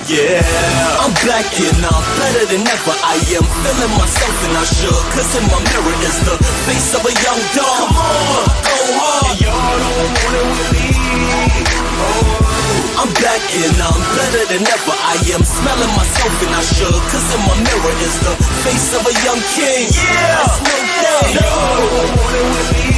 Yeah, I'm back and I'm better than ever. I am feeling myself and I should, cause in my mirror is the face of a young dog. Come on, go hard. And y'all don't want it with me. I'm back and I'm better than ever. I am smelling myself and I should, cause in my mirror is the face of a young king. Yeah, it's no thing. Y'all don't want it with me.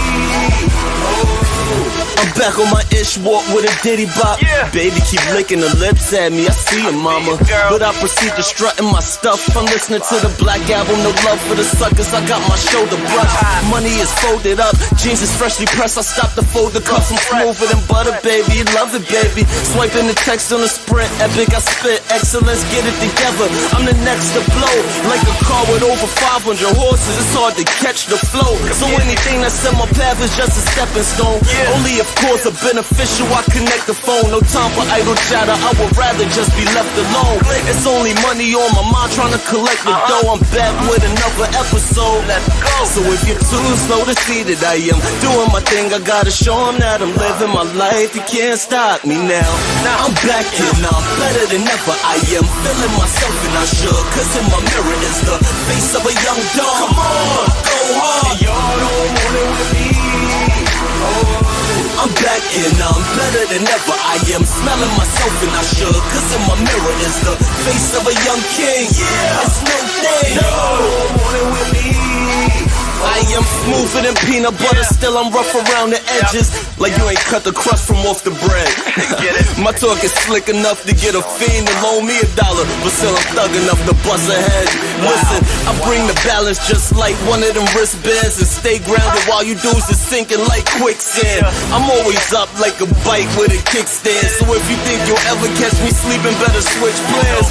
I'm back on my ish walk with a ditty bop. Yeah. Baby keep licking her lips at me, I see it, mama. But I proceed to strutting my stuff. I'm listening to the Black Album, no love for the suckers. I got my shoulder brush. Money is folded up, jeans is freshly pressed. I stopped to fold the cuffs, I'm smoother than butter, baby. Love it, baby. Swiping the text on the sprint, epic, I spit excellence, get it together. I'm the next to blow, like a car with over 500 horses. It's hard to catch the flow, so anything that's in my path is just a stepping stone. Only if cause are beneficial, I connect the phone. No time for idle chatter, I would rather just be left alone. It's only money on my mind, trying to collect the dough. I'm back with another episode. Let's go. So if you're too slow to see that I am doing my thing, I gotta show them that I'm living my life. You can't stop me now. I'm back and I'm better than ever. I am feeling myself and I should, cause in my mirror is the face of a young dog. Come on, go hard. And y'all don't want it with me. I'm back and I'm better than ever. I am smelling myself and I should, cause in my mirror is the face of a young king. Yeah, it's no thing. No, want it with me. I am smoother than peanut butter, still I'm rough around the edges. Like you ain't cut the crust from off the bread. My talk is slick enough to get a fiend to loan me $1, but still I'm thug enough to bust a head. Listen, I bring the balance just like one of them wristbands, and stay grounded while you dudes is sinking like quicksand. I'm always up like a bike with a kickstand, so if you think you'll ever catch me sleeping, better switch plans.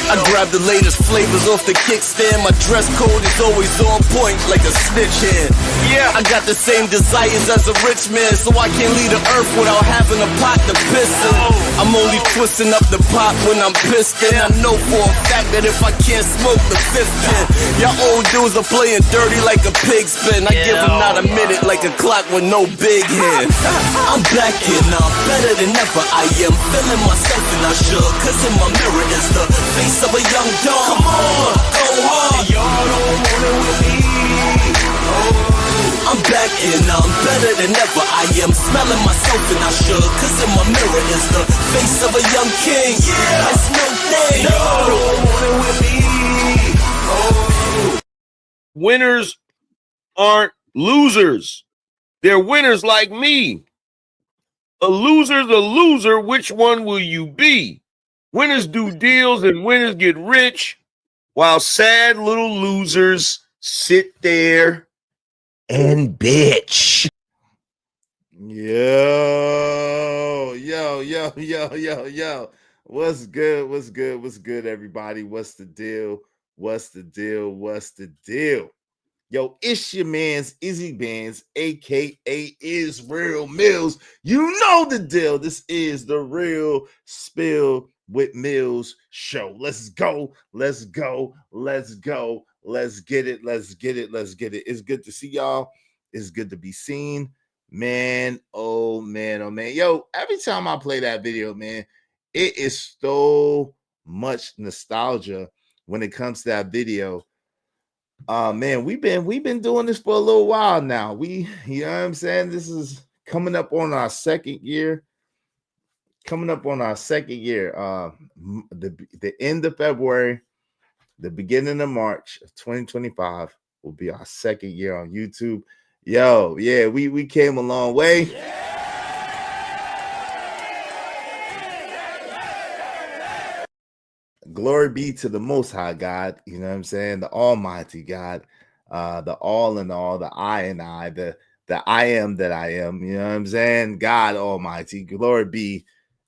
I grab the latest flavors off the kickstand. My dress code is always on point like a snitch hand. Yeah, I got the same desires as a rich man, so I can't leave the earth without having a pot to piss in. I'm only twisting up the pot when I'm pissed in. I know for a fact that if I can't smoke the fifth pin, y'all old dudes are playing dirty like a pig spin. I give them not a minute like a clock with no big hand. I'm back and I'm better than ever. I am feeling myself and I should, cause in my mirror is the face of a young dog. Come on, go hard. And y'all don't want it with me. I'm back and I'm better than ever. I am smelling myself and I should, cause in my mirror is the face of a young king. Yeah, it's no thing. No, don't want it with me. Winners aren't losers. They're winners like me. A loser's a loser. Which one will you be? Winners do deals and winners get rich, while sad little losers sit there and bitch. Yo. What's good, everybody? What's the deal? Yo, it's your man's Izzy Bands, aka Israel Mills. You know the deal. This is the Real Spill with Mills show. Let's go. Let's get it. It's good to see y'all. It's good to be seen. Man, oh man. Yo, every time I play that video, man, it is so much nostalgia when it comes to that video. Man, we've been doing this for a little while now. You know what I'm saying? This is coming up on our second year. The end of February, the beginning of March of 2025 will be our second year on YouTube. Yo, yeah, we came a long way. Glory be to the Most High God, you know what I'm saying? The Almighty God, the all in all, the I and I, the I am that I am, you know what I'm saying? God Almighty, glory be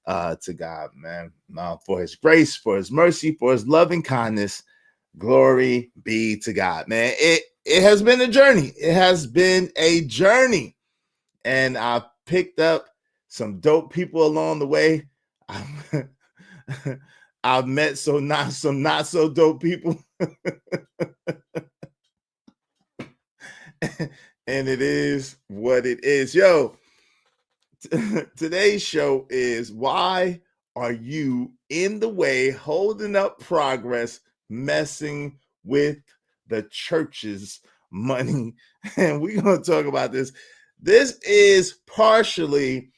to God, man, for his grace, for his mercy, for his loving kindness. Glory be to God, man. It has been a journey. And I've picked up some dope people along the way. I've met some not so dope people. And it is what it is. Yo, today's show is, why are you in the way, holding up progress, messing with the church's money? And we're going to talk about this. This is partially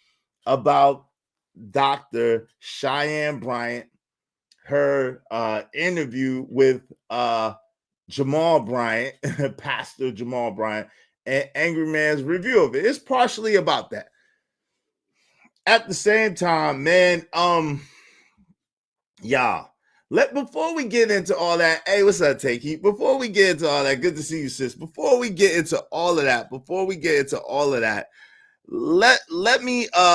about Dr. Cheyenne Bryant, her interview with Jamal Bryant, Pastor Jamal Bryant, and Angry Man's review of it. It's partially about that. At the same time, man, y'all, before we get into all that, hey, what's up, Takey? Before we get into all that, good to see you, sis. Before we get into all of that,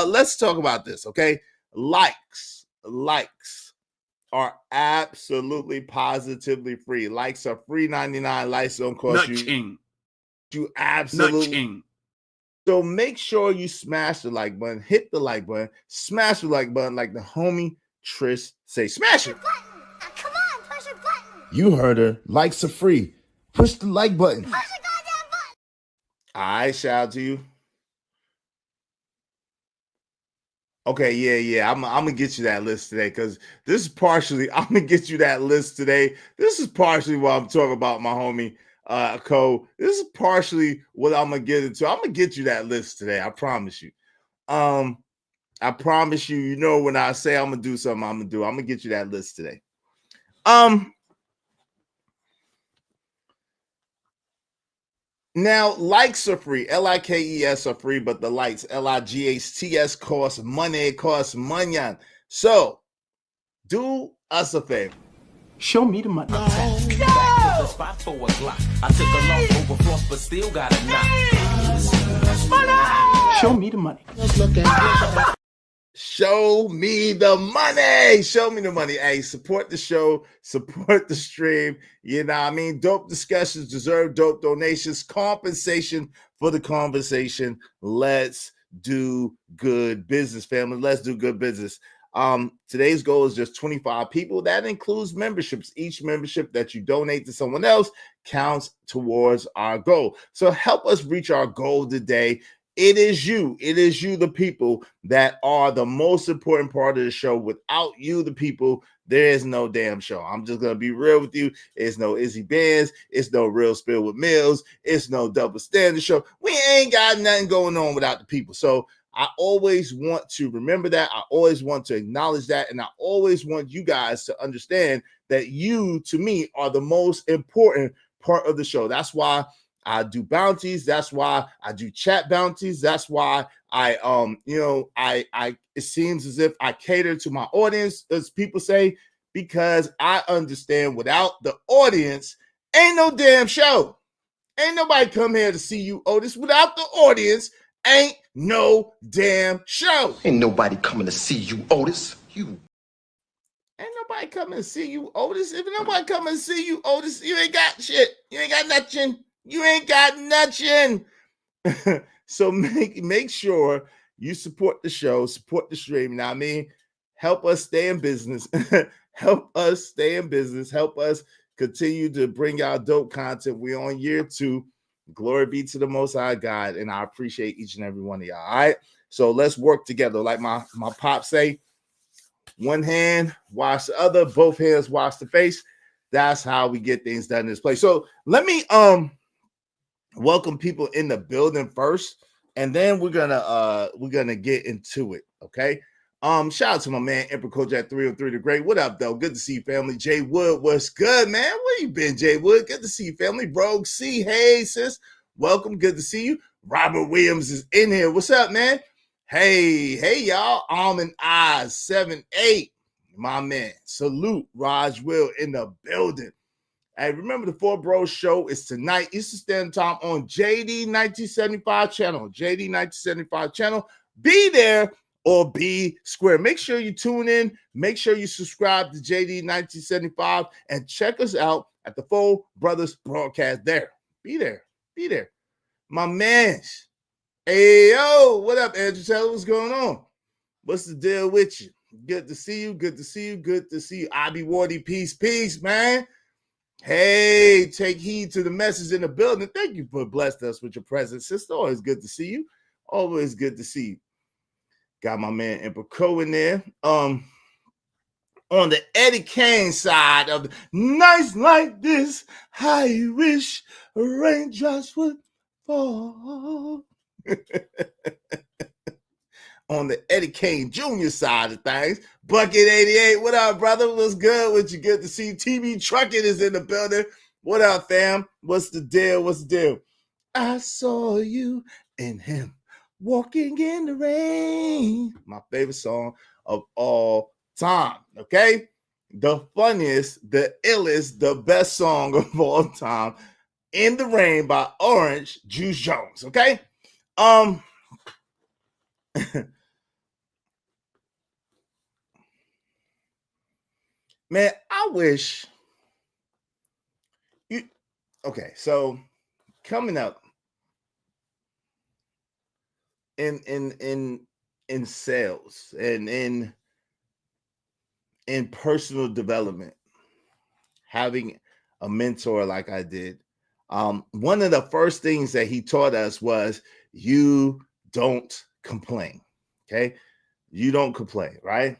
let's talk about this, okay? Likes are absolutely positively free. Likes are free 99. Likes don't cost you absolutely. So make sure you smash the like button, hit the like button, smash the like button like the homie Trish say. Smash it. Come on, push a button. You heard her. Likes are free. Push the like button. Push the goddamn button. I shout out to you. Okay, yeah. I'm gonna get you that list today because this is partially. I'm gonna get you that list today. This is partially what I'm talking about, my homie Cole. This is partially what I'm gonna get into. I'm gonna get you that list today. I promise you. I promise you. You know, when I say I'm gonna do something, I'm gonna do. I'm gonna get you that list today. Now, likes are free. Likes are free, but the likes, Lights, cost money. It costs money. So, do us a favor. Show me the money. Go! Spot for a Glock. I took a loss over floss, but still got a knock. Show me the money. Show me the money. Show me the money. Hey, support the show, support the stream. You know what I mean? Dope discussions deserve dope donations. Compensation for the conversation. Let's do good business, family. Let's do good business. Today's goal is just 25 people. That includes memberships. Each membership that you donate to someone else counts towards our goal. So help us reach our goal today. It is you, the people, that are the most important part of the show. Without you, the people, there is no damn show. I'm just going to be real with you. It's no Izzy Bands. It's no Real Spill with Mills. It's no Double Standard show. We ain't got nothing going on without the people. So I always want to remember that. I always want to acknowledge that. And I always want you guys to understand that you, to me, are the most important part of the show. That's why I do bounties. That's why I do chat bounties. That's why I it seems as if I cater to my audience, as people say, because I understand without the audience, ain't no damn show. Ain't nobody come here to see you, Otis. Without the audience, ain't no damn show. Ain't nobody coming to see you, Otis. Ain't nobody coming to see you, Otis. If nobody coming to see you, Otis, you ain't got shit. You ain't got nothing. You ain't got nothing. So make sure you support the show, support the stream. Now, I mean, help us stay in business. Help us stay in business. Help us continue to bring out dope content. We're on year 2. Glory be to the Most High God, and I appreciate each and every one of y'all. All right, so let's work together. Like my pop say, one hand wash the other, both hands wash the face. That's how we get things done in this place. So let me welcome people in the building first, and then we're gonna get into it. Okay. Shout out to my man Emperor Kojak 303 the Great. What up, though? Good to see you, family. Jay Wood, what's good, man? Where you been, Jay Wood? Good to see you, family. Rogue C, hey sis, welcome. Good to see you. Robert Williams is in here. What's up, man? Hey, y'all. Almond Eyes 7-8, my man. Salute, Raj Will in the building. Hey, remember the 4 Bros show is tonight, Eastern Standard Time on JD 1975 channel. JD 1975 channel. Be there or be square. Make sure you tune in. Make sure you subscribe to JD 1975 and check us out at the 4 Brothers broadcast there. Be there. My man. Hey, yo, what up, Andrew Taylor? What's going on? What's the deal with you? Good to see you. I be Wardy, peace, man. Hey, take heed to the message in the building. Thank you for blessing us with your presence, sister. Always good to see you. Always good to see you. Got my man Emperor Co in there. On the Eddie Kane side of nights like this, I wish raindrops would fall. On the Eddie Kane Jr. side of things, Bucket 88, what up, brother? What's good with you? Good to see you. TV Trucking is in the building. What up, fam? What's the deal? What's the deal? I saw you and him walking in the rain. My favorite song of all time, okay? The funniest, the illest, the best song of all time, In the Rain by Orange Juice Jones, okay? Man, I wish you, okay, so coming up in sales and in personal development, having a mentor like I did, one of the first things that he taught us was you don't complain. Okay, you don't complain, right?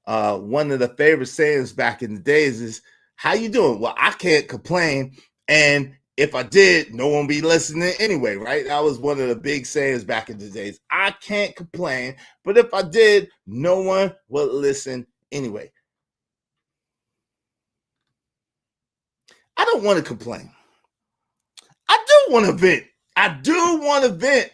One of the favorite sayings back in the days is, "How you doing?" Well, I can't complain, and if I did, no one be listening anyway, right? That was one of the big sayings back in the days. I can't complain, but if I did, no one would listen anyway. I don't want to complain. I do want to vent. I do want to vent.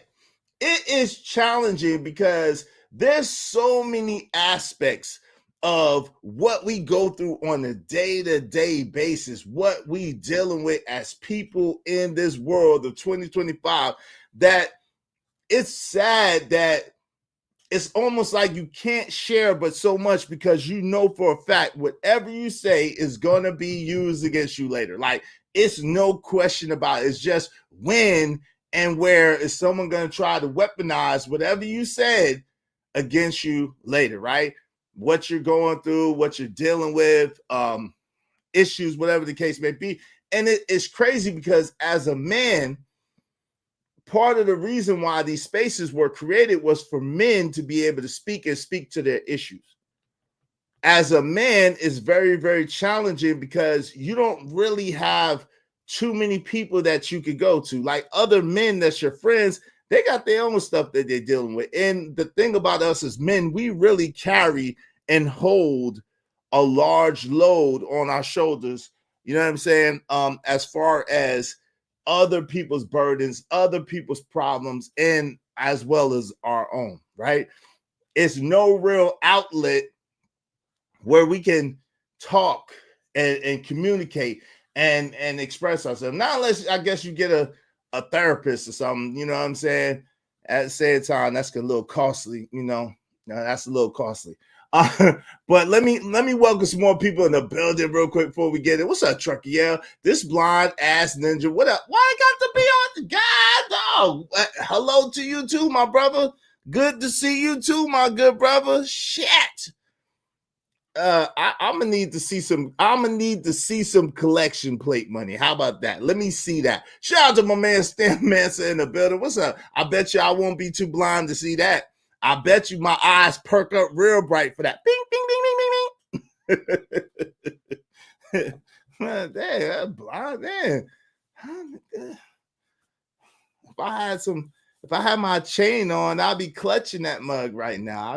It is challenging because there's so many aspects of what we go through on a day-to-day basis, what we dealing with as people in this world of 2025, that it's sad that it's almost like you can't share but so much, because you know for a fact whatever you say is going to be used against you later. Like, it's no question about it. It's just when and where is someone going to try to weaponize whatever you said against you later, right? What you're going through, what you're dealing with, issues, whatever the case may be. And it's crazy because as a man, part of the reason why these spaces were created was for men to be able to speak and speak to their issues. As a man, it's very, very challenging because you don't really have too many people that you could go to. Like other men that's your friends, they got their own stuff that they're dealing with. And the thing about us as men, we really carry and hold a large load on our shoulders. You know what I'm saying? As far as other people's burdens, other people's problems, and as well as our own, right? It's no real outlet where we can talk and communicate and express ourselves. Not unless, I guess, you get a therapist or something, you know what I'm saying? At the same time, that's a little costly, you know. That's a little costly. But let me welcome some more people in the building real quick before we get it. What's up, Trucky? Yeah, this blind ass ninja. What up? Why I got to be on the God? Oh, hello to you too, my brother. Good to see you too, my good brother. Shit. I'm gonna need to see some collection plate money. How about that? Let me see that. Shout out to my man Stan Mansa in the building. What's up? I bet you I won't be too blind to see that. I bet you my eyes perk up real bright for that. Bing, bing, bing, bing, bing, bing. Man, dang, that's blind, man. If I had my chain on, I'd be clutching that mug right now.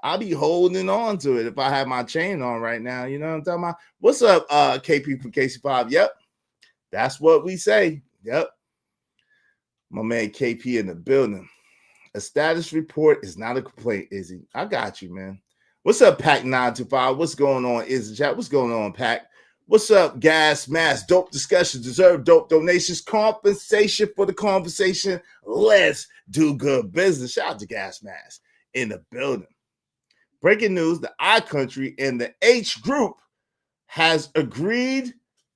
I'll be holding on to it if I have my chain on right now. You know what I'm talking about? What's up, KP from KC5? Yep. That's what we say. Yep. My man KP in the building. A status report is not a complaint, Izzy. I got you, man. What's up, Pack925? What's going on, Izzy chat? What's going on, Pack? What's up, Gas Mask? Dope discussion, deserve dope donations, compensation for the conversation. Let's do good business. Shout out to Gas Mask in the building. Breaking news, the I Country and the H Group has agreed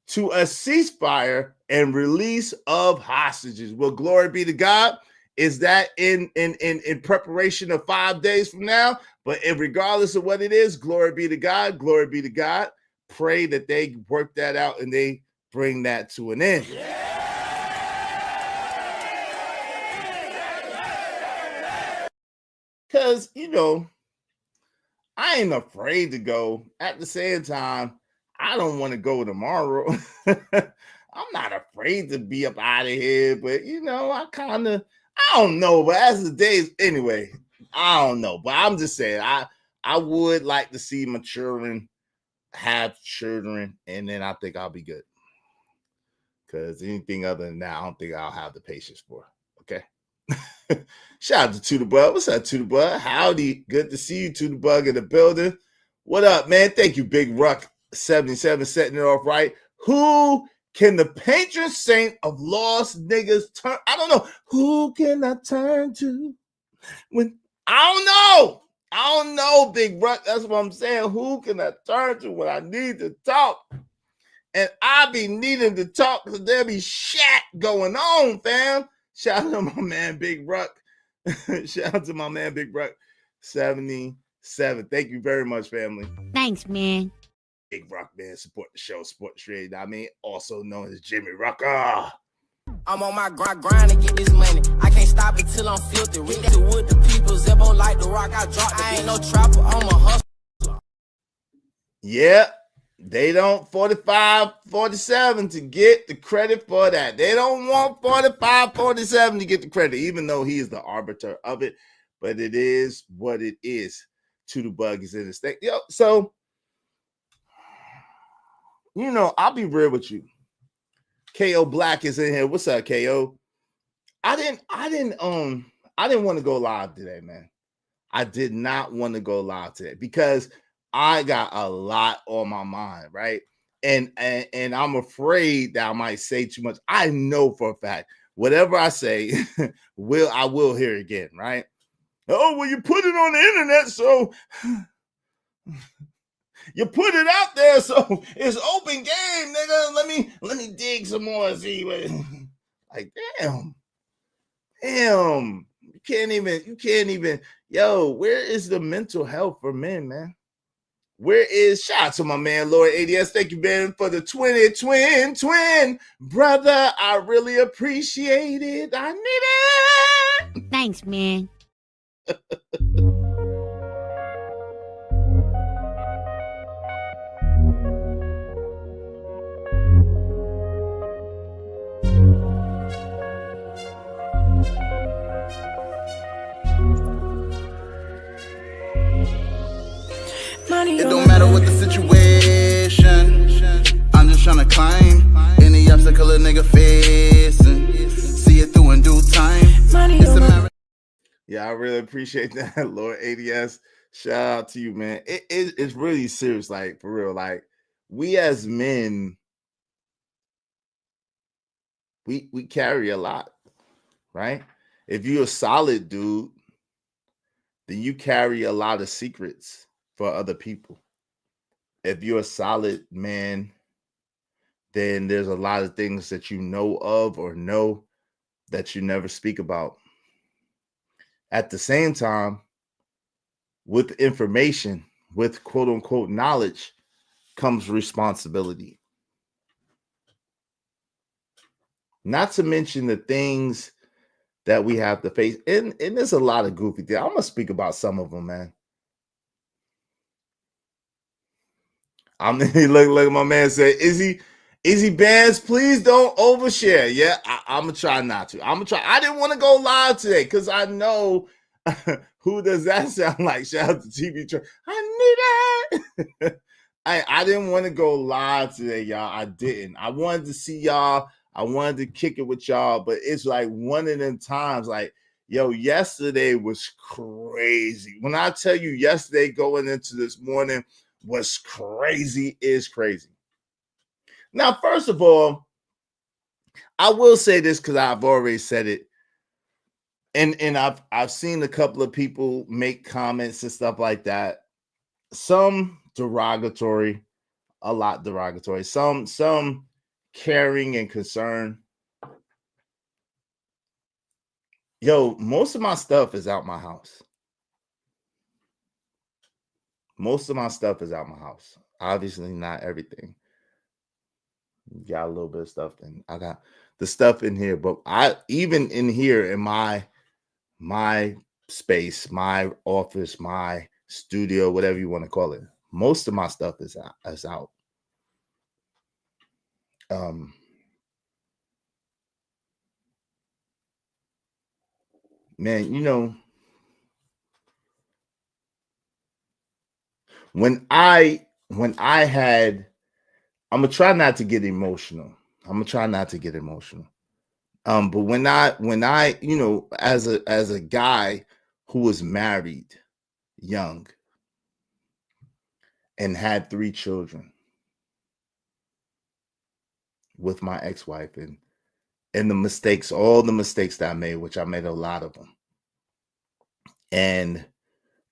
to a ceasefire and release of hostages. Well, glory be to God. Is that in preparation of 5 days from now? But regardless of what it is, glory be to God. Glory be to God. Pray that they work that out and they bring that to an end. Because, you know, I ain't afraid to go. At the same time, I don't want to go tomorrow. I'm not afraid to be up out of here, but you know, I don't know. But as the days, anyway, I don't know. But I'm just saying, I would like to see my children have children, and then I think I'll be good. Because anything other than that, I don't think I'll have the patience for. Okay. Shout out to the Bug. What's up, the Bug? Howdy. Good to see you, the Bug, in the building. What up, man? Thank you, Big Ruck 77, setting it off right. Who can the patron saint of lost niggas turn? I don't know. Who can I turn to when I don't know? I don't know, Big Ruck. That's what I'm saying. Who can I turn to when I need to talk? And I be needing to talk because there be shit going on, fam. Shout out to my man Big Ruck. Shout out to my man Big Ruck 77. Thank you very much, family. Thanks, man. Big Ruck, man. Support the show, support the trade. I mean, also known as Jimmy Rucker. I'm on my grind to get this money. I can't stop it till I'm filthy. With the wood, the people, Zebo like the rock. I drop. I ain't no trapper. I'm a hustler. Yeah. They don't 45, 47 to get the credit for that. They don't want 45, 47 to get the credit, even though he is the arbiter of it. But it is what it is. To the Bug is in the state. Yo, so you know, I'll be real with you. KO Black is in here. What's up, KO? I didn't want to go live today, man. I did not want to go live today because I got a lot on my mind, right? And I'm afraid that I might say too much. I know for a fact, whatever I say, I will hear again, right? Oh, well, you put it on the internet, so you put it out there, so it's open game, nigga. Let me dig some more and see what. Like, damn. You can't even. Yo, where is the mental health for men, man? Where is shout out to my man Lord ADS? Thank you, Ben, for the twin, brother. I really appreciate it. I need it. Thanks, man. It don't matter what the situation. I'm just trying to climb any obstacle a nigga facing. See it through in due time. It's a matter. Yeah, I really appreciate that, Lord ADS. Shout out to you, man. It's really serious, like for real. Like we as men, we carry a lot, right? If you're a solid dude, then you carry a lot of secrets for other people. If you're a solid man, then there's a lot of things that you know of or know that you never speak about. At the same time, with information, with quote unquote knowledge, comes responsibility. Not to mention the things that we have to face. And there's a lot of goofy things. I'm going to speak about some of them, man. I mean, look, my man said, Izzy Bands, please don't overshare. Yeah, I'm going to try not to. I didn't want to go live today because I know who does that sound like? Shout out to TV Truck. I need it. I didn't want to go live today, y'all. I didn't. I wanted to see y'all. I wanted to kick it with y'all, but it's like one of them times like, yo, yesterday was crazy. When I tell you yesterday going into this morning was crazy is crazy. Now, first of all, I will say this because I've already said it. And I've seen a couple of people make comments and stuff like that. Some derogatory, a lot derogatory. Some caring and concern. Yo, most of my stuff is out my house. Most of my stuff is out my house. Obviously, not everything. Got a little bit of stuff, and I got the stuff in here. But I even in here in my space, my office, my studio, whatever you want to call it. Most of my stuff is out. Man, you know, when I had, I'm gonna try not to get emotional. But when I, you know, as a guy who was married young and had 3 children with my ex-wife, and the mistakes, all the mistakes that I made, which I made a lot of them, and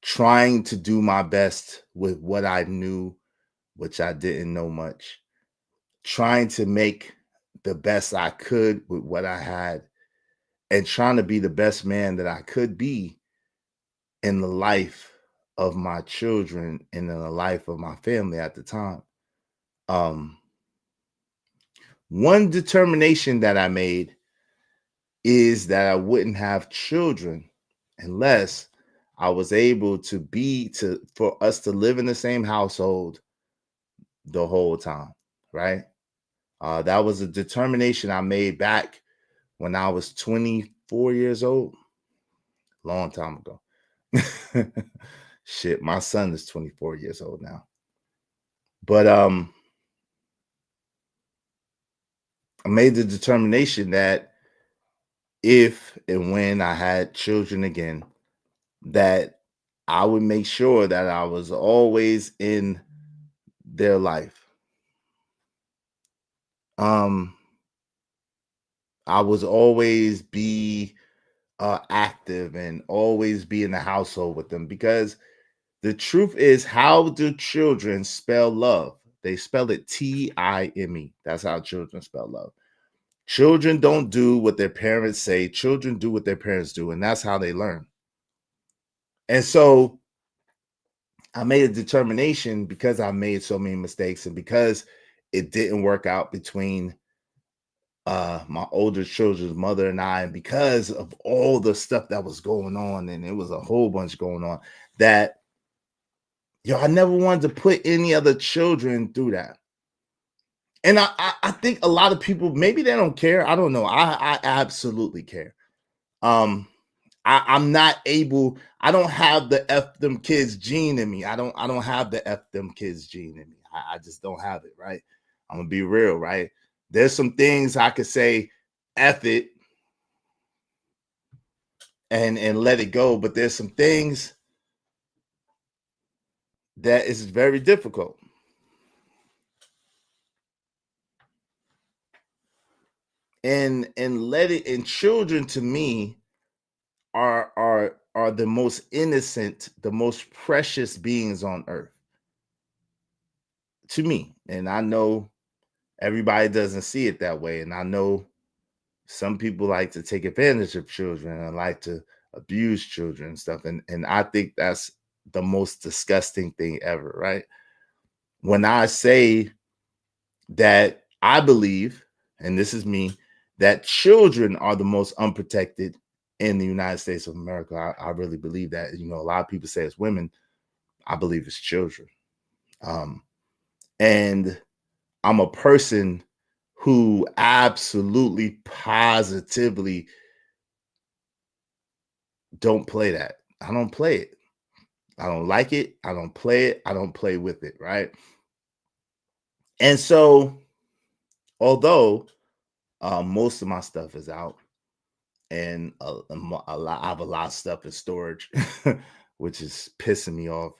trying to do my best with what I knew, which I didn't know much, trying to make the best I could with what I had, and trying to be the best man that I could be in the life of my children and in the life of my family at the time. One determination that I made is that I wouldn't have children unless I was able for us to live in the same household the whole time, right? That was a determination I made back when I was 24 years old, long time ago. Shit, my son is 24 years old now. But I made the determination that if and when I had children again, that I would make sure that I was always in their life. I was always be active and always be in the household with them, because the truth is, how do children spell love? They spell it Time. That's how children spell love. Children don't do what their parents say. Children do what their parents do, and that's how they learn. And so I made a determination, because I made so many mistakes and because it didn't work out between my older children's mother and I, and because of all the stuff that was going on, and it was a whole bunch going on, that I never wanted to put any other children through that. And I think a lot of people, maybe they don't care. I don't know. I absolutely care. I'm not able, I don't have the F them kids gene in me. I don't have the F them kids gene in me. I just don't have it, right? I'm gonna be real, right? There's some things I could say F it and let it go, but there's some things that is very difficult. And children, to me, are the most innocent, the most precious beings on earth, to me. And I know everybody doesn't see it that way, and I know some people like to take advantage of children and like to abuse children and stuff, and I think that's the most disgusting thing ever, right? When I say that I believe, and this is me, that children are the most unprotected in the United States of America. I really believe that. A lot of people say it's women. I believe it's children. And I'm a person who absolutely, positively don't play that. I don't play it. I don't like it. I don't play it. I don't play with it, right? And so, although most of my stuff is out, and I have a lot of stuff in storage, which is pissing me off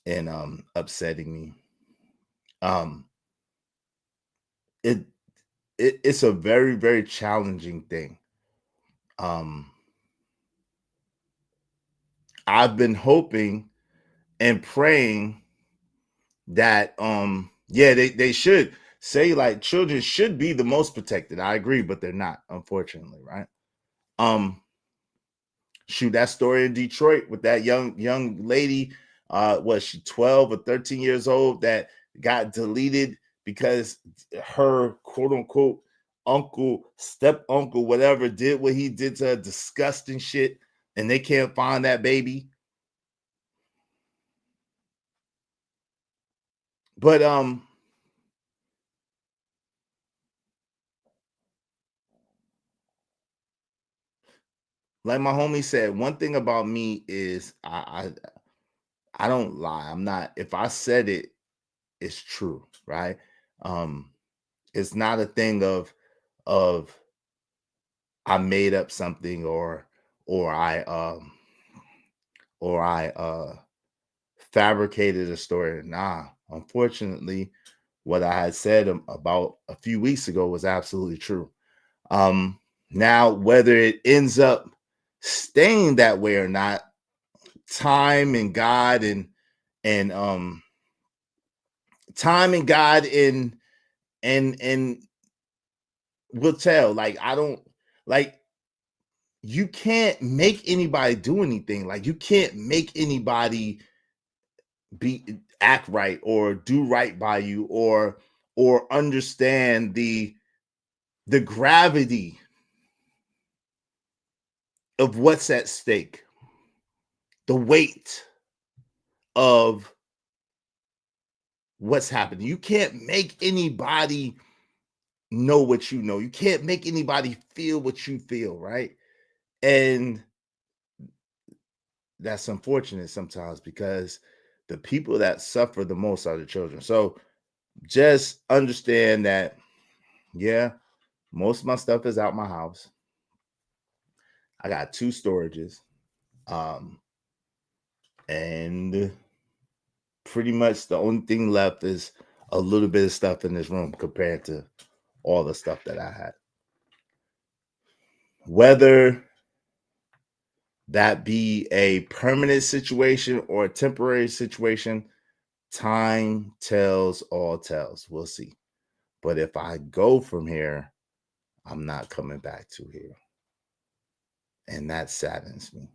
and upsetting me. It's a very, very challenging thing. I've been hoping and praying that they should say, like, children should be the most protected. I agree, but they're not, unfortunately, right? Shoot, that story in Detroit with that young lady, was she 12 or 13 years old, that got deleted because her quote unquote uncle, step uncle, whatever, did what he did to her, disgusting shit, and they can't find that baby. But like my homie said, one thing about me is I don't lie. I'm not, if I said it, it's true, right? It's not a thing of I made up something or I fabricated a story. Nah, unfortunately, what I had said about a few weeks ago was absolutely true. Now whether it ends up staying that way or not, time and God and time and God and will tell. Like I don't like you can't make anybody do anything. Like you can't make anybody act right or do right by you or understand the gravity of what's at stake, the weight of what's happening. You can't make anybody know what you know. You can't make anybody feel what you feel, right? And that's unfortunate sometimes because the people that suffer the most are the children. So just understand that, yeah, most of my stuff is out my house. I got 2 storages. And pretty much the only thing left is a little bit of stuff in this room compared to all the stuff that I had. Whether that be a permanent situation or a temporary situation, time tells all tells. We'll see. But if I go from here, I'm not coming back to here. And that saddens me.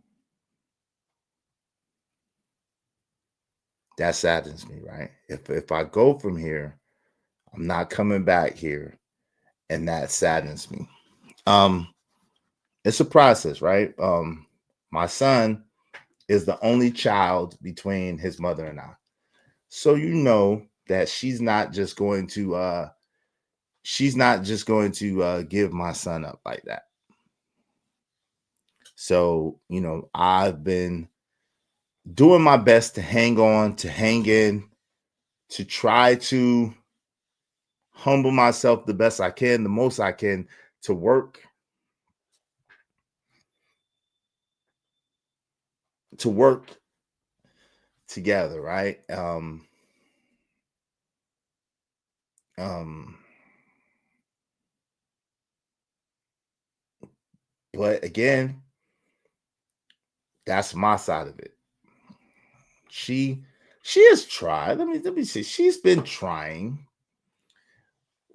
That saddens me, right? If I go from here, I'm not coming back here. And that saddens me. It's a process, right? My son is the only child between his mother and I. So you know that she's not just going to give my son up like that. So, you know, I've been doing my best to hang on, to hang in, to try to humble myself the best I can, the most I can, to work together, right? But again, that's my side of it. She has tried. Let me see. She's been trying.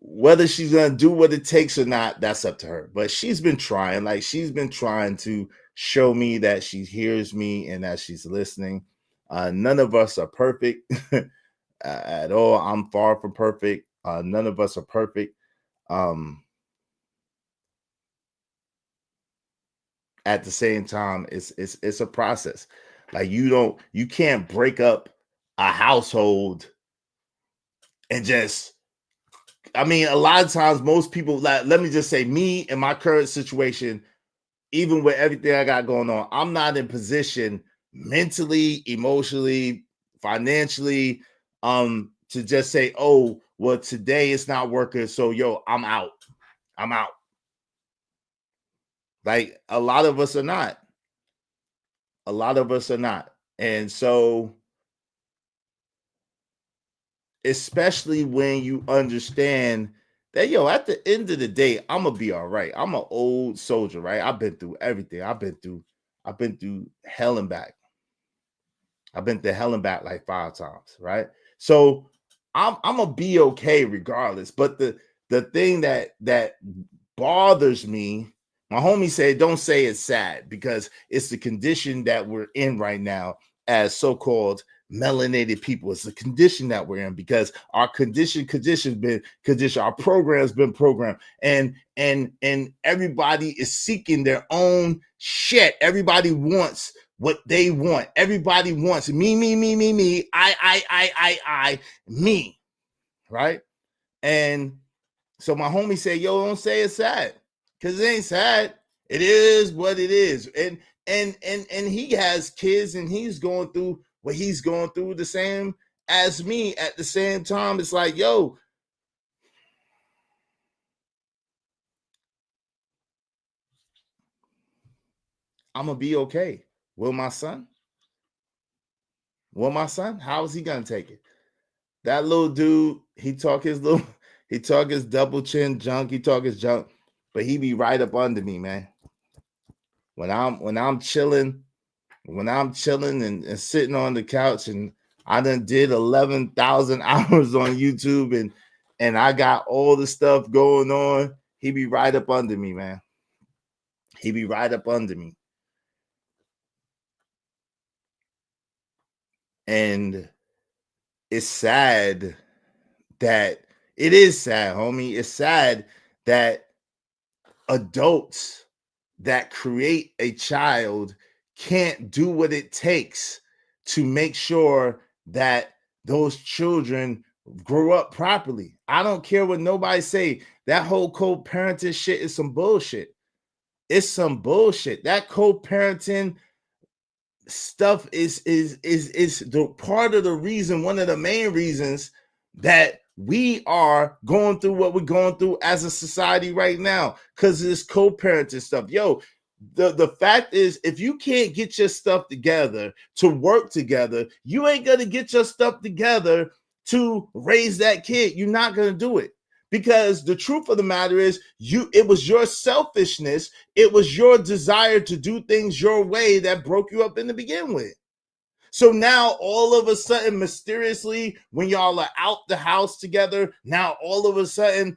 Whether she's gonna do what it takes or not, that's up to her. But she's been trying. Like she's been trying to show me that she hears me and that she's listening. None of us are perfect at all. I'm far from perfect. None of us are perfect. At the same time, it's a process. Like you can't break up a household and just, I mean, a lot of times most people, like, let me just say, me in my current situation, even with everything I got going on, I'm not in position mentally, emotionally, financially, to just say, oh, well, today it's not working, so yo, I'm out. Like a lot of us are not. And so, especially when you understand that, yo, at the end of the day, I'm gonna be all right. I'm an old soldier, right? I've been through everything. I've been through hell and back. I've been to hell and back like 5 times, right? So I'm gonna be okay regardless. But the thing that bothers me, my homie said, don't say it's sad, because it's the condition that we're in right now as so-called melanated people. It's the condition that we're in because our our program's been programmed, and everybody is seeking their own shit. Everybody wants what they want. Everybody wants me, I, me, right? And so my homie said, yo, don't say it's sad, because it ain't sad. It is what it is. And he has kids, and he's going through what he's going through the same as me. At the same time, it's like, yo, I'm gonna be okay. Will my son? How is he gonna take it? That little dude, he talk his double chin junk, he talk his junk, but he be right up under me, man. When I'm chilling and sitting on the couch, and I done did 11,000 hours on YouTube, and I got all the stuff going on, he be right up under me, man. He be right up under me. And it's sad that it is sad, homie. It's sad that adults that create a child can't do what it takes to make sure that those children grow up properly. I don't care what nobody say. That whole co-parenting shit is some bullshit. It's some bullshit. That co-parenting stuff is the part of the reason, one of the main reasons that we are going through what we're going through as a society right now, because of this co-parenting stuff. Yo, the fact is, if you can't get your stuff together to work together, you ain't gonna get your stuff together to raise that kid. You're not gonna do it. Because the truth of the matter is, it was your selfishness, it was your desire to do things your way that broke you up in the begin with. So now all of a sudden, mysteriously, when y'all are out the house together, now all of a sudden,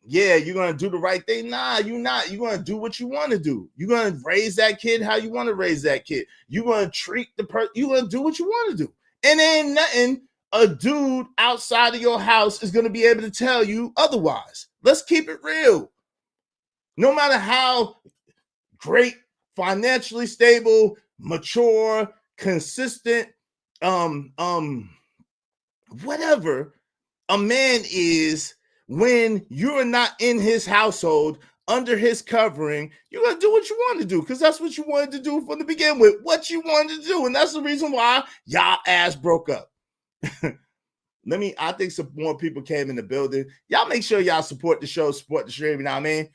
yeah, you're gonna do the right thing. Nah, you're not. You're gonna do what you want to do. You're gonna raise that kid how you want to raise that kid. You're gonna treat the person. You're gonna do what you want to do. And ain't nothing a dude outside of your house is going to be able to tell you otherwise. Let's keep it real. No matter how great, financially stable, mature, consistent, whatever a man is, when you're not in his household, under his covering, you're going to do what you want to do, because that's what you wanted to do from the beginning with, what you wanted to do. And that's the reason why y'all ass broke up. I think some more people came in the building. Y'all make sure y'all support the show, support the stream. You know what I mean?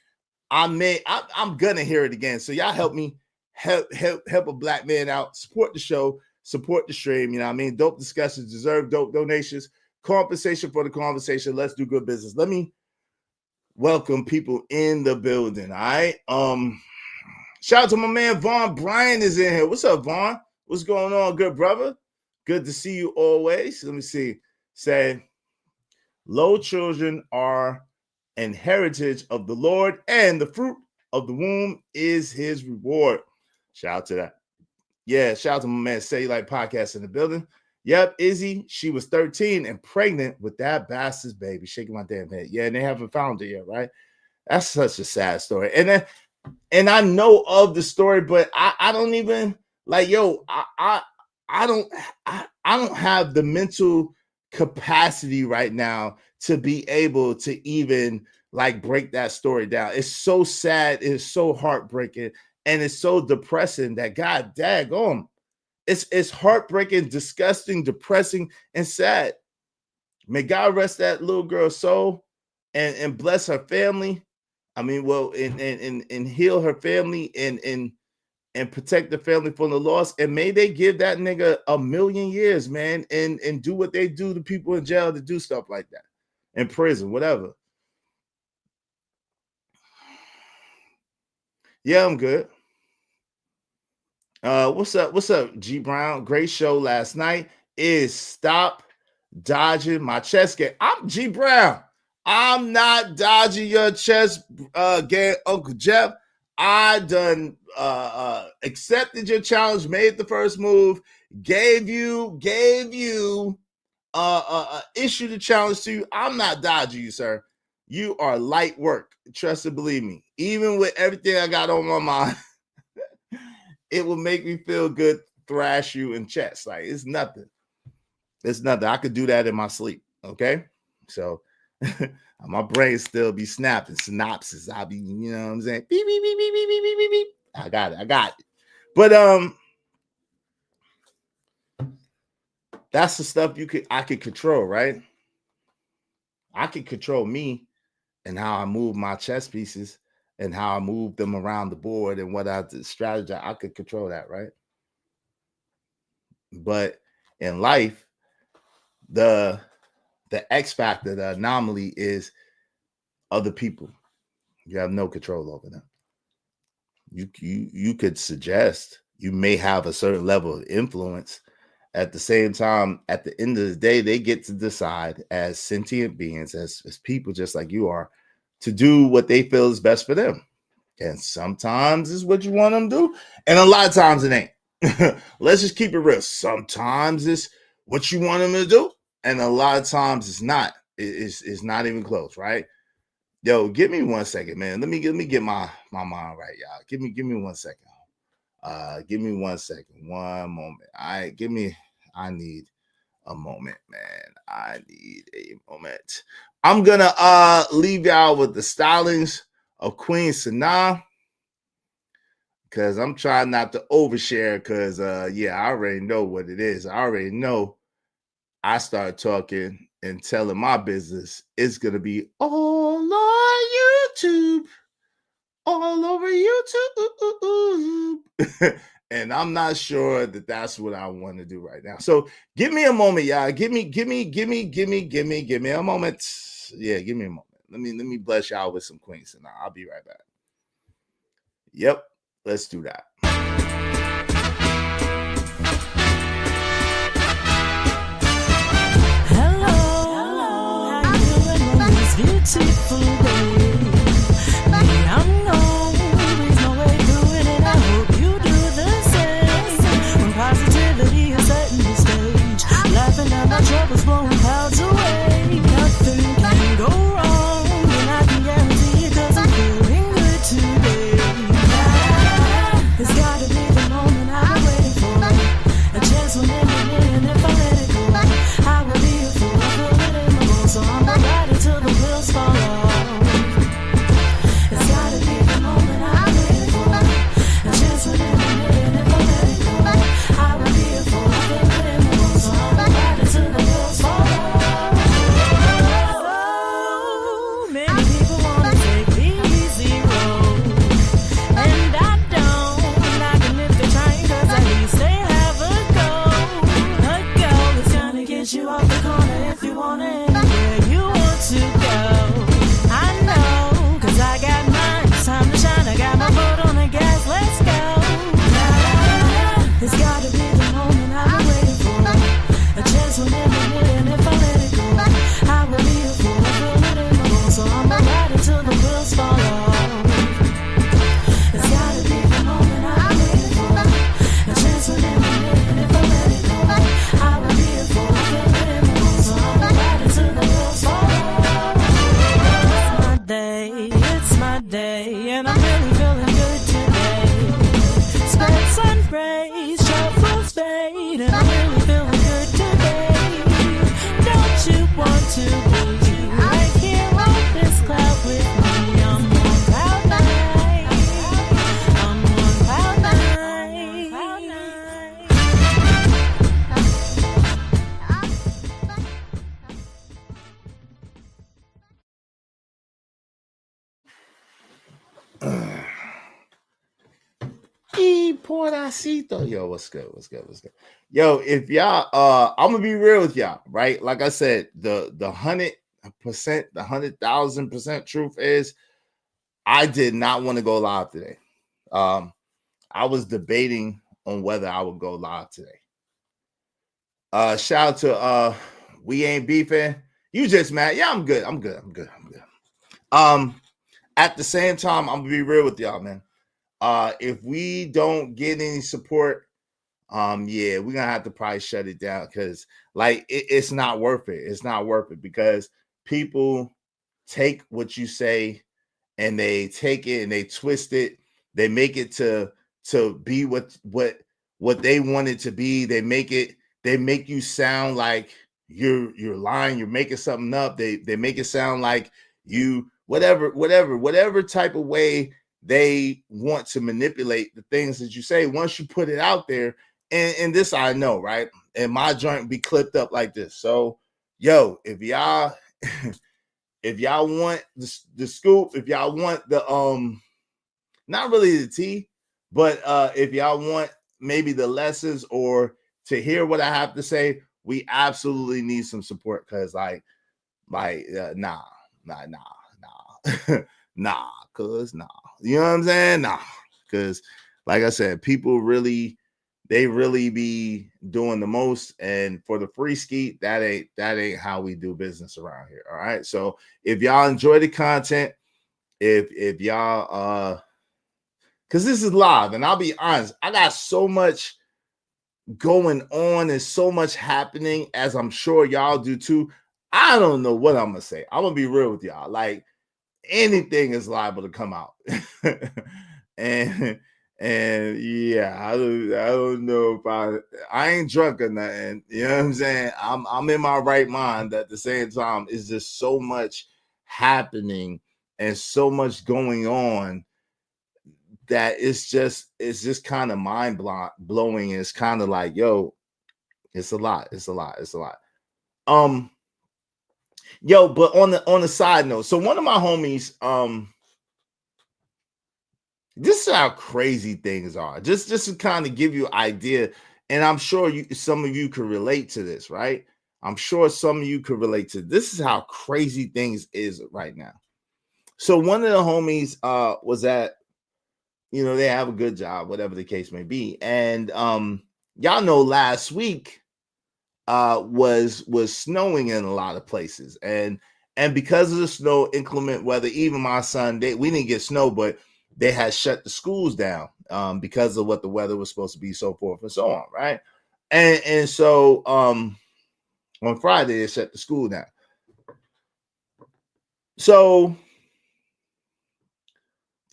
I'm gonna hear it again. So y'all help me help a black man out. Support the show, support the stream. You know what I mean? Dope discussions deserve dope donations. Compensation for the conversation. Let's do good business. Let me welcome people in the building. All right. Shout out to my man Vaughn. Brian is in here. What's up, Vaughn? What's going on, good brother? Good to see you always. Let me see. Say, low children are an heritage of the Lord, and the fruit of the womb is his reward. Shout out to that. Yeah, shout out to my man Say Like Podcast in the building. Yep, Izzy, she was 13 and pregnant with that bastard's baby. Shaking my damn head. Yeah, and they haven't found it yet, right? That's such a sad story. And I know of the story, but I don't even like, yo, I don't have the mental capacity right now to be able to even like break that story down. It's so sad, it's so heartbreaking, and it's so depressing that God daggone. It's heartbreaking, disgusting, depressing, and sad. May God rest that little girl's soul and bless her family. I mean, well, and heal her family and protect the family from the loss. And may they give that nigga 1,000,000 years, man, and do what they do to people in jail to do stuff like that, in prison, whatever. Yeah, I'm good. What's up, G Brown? Great show last night. Is stop dodging my chess game. I'm G Brown. I'm not dodging your chess game, Uncle Jeff. I done accepted your challenge, made the first move, gave you issued a challenge to you. I'm not dodging you, sir. You are light work. Trust and believe me. Even with everything I got on my mind, it will make me feel good, thrash you in chest. Like it's nothing. It's nothing. I could do that in my sleep. Okay. So my brain still be snapping synopsis. I'll be, you know what I'm saying? Beep, beep, beep, beep, beep, beep, beep, beep. I got it. But that's the stuff I could control, right? I can control me and how I move my chess pieces and how I move them around the board and what I strategize. I could control that, right? But in life, the X factor, the anomaly is other people. You have no control over them. You could suggest, you may have a certain level of influence. At the same time, at the end of the day, they get to decide as sentient beings, as people just like you are, to do what they feel is best for them. And sometimes it's what you want them to do, and a lot of times it ain't. Let's just keep it real. Sometimes it's what you want them to do, and a lot of times it's not. It's not even close, right? Yo, give me 1 second, man. Let me get my mind right, y'all. Give me 1 second. Give me 1 second. One moment. I need a moment, man. I need a moment. I'm gonna leave y'all with the stylings of Queen Sanaa, because I'm trying not to overshare, because I already know what it is. I already know I start talking and telling my business, it's gonna be all on YouTube. All over YouTube. And I'm not sure that that's what I want to do right now. So give me a moment, y'all. Give me a moment. Yeah, give me a moment. Let me bless y'all with some Queens, and I'll be right back. Yep, let's do that. Hello, how you doing on this beautiful day? I'm always my way through it, and I hope you do the same. When positivity is setting the stage, laughing at my troubles, blowing clouds away. Nothing can go wrong, and I can guarantee it, 'cause I'm feeling good today. It's gotta be the moment I've been waiting for. A chance when in a minute, and if I let it go, I will be a fool. I feel it in my bones, so I'm gonna ride it till the wheels fall off. You off the corner if you want it, where you want to go. I know, 'cause I got mine. It's time to shine. I got my foot on the gas. Let's go. It's gotta be the moment I've been waiting for. A chance when in a minute, and if I let it go, I will be a fool. I feel it in my bones, so I'm gonna ride it till the wheels fall off. It's gotta be the moment I've been waiting for. A chance when in a minute, and if I let it go, I will be a fool. It's my day, and I'm really feeling good today. Spread sun rays, shuffles fade, and I'm really feeling good today. Don't you want to be right here on this cloud with me? I'm on cloud nine. I'm on cloud nine. Portacito. Yo, what's good? Yo, if y'all, I'm gonna be real with y'all, right? Like I said, the 100%, the 100,000% truth is, I did not want to go live today. I was debating on whether I would go live today. Shout out to We Ain't Beefing. You just mad? Yeah, I'm good. At the same time, I'm gonna be real with y'all, man. If we don't get any support, we're gonna have to probably shut it down, because like it's not worth it. It's not worth it, because people take what you say and they take it and they twist it. They make it to to be what they want it to be. They make you sound like you're lying, you're making something up. They make it sound like you whatever type of way they want to manipulate the things that you say. Once you put it out there, and this I know, right? And my joint be clipped up like this. So, yo, if y'all want the scoop, if y'all want the not really the tea, but if y'all want maybe the lessons or to hear what I have to say, we absolutely need some support, because nah, cuz nah. You know what I'm saying? Nah, because like I said, people really be doing the most, and for the free skeet, that ain't how we do business around here. All right. So if y'all enjoy the content, if y'all because this is live, and I'll be honest, I got so much going on and so much happening, as I'm sure y'all do too. I don't know what I'm gonna say. I'm gonna be real with y'all. Like, anything is liable to come out. and yeah, I don't know if I ain't drunk or nothing. You know what I'm saying? I'm in my right mind. At the same time, it's just so much happening and so much going on that it's just kind of mind blowing. It's kind of like, yo, it's a lot. Yo, but on the side note, so one of my homies, this is how crazy things are. Just to kind of give you an idea, and I'm sure some of you could relate to this, right? I'm sure some of you could relate to this. Is how crazy things is right now. So one of the homies was at, they have a good job, whatever the case may be. And y'all know last week was snowing in a lot of places. And because of the snow, inclement weather, even my son, we didn't get snow, but they had shut the schools down because of what the weather was supposed to be, so forth and so on, right? And so on Friday, they shut the school down. So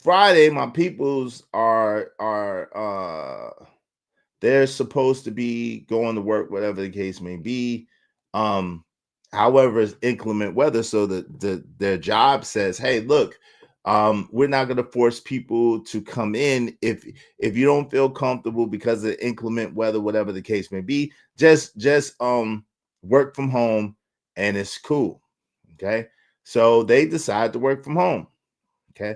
Friday, my peoples are they're supposed to be going to work, whatever the case may be. However, it's inclement weather, so their job says, "Hey, look, we're not going to force people to come in if you don't feel comfortable because of inclement weather, whatever the case may be. Just work from home, and it's cool." Okay, so they decide to work from home. Okay.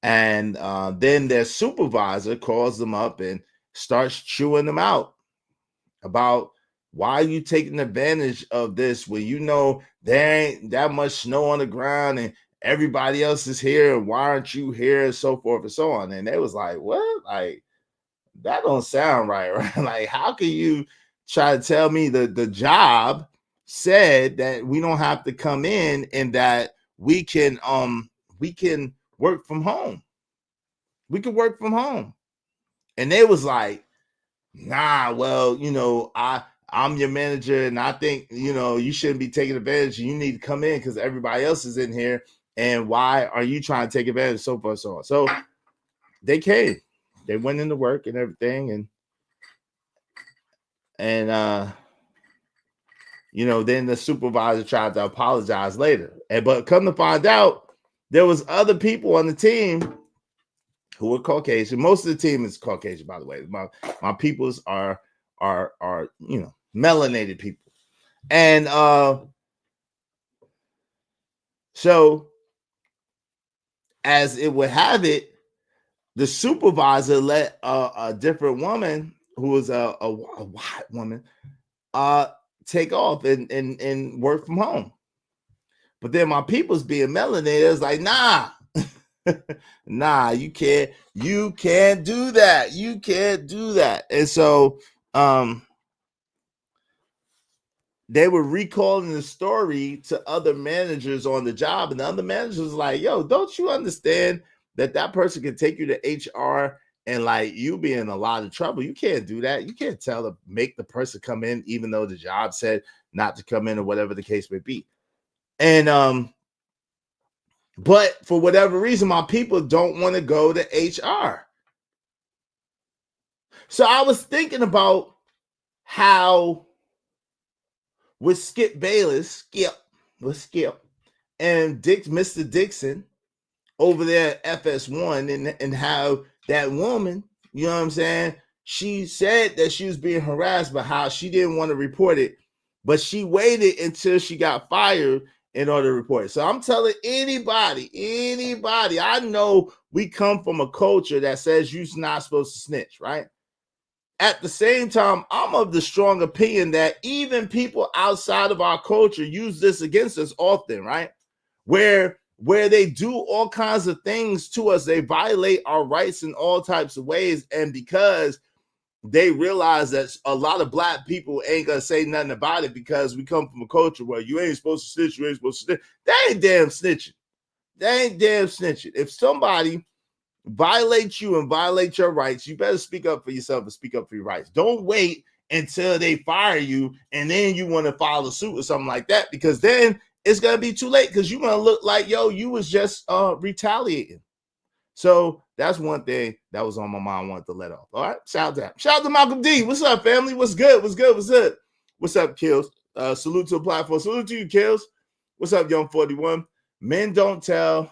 And then their supervisor calls them up and starts chewing them out about, why are you taking advantage of this when you know there ain't that much snow on the ground and everybody else is here, and why aren't you here, and so forth and so on. And they was like, what? Like, that don't sound right, right? Like, how can you try to tell me the job said that we don't have to come in and that we can work from home. We can work from home. And they was like, nah, well, I'm your manager, and I think, you shouldn't be taking advantage. You need to come in because everybody else is in here. And why are you trying to take advantage? So forth, so on. So they came. They went into work and everything. And then the supervisor tried to apologize later. But come to find out, there was other people on the team who were Caucasian. Most of the team is Caucasian, by the way. My peoples are melanated people. And so as it would have it, the supervisor let a different woman, who was a white woman, take off and work from home. But then my people's being melanated, was like, nah. Nah, you can't do that. You can't do that. And so they were recalling the story to other managers on the job, and the other managers was like, yo, don't you understand that person can take you to HR and like you be in a lot of trouble? You can't do that. You can't make the person come in even though the job said not to come in, or whatever the case may be. And but for whatever reason, my people don't want to go to HR. So I was thinking about how with Skip Bayless, Skip, and Mr. Dixon over there at FS1, and how that woman, you know what I'm saying, she said that she was being harassed, but how she didn't want to report it, but she waited until she got fired in order to report it. So I'm telling anybody, I know we come from a culture that says you're not supposed to snitch, right? At the same time, I'm of the strong opinion that even people outside of our culture use this against us often, right? Where they do all kinds of things to us, they violate our rights in all types of ways, and because they realize that a lot of black people ain't gonna say nothing about it because we come from a culture where you ain't supposed to snitch, you ain't supposed to snitch. They ain't damn snitching. If somebody violates you and violates your rights, you better speak up for yourself and speak up for your rights. Don't wait until they fire you and then you want to file a suit or something like that, because then it's gonna be too late, because you're gonna look like, yo, you was just retaliating. So that's one thing that was on my mind. I wanted to let off. All right, shout out to Malcolm D. What's up, family? What's good? What's up, Kills? Salute to the platform. Salute to you, Kills. What's up, Young 41? Men don't tell.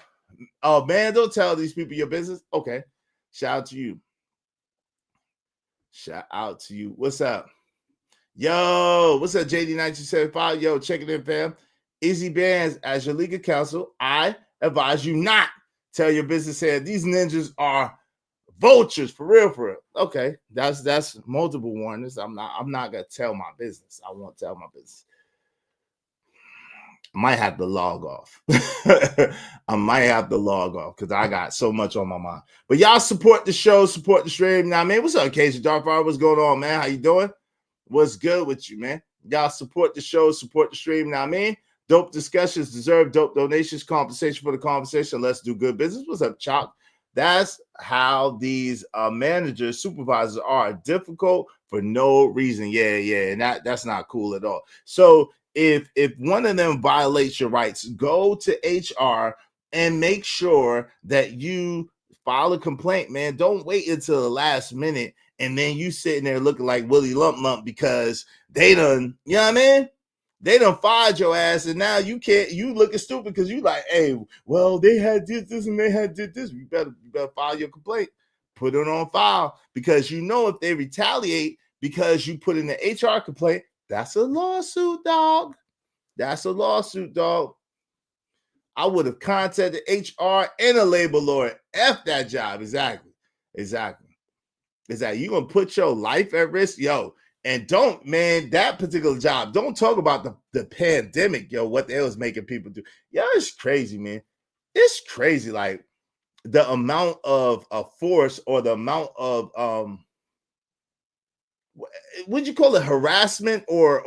Oh man, don't tell these people your business. Okay, shout out to you. What's up? Yo, what's up, JD1975? Yo, check it in, fam. Easy Bands, as your legal counsel, I advise you not tell your business head these ninjas are vultures, for real. Okay, that's multiple warnings. I'm not gonna tell my business. I won't tell my business. I might have to log off. I might have to log off because I got so much on my mind. But y'all support the show, support the stream. Now, man, what's up, Casey Darkfire? What's going on, man? How you doing? What's good with you, man? Y'all support the show, support the stream. Now, man, dope discussions deserve dope donations, compensation for the conversation. Let's do good business. What's up, Chalk? That's how these managers, supervisors are difficult for no reason. Yeah, and that's not cool at all. So if one of them violates your rights, go to HR and make sure that you file a complaint, man. Don't wait until the last minute and then you sitting there looking like Willie Lump because they done, you know what I mean? They done fired your ass, and now you looking stupid because you like, hey, well, they had did this and they had did this. You better file your complaint, put it on file, because you know if they retaliate because you put in the HR complaint, that's a lawsuit, dog. That's a lawsuit, dog. I would have contacted HR and a labor lawyer. F that job. Exactly. You're going to put your life at risk, yo. And don't, man, that particular job, don't talk about the pandemic, yo, what the hell is making people do. Yo, it's crazy, man. It's crazy, like the amount of force or the amount of, would you call it harassment or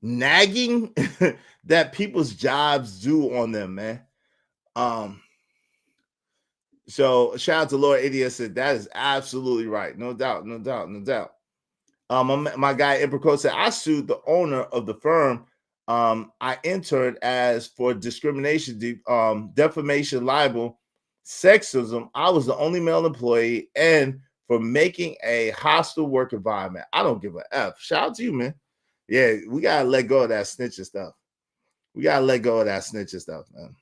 nagging that people's jobs do on them, man. So shout out to Lord Idiot said that is absolutely right. No doubt. My guy Imperco said I sued the owner of the firm I entered as for discrimination, defamation, libel, sexism. I was the only male employee, and for making a hostile work environment. I don't give a F. Shout out to you, man. Yeah, we gotta let go of that snitching stuff. Man.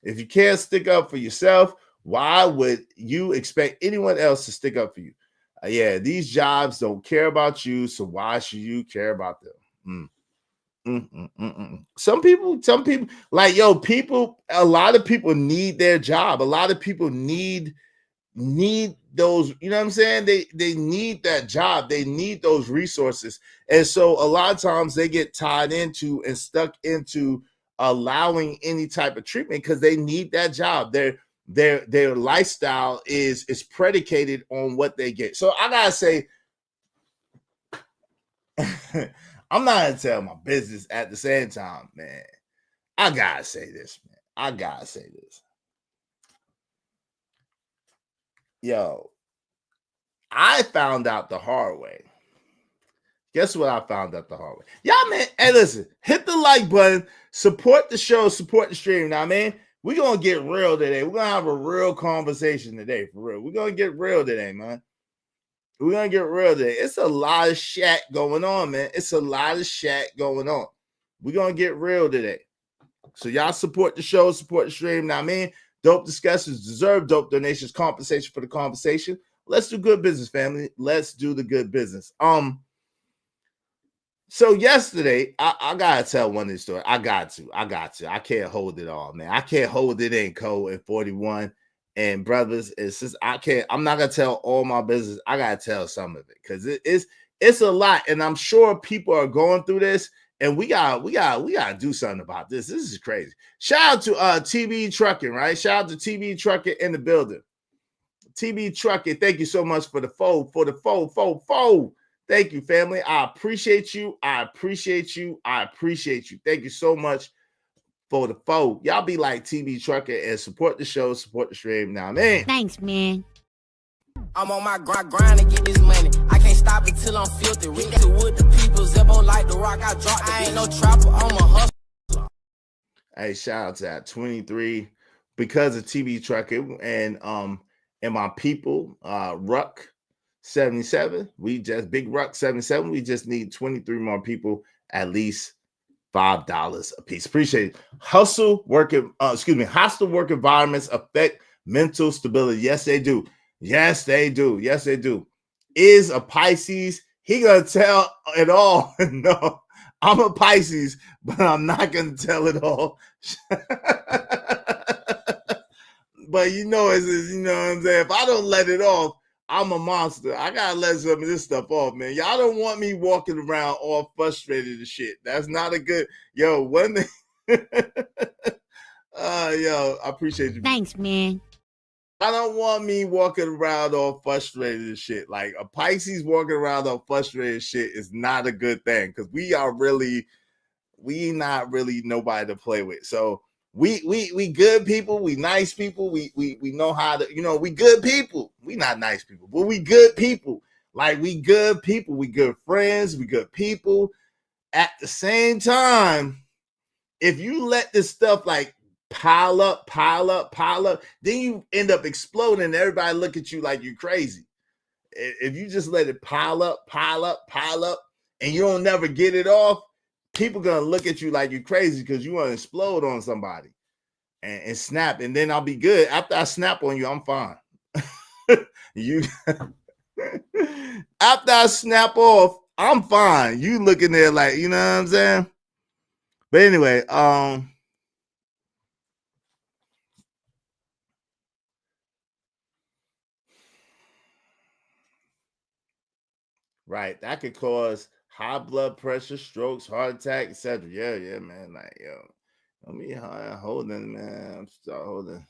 If you can't stick up for yourself, why would you expect anyone else to stick up for you? Yeah, these jobs don't care about you, so why should you care about them? Some people, like, yo, a lot of people need their job. A lot of people need those, you know what I'm saying? They need that job. They need those resources. And so a lot of times they get tied into and stuck into allowing any type of treatment because they need that job. Their lifestyle is predicated on what they get. So I gotta say, I'm not gonna tell my business at the same time, man. I gotta say this. Yo, I found out the hard way. Guess what I found out the hard way? Y'all, man, hey, listen, hit the like button, support the show, support the stream. Now, man, We're gonna get real today. We're gonna have a real conversation today, for real. We're gonna get real today, man. We're gonna get real today. It's a lot of shat going on, man. It's a lot of shat going on. We're gonna get real today. So y'all support the show, support the stream. Now, man, dope discussions deserve dope donations, compensation for the conversation. Let's do good business, family. Let's do the good business. So yesterday, I gotta tell one of these stories. I got to. I can't hold it all, man. I can't hold it in, Cole, and 41. And brothers, it's just I'm not gonna tell all my business. I gotta tell some of it because it's a lot, and I'm sure people are going through this. And we gotta do something about this. This is crazy. Shout out to TB Trucking, right? Shout out to TB Trucking in the building. TB Trucking, thank you so much for the fold. Thank you, family. I appreciate you. Thank you so much for the fold. Y'all be like TB Trucking and support the show, support the stream. Now, man. Thanks, man. I'm on my grind to get this money. I can't stop it till I'm filthy. Rick to wood, the people, Zebo like the rock. I drop. I ain't no trapper. I'm a hustler. Hey, shout out to that 23 because of TB Trucking and my people, Ruck 77. We just Big Ruck 77. We just need 23 more people, at least $5 a piece. Appreciate it. Hostile work environments affect mental stability. Yes, they do. Yes, they do. Yes, they do. Is a Pisces. He gonna tell it all. No, I'm a Pisces, but I'm not gonna tell it all. But you know what I'm saying? If I don't let it off, I'm a monster. I gotta let some of this stuff off, man. Y'all don't want me walking around all frustrated and shit. That's not a good one thing. I appreciate you. Thanks, man. I don't want me walking around all frustrated and shit. Like a Pisces walking around all frustrated and shit is not a good thing because we not really nobody to play with. So we good people, we nice people, we know how to, we good people. We not nice people, but we good people. Like we good people, we good friends, we good people. At the same time, if you let this stuff like pile up, then you end up exploding and everybody look at you like you're crazy. If you just let it pile up, and you don't never get it off, people gonna look at you like you're crazy because you want to explode on somebody and snap, and then I'll be good. After I snap on you, I'm fine. After I snap off, I'm fine. You looking there like, you know what I'm saying? But anyway, right, that could cause high blood pressure, strokes, heart attack, etc. Yeah, man. Like, let me holding, man. I'm still holding.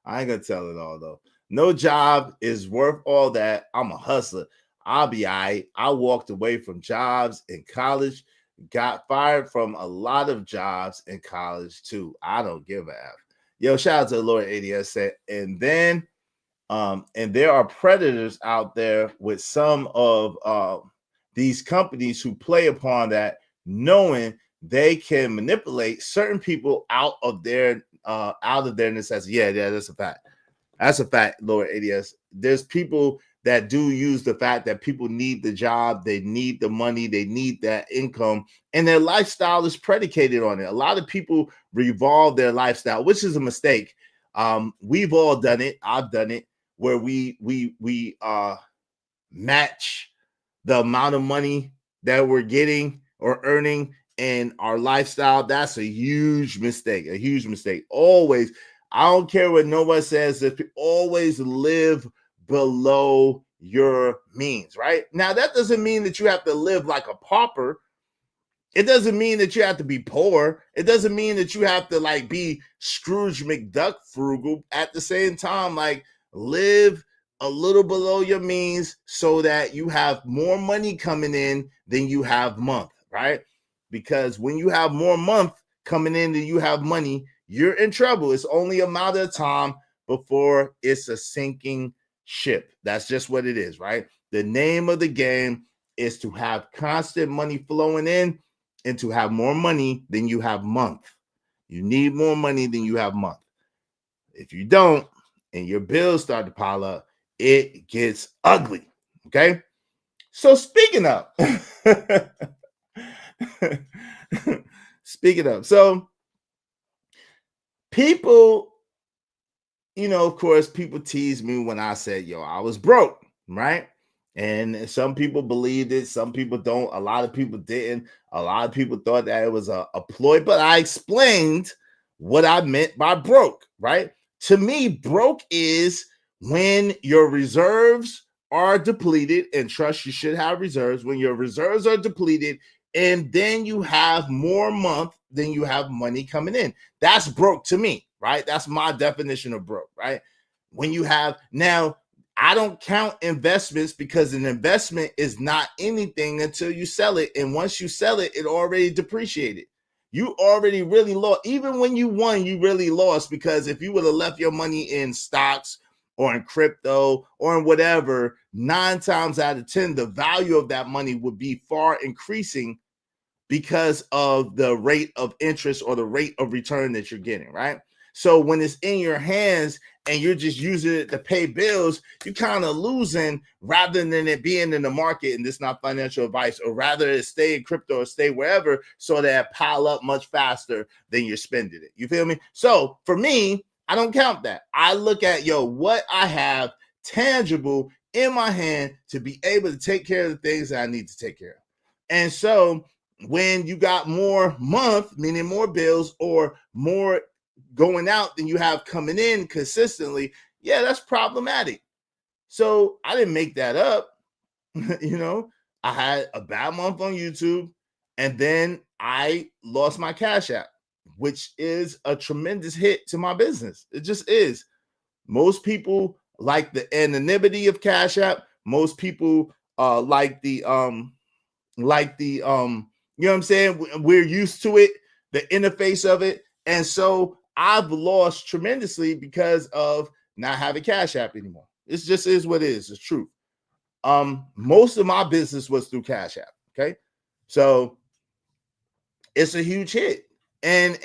I ain't gonna tell it all though. No job is worth all that. I'm a hustler. I'll be all right. I walked away from jobs in college, got fired from a lot of jobs in college too. I don't give a F. Yo, shout out to the Lord ADS said, and then and there are predators out there with some of these companies who play upon that, knowing they can manipulate certain people out of their necessity. Yeah, that's a fact. That's a fact, Lord ADS. There's people that do use the fact that people need the job, they need the money, they need that income, and their lifestyle is predicated on it. A lot of people revolve their lifestyle, which is a mistake. We've all done it. I've done it, where we match the amount of money that we're getting or earning in our lifestyle. That's a huge mistake. Always, I don't care what nobody says, if you always live below your means, right? Now, that doesn't mean that you have to live like a pauper. It doesn't mean that you have to be poor. It doesn't mean that you have to like be Scrooge McDuck frugal. At the same time, like live a little below your means so that you have more money coming in than you have month, right? Because when you have more month coming in than you have money, you're in trouble. It's only a matter of time before it's a sinking ship. That's just what it is, right? The name of the game is to have constant money flowing in and to have more money than you have month. You need more money than you have month. If you don't, and your bills start to pile up, it gets ugly. Okay. So speaking of, so people, of course, people tease me when I said, yo, I was broke, right? And some people believed it, some people don't. A lot of people didn't. A lot of people thought that it was a ploy, but I explained what I meant by broke, right? To me, broke is when your reserves are depleted, and trust, you should have reserves. When your reserves are depleted, and then you have more month than you have money coming in. That's broke to me, right? That's my definition of broke, right? When you have, now, I don't count investments because an investment is not anything until you sell it. And once you sell it, it already depreciated. You already really lost. Even when you won, you really lost, because if you would have left your money in stocks or in crypto or in whatever, 9 times out of 10, the value of that money would be far increasing because of the rate of interest or the rate of return that you're getting, right? So when it's in your hands and you're just using it to pay bills, you're kind of losing rather than it being in the market. And this is not financial advice, or rather it stay in crypto or stay wherever, so that it pile up much faster than you're spending it. You feel me? So for me, I don't count that. I look at, what I have tangible in my hand to be able to take care of the things that I need to take care of. And so when you got more month, meaning more bills or more going out than you have coming in consistently, yeah, that's problematic. So I didn't make that up. I had a bad month on YouTube, and then I lost my Cash App, which is a tremendous hit to my business. It just is. Most people like the anonymity of Cash App. Most people like the you know what I'm saying? We're used to it, the interface of it. And so I've lost tremendously because of not having Cash App anymore. It just is what it is. It's true. Most of my business was through Cash App. Okay. So it's a huge hit. And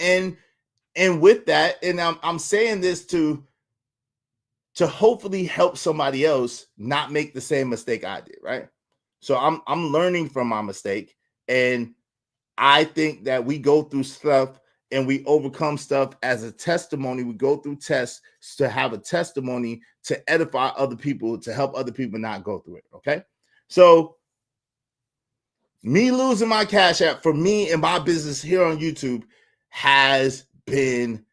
with that, and I'm saying this to hopefully help somebody else not make the same mistake I did, right? So I'm learning from my mistake, and I think that we go through stuff and we overcome stuff as a testimony. We go through tests to have a testimony to edify other people, to help other people not go through it. Okay. So me losing my Cash App for me and my business here on YouTube has been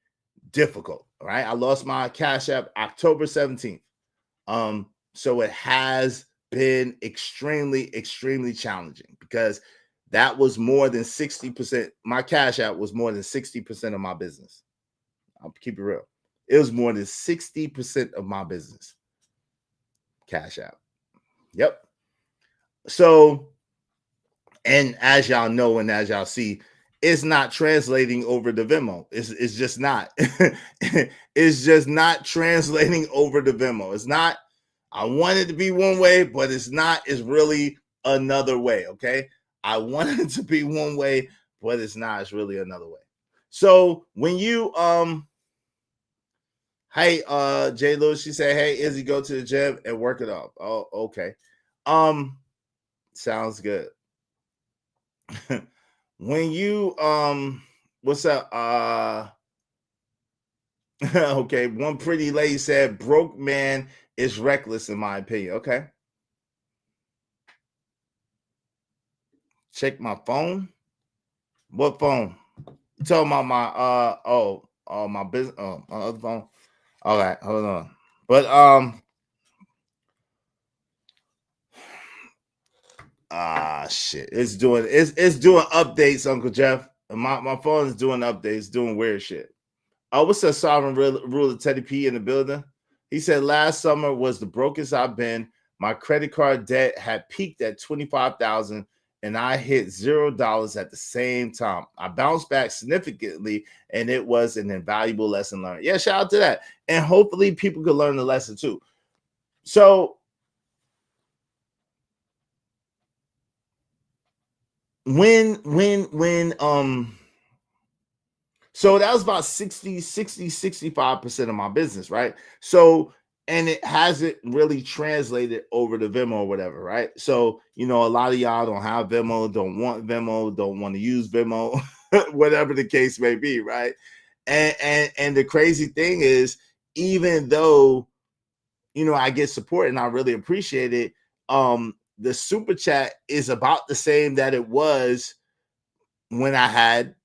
difficult. All right. I lost my Cash App October 17th. So it has been extremely, extremely challenging, because that was more than 60%. My Cash App was more than 60% of my business. I'll keep it real. It was more than 60% of my business. Cash App. Yep. So, and as y'all know, and as y'all see, it's not translating over the Venmo. It's just not. It's just not translating over the Venmo. It's not. I want it to be one way, but it's not. It's really another way. Okay. I want it to be one way, but it's not. It's really another way. So when you hey, Jay Lewis, she said, hey, Izzy, go to the gym and work it off. Oh, okay. Sounds good. When you what's up? Okay, one pretty lady said broke man is reckless, in my opinion. Okay. Check my phone. What phone? You talking about my my business, my other phone. All right, hold on. But shit. It's doing updates, Uncle Jeff. My phone is doing updates, doing weird shit. What's up, Sovereign Ruler Teddy P in the building? He said last summer was the brokest I've been. My credit card debt had peaked at $25,000, and I hit $0 at the same time. I bounced back significantly, and it was an invaluable lesson learned. Yeah, shout out to that. And hopefully people could learn the lesson too. So when So that was about 65% of my business, right? So, and it hasn't really translated over to Venmo or whatever, right? So, a lot of y'all don't have Venmo, don't want to use Venmo, whatever the case may be, right? And the crazy thing is, even though I get support and I really appreciate it, the super chat is about the same that it was when I had,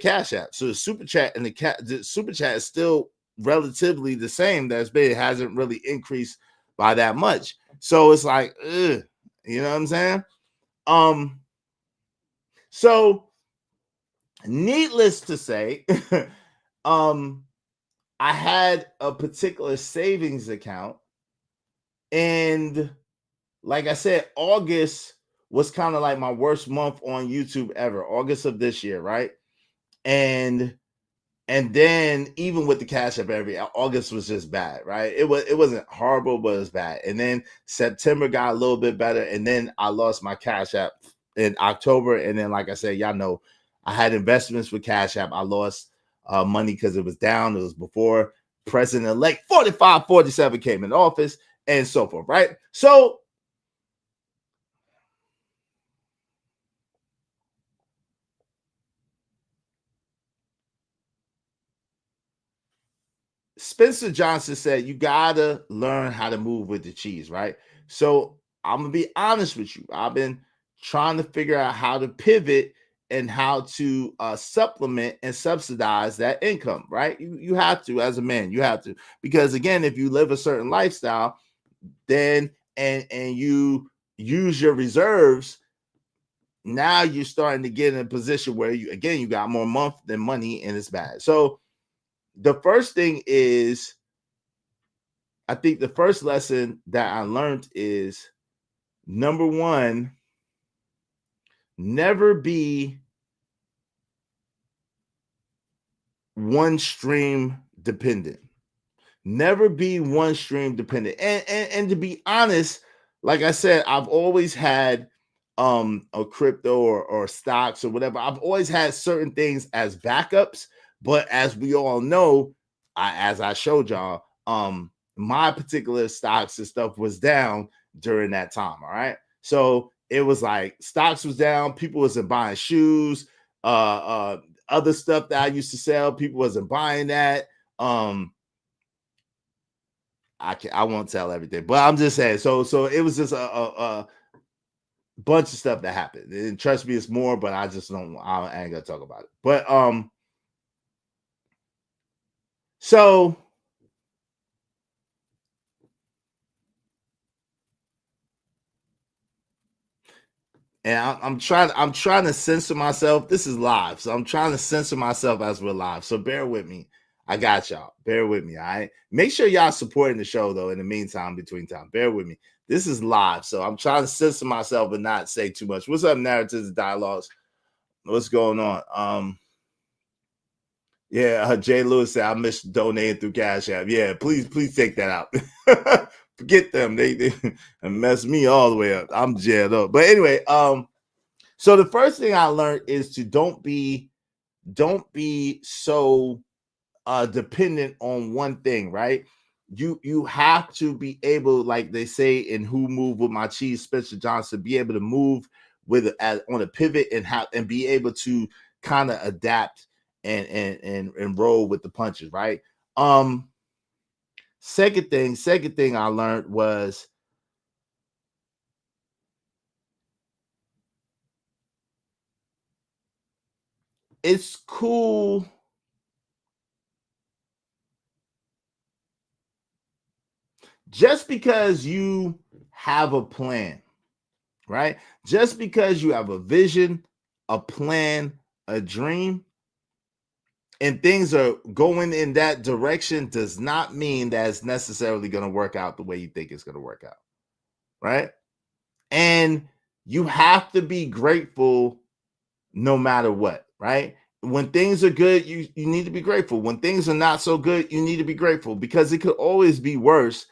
Cash App. So the super chat and the super chat is still relatively the same. It hasn't really increased by that much. So it's like, you know what I'm saying? So needless to say, I had a particular savings account, and like I said, August was kind of like my worst month on YouTube ever. August of this year, right? And then even with the Cash App, August was just bad, right? It wasn't horrible, but it was bad. And then September got a little bit better, and then I lost my Cash App in October. And then, like I said, y'all know, I had investments with Cash App. I lost money because it was down. It was before President-elect 4547 came in office and so forth, right? So Spencer Johnson said, you gotta learn how to move with the cheese, right? So I'm gonna be honest with you. I've been trying to figure out how to pivot and how to supplement and subsidize that income, right? You have to, as a man, you have to, because again, if you live a certain lifestyle, then and you use your reserves, now you're starting to get in a position where you got more month than money, and it's bad. So the first thing is, I think the first lesson that I learned is, number one, never be one stream dependent. Never be one stream dependent. And to be honest, like I said, I've always had a crypto or stocks or whatever. I've always had certain things as backups, but as we all know, as I showed y'all, my particular stocks and stuff was down during that time. All right. So it was like stocks was down, people wasn't buying shoes, other stuff that I used to sell, people wasn't buying that. I won't tell everything, but I'm just saying. So it was just a bunch of stuff that happened. And trust me, it's more, but I ain't gonna talk about it. But so and I'm trying to censor myself. This is live, so I'm trying to censor myself as we're live. So bear with me. I got y'all. Bear with me. All right. Make sure y'all supporting the show though. In the meantime, between time, bear with me. This is live, so I'm trying to censor myself and not say too much. What's up, Narratives and Dialogues? What's going on? Yeah, Jay Lewis said I missed donating through Cash App. Yeah, please take that out. Forget them. They mess me all the way up. I'm jailed up. But anyway, so the first thing I learned is to don't be so dependent on one thing, right? You have to be able, like they say in Who Moved with My Cheese, Spencer Johnson, be able to move on a pivot and be able to kind of adapt and roll with the punches, right? Second thing I learned was it's cool just because you have a plan, right? Just because you have a vision, a plan, a dream, and things are going in that direction does not mean that it's necessarily going to work out the way you think it's going to work out, right? And you have to be grateful no matter what, right? When things are good, you need to be grateful. When things are not so good, you need to be grateful, because it could always be worse.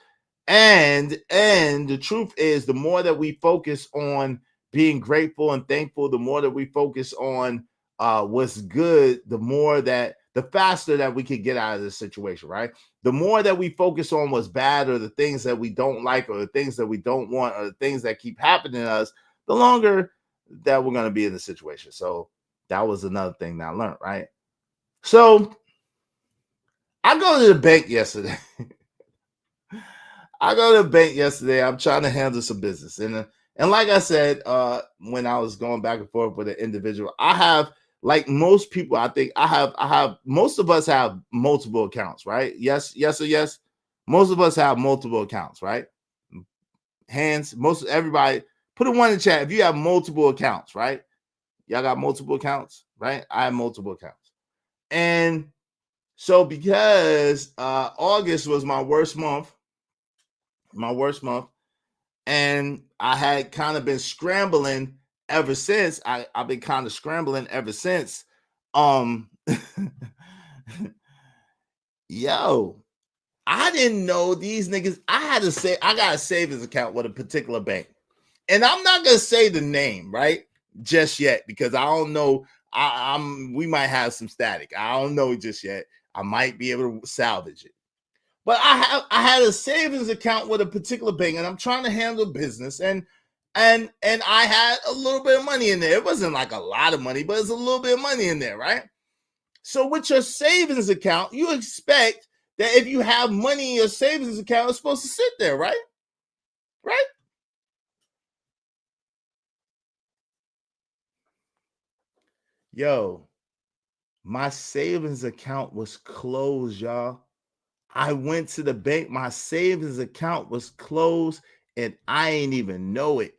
And the truth is, the more that we focus on being grateful and thankful, the more that we focus on what's good, the faster that we could get out of this situation, right? The more that we focus on what's bad or the things that we don't like or the things that we don't want or the things that keep happening to us, the longer that we're going to be in the situation. So that was another thing that I learned, right? So I go to the bank yesterday. I'm trying to handle some business. And like I said, when I was going back and forth with an individual, I have, like most people, I think I have most of us have multiple accounts, right? Yes or yes. Most of us have multiple accounts, right? Hands, everybody, put a 1 in the chat if you have multiple accounts, right? Y'all got multiple accounts, right? I have multiple accounts. And so because August was my worst month, and I had kind of been scrambling ever since. I've been kind of scrambling ever since. Yo, I didn't know these niggas. I got a savings account with a particular bank. And I'm not gonna say the name, right? Just yet, because I don't know. We might have some static. I don't know just yet. I might be able to salvage it. But I had a savings account with a particular bank, and I'm trying to handle business, and I had a little bit of money in there. It wasn't like a lot of money, but it's a little bit of money in there, right? So with your savings account, you expect that if you have money in your savings account, it's supposed to sit there, right? Right? Yo, my savings account was closed, y'all. I went to the bank, my savings account was closed, and I ain't even know it.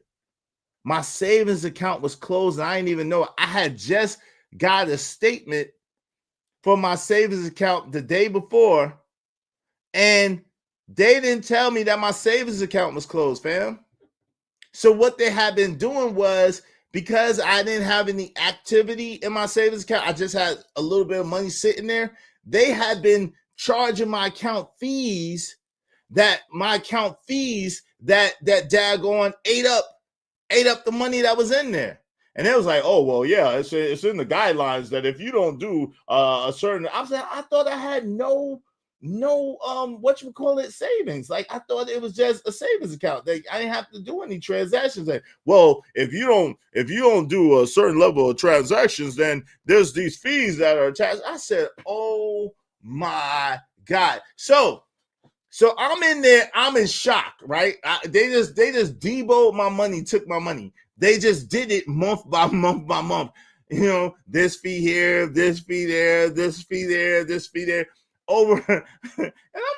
My savings account was closed, and I didn't even know it. I had just got a statement for my savings account the day before, and they didn't tell me that my savings account was closed, fam. So what they had been doing was, because I didn't have any activity in my savings account, I just had a little bit of money sitting there. They had been charging my account fees that daggone ate up the money that was in there. And it was like, oh, well, yeah, it's in the guidelines that if you don't do a certain, I thought I had no savings. Like, I thought it was just a savings account. I didn't have to do any transactions. Like, well, if you don't do a certain level of transactions, then there's these fees that are attached. I said, oh my God. So I'm in there, I'm in shock, right? They just deboed my money, took my money. They just did it month by month by month. You know, this fee here, this fee there, this fee there, this fee there, over. And I'm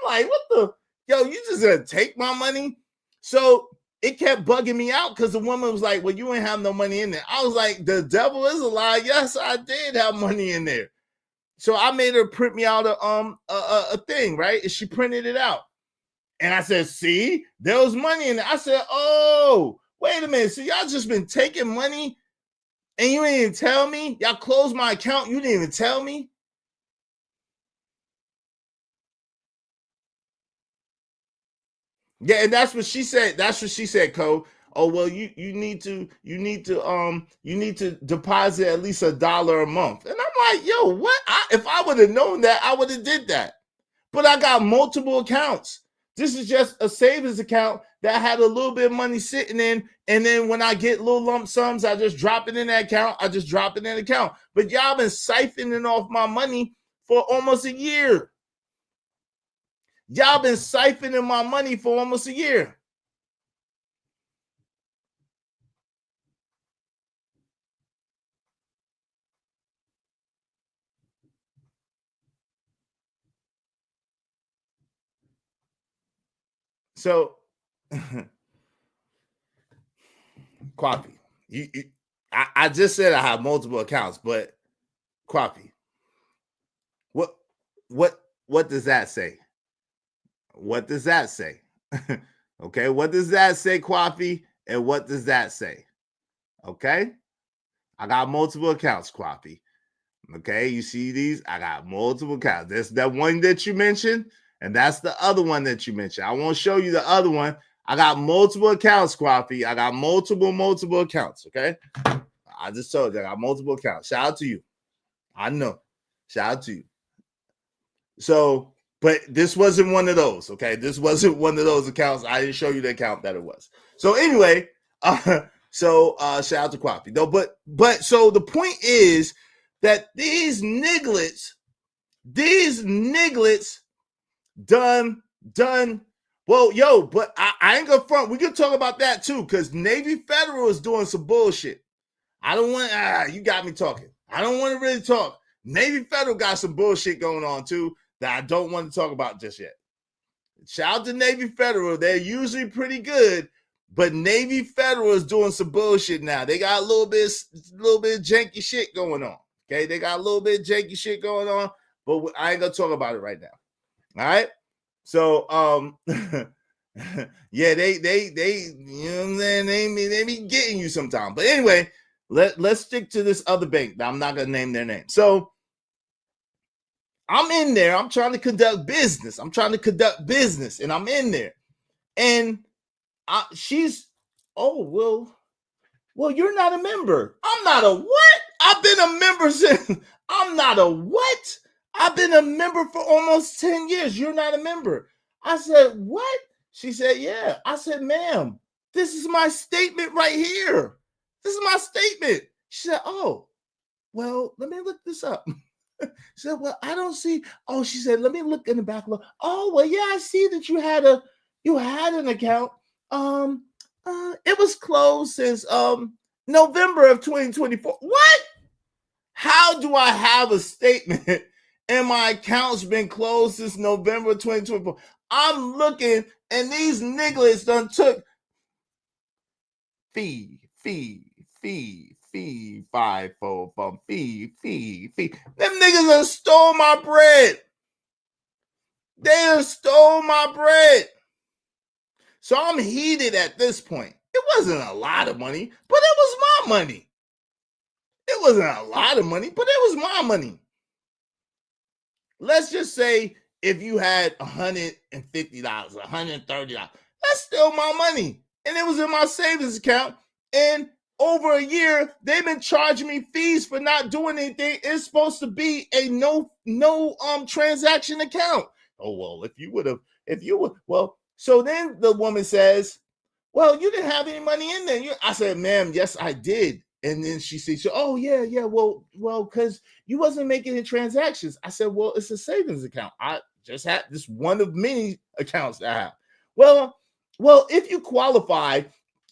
like, what the? Yo, you just gonna take my money? So it kept bugging me out because the woman was like, well, you ain't have no money in there. I was like, the devil is a lie. Yes, I did have money in there. So I made her print me out a thing, right? And she printed it out. And I said, see, there was money in there. I said, oh, wait a minute. So y'all just been taking money and you didn't even tell me? Y'all closed my account. You didn't even tell me? Yeah, and that's what she said. That's what she said, Cole. Oh, well, you need to deposit at least $1 a month. And I'm like, yo, what? If I would have known that, I would have did that. But I got multiple accounts. This is just a savings account that had a little bit of money sitting in. And then when I get little lump sums, I just drop it in that account. But y'all been siphoning off my money for almost a year. Y'all been siphoning my money for almost a year. So, Kwapi, I just said I have multiple accounts, but Kwapi, what does that say? What does that say? Okay, what does that say, Kwapi? And what does that say? Okay, I got multiple accounts, Kwapi. Okay, you see these? I got multiple accounts. There's that one that you mentioned, and that's the other one that you mentioned. I won't show you the other one. I got multiple accounts, Kwapi. I got multiple accounts, okay? I just told you I got multiple accounts. Shout out to you. I know. Shout out to you. So, but this wasn't one of those. Okay, this wasn't one of those accounts. I didn't show you the account that it was. So anyway, shout out to Quappy. No, but so the point is that these nigglets done. Well, yo, but I ain't gonna front. We can talk about that too, because Navy Federal is doing some bullshit. I don't want. You got me talking. I don't want to really talk. Navy Federal got some bullshit going on too that I don't want to talk about just yet. Shout out to Navy Federal. They're usually pretty good, but Navy Federal is doing some bullshit now. They got a little bit of janky shit going on. Okay, they got a little bit of janky shit going on, but I ain't gonna talk about it right now. All right. So yeah, they you know what I'm saying, they be getting you sometime. But anyway, let's stick to this other bank. I'm not gonna name their name. So I'm in there. I'm trying to conduct business. And I'm in there. And she's, oh, well, you're not a member. I'm not a what? I've been a member since, I'm not a what? I've been a member for almost 10 years. You're not a member. I said, what? She said, yeah. I said, ma'am, this is my statement right here. This is my statement. She said, oh, well, let me look this up. She said, well, I don't see. Oh, she said, let me look in the back. Oh, well, yeah, I see that you had an account. It was closed since November of 2024. What? How do I have a statement and my account's been closed since November 2024? I'm looking, and these nigglets done took fee, 544 fee. Them niggas done stole my bread. They done stole my bread. So I'm heated at this point. It wasn't a lot of money, but it was my money. It wasn't a lot of money, but it was my money. Let's just say if you had $150, $130, that's still my money. And it was in my savings account. And over a year, they've been charging me fees for not doing anything. It's supposed to be a no transaction account. Oh, well, well, so then the woman says, well, you didn't have any money in there. I said, ma'am, yes, I did. And then she said, oh, yeah, well, because you wasn't making any transactions. I said, well, it's a savings account. I just had this one of many accounts that I have. Well, if you qualify,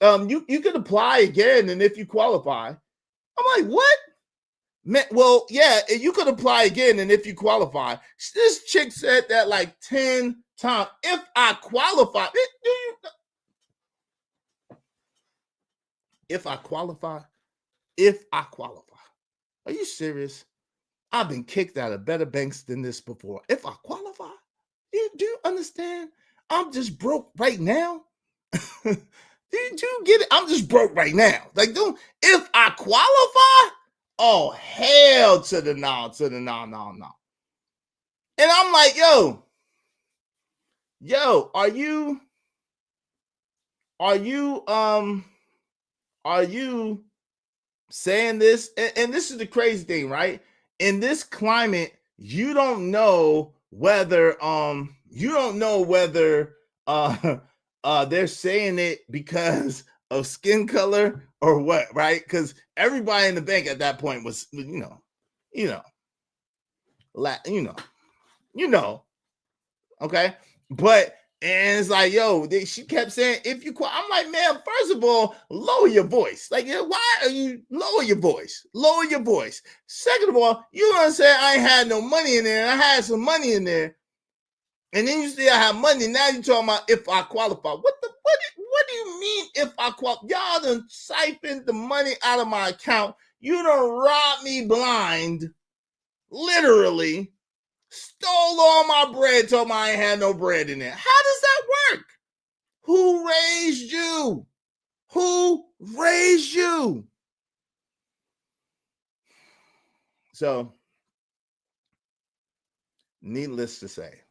you could apply again. And if you qualify, I'm like, what? Man, well, yeah, you could apply again. And if you qualify, this chick said that like 10 times. If I qualify, if I qualify, are you serious? I've been kicked out of better banks than this before. If I qualify, do you understand? I'm just broke right now. Do you get it? I'm just broke right now. Like, if I qualify, oh, hell to the no. And I'm like, yo, are you saying this? And this is the crazy thing, right? In this climate, you don't know whether they're saying it because of skin color or what, right? Because everybody in the bank at that point was, okay. But and it's like, she kept saying, if you quit, I'm like, man, first of all, lower your voice. Like, why are you lower your voice? Lower your voice. Second of all, you gonna say I ain't had no money in there, and I had some money in there. And then you say I have money. Now you're talking about if I qualify. What do you mean if I qualify? Y'all done siphoned the money out of my account. You done robbed me blind. Literally. Stole all my bread, told me I ain't had no bread in there. How does that work? Who raised you? Who raised you? So, needless to say,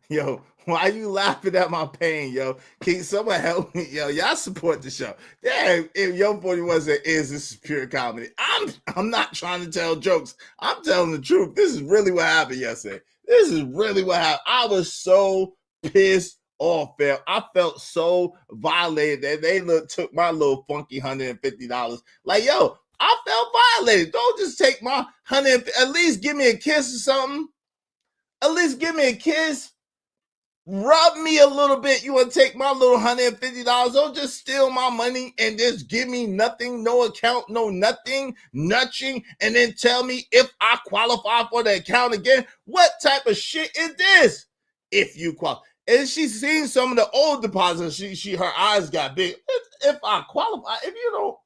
Yo, why you laughing at my pain, yo? Can someone help me? Yo, y'all support the show. Damn, if Yo 41 said, this is pure comedy. I'm not trying to tell jokes. I'm telling the truth. This is really what happened yesterday. This is really what happened. I was so pissed off, fam. I felt so violated that they took my little funky $150. Like, yo, I felt violated. Don't just take my $100. At least give me a kiss or something. At least give me a kiss. Rub me a little bit. You want to take my little $150? Don't just steal my money and just give me nothing, no account, no nothing, nudging, and then tell me if I qualify for the account again. What type of shit is this? If you qualify. And she's seen some of the old deposits. Her eyes got big. If I qualify, if you don't.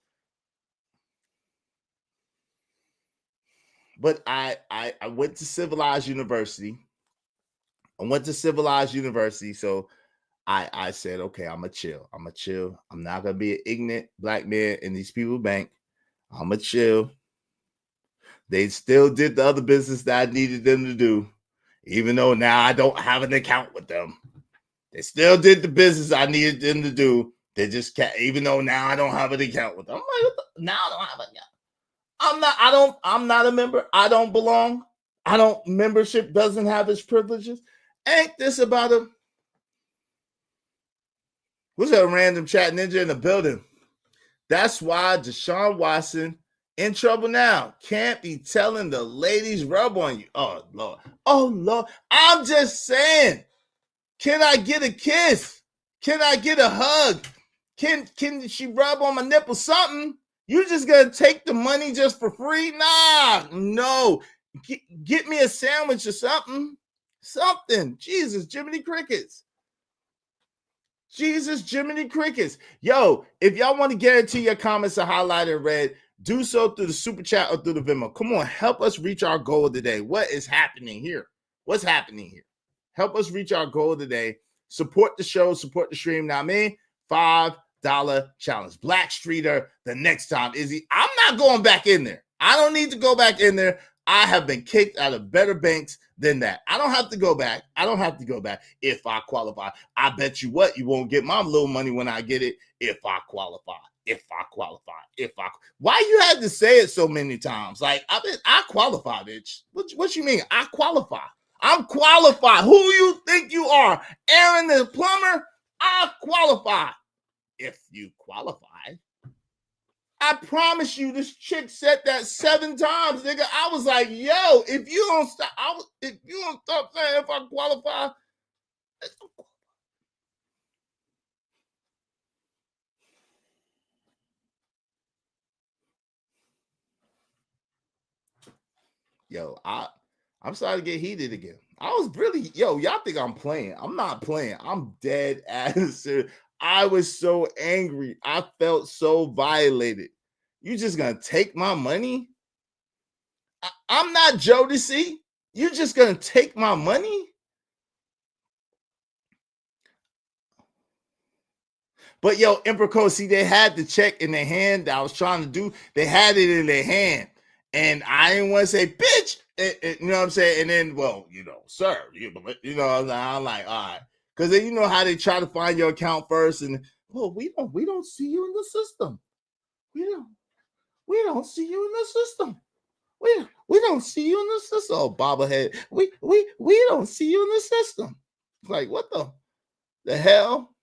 But I went to Civilized University. So I said, okay, I'm going to chill. I'm not going to be an ignorant black man in these people's bank. I'm going to chill. They still did the other business that I needed them to do, even though now I don't have an account with them. They still did the business I needed them to do. They just can't, even though now I don't have an account with them. I'm like, now I don't have an account. I'm not a member. I don't belong. Membership doesn't have its privileges. Ain't this about a, what's that random chat ninja in the building? That's why Deshaun Watson in trouble now. Can't be telling the ladies rub on you. Oh, Lord. I'm just saying, can I get a kiss? Can I get a hug? Can she rub on my nipple? Something. You just gonna take the money just for free? Nah, no. Get me a sandwich or something. Jesus, Jiminy Crickets. Yo, if y'all want to guarantee your comments are highlighted red, do so through the super chat or through the Venmo. Come on, help us reach our goal today. What is happening here? What's happening here? Help us reach our goal today. Support the show, support the stream. Now, man, $5 challenge. Black Streeter the next time. Izzy, I'm not going back in there. I don't need to go back in there. I have been kicked out of better banks than that. I don't have to go back. If I qualify. I bet you what, you won't get my little money when I get it if I qualify. Why you had to say it so many times? Like, I qualify, bitch. What you mean? I qualify. I'm qualified. Who you think you are? Aaron the plumber? I qualify. If you qualify. I promise you, this chick said that 7 times, nigga. I was like, yo, if you don't stop saying if I qualify. Yo, I'm starting to get heated again. I was really, y'all think I'm playing. I'm not playing. I'm dead ass serious. I was so angry. I felt so violated. You just gonna take my money? I'm not Jodeci. You just gonna take my money? But yo, Emperor Code, see, they had the check in their hand that I was trying to do. They had it in their hand. And I didn't want to say, bitch, you know what I'm saying? And then, well, sir, I'm like, all right. Because then you know how they try to find your account first. And, well, we don't see you in the system. We don't see you in the system. We don't see you in the system. Oh, bobblehead. We don't see you in the system. Like, what the hell?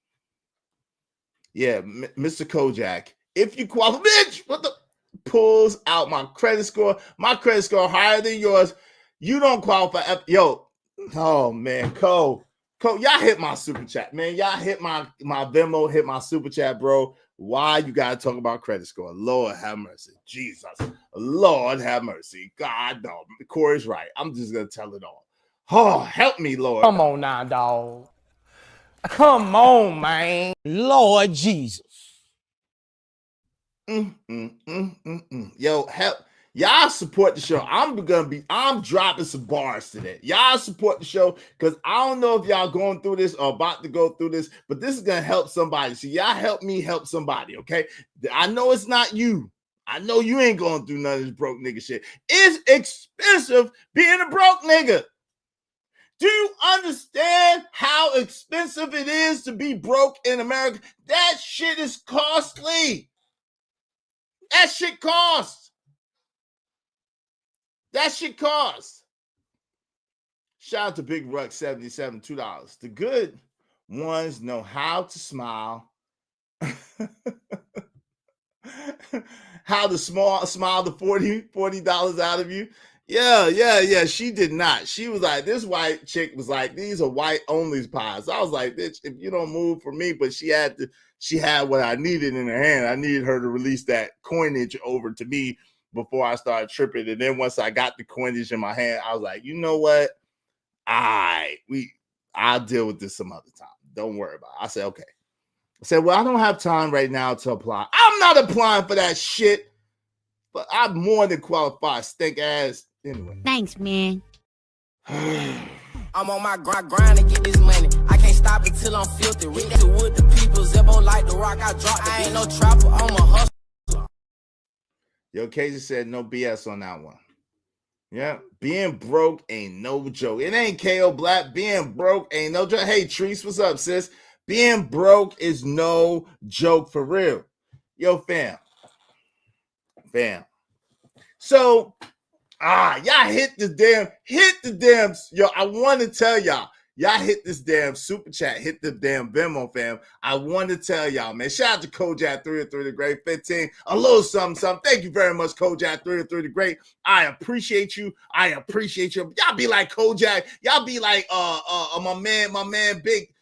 Yeah, Mr. Kojak. If you qualify, bitch, what the pulls out my credit score. My credit score higher than yours. You don't qualify. Yo, oh man, Cole, y'all hit my super chat, man. Y'all hit my Venmo, hit my super chat, bro. Why you gotta talk about credit score? Lord have mercy. Jesus. Lord have mercy. God, no. Corey's right. I'm just gonna tell it all. Oh, help me, Lord. Come on now, dog. Come on, man. Lord Jesus. Yo, help. Y'all support the show. I'm dropping some bars today. Y'all support the show because I don't know if y'all going through this or about to go through this, but this is going to help somebody. So y'all help me help somebody, okay? I know it's not you. I know you ain't going through none of this broke nigga shit. It's expensive being a broke nigga. Do you understand how expensive it is to be broke in America? That shit is costly. That shit costs. That shit costs. Shout out to Big Ruck 77, $2. The good ones know how to smile. How to smile the $40 out of you. Yeah. She did not. She was like, this white chick was like, these are white only pies. I was like, bitch, if you don't move for me, but she had what I needed in her hand. I needed her to release that coinage over to me before I started tripping. And then once I got the coinage in my hand, I was like, you know what? I'll deal with this some other time. Don't worry about it. I said, okay. I said, well, I don't have time right now to apply. I'm not applying for that shit, but I'm more than qualified, stink ass. Anyway. Thanks, man. I'm on my grind to get this money. I can't stop until I'm filthy. Read that with the people. Zebo like the rock. I drop. I ain't no trapper. I'm a hustler. Yo, Casey said no BS on that one. Yeah, being broke ain't no joke. It ain't KO Black. Being broke ain't no joke. Hey, Treese, what's up, sis? Being broke is no joke for real. Yo, fam. So, y'all hit the damn, yo, I want to tell y'all hit this damn super chat, hit the damn Venmo, fam. I want to tell y'all, man, shout out to Kojak 303 the Great, 15, a little something. Thank you very much, Kojak 303 the Great. I appreciate you. Y'all be like Kojak. Y'all be like, my man, Big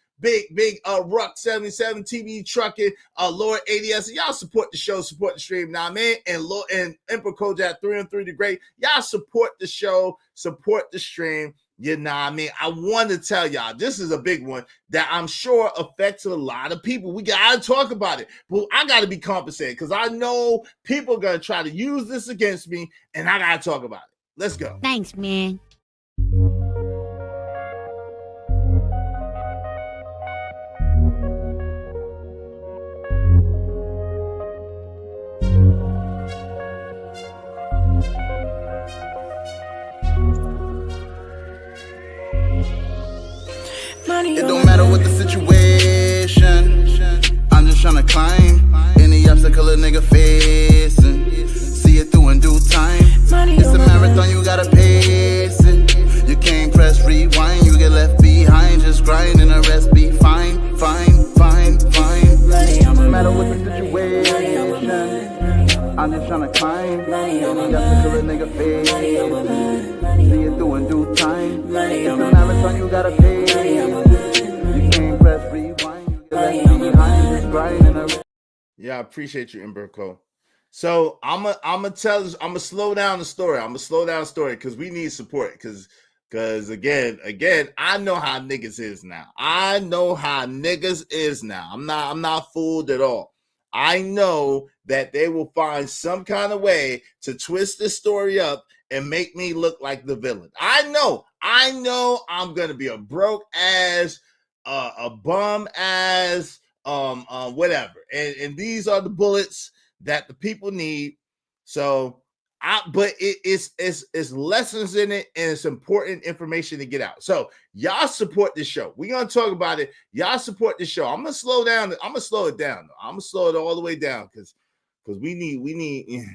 Ruck 77 TV trucking, Lord ADS. Y'all support the show, support the stream. Now, man, and Emperor Kojak 303 the Great. Y'all support the show, support the stream. You know what I mean? I want to tell y'all, this is a big one that I'm sure affects a lot of people. We got to talk about it, but I got to be compensated because I know people are going to try to use this against me, and I got to talk about it. Let's go. Thanks, man. It don't matter what the situation, I'm just tryna climb any obstacle a nigga facing. See it through in due time. It's a marathon, you gotta pace it. You can't press rewind, you get left behind. Just grind and the rest be fine. No matter what the situation, I'm just tryna climb any obstacle a nigga facing. See it through in due time. It's a marathon, you gotta pace it. Yeah, I appreciate you, Ember Cole. So I'm gonna slow down the story. Because we need support. Because again, I know how niggas is now. I'm not fooled at all. I know that they will find some kind of way to twist this story up and make me look like the villain. I know I'm gonna be a broke ass, a bum ass, whatever. And these are the bullets that the people need. So but it's lessons in it, and it's important information to get out. So y'all support this show. We're gonna talk about it. Y'all support this show. I'm gonna slow it down. I'm gonna slow it all the way down because we need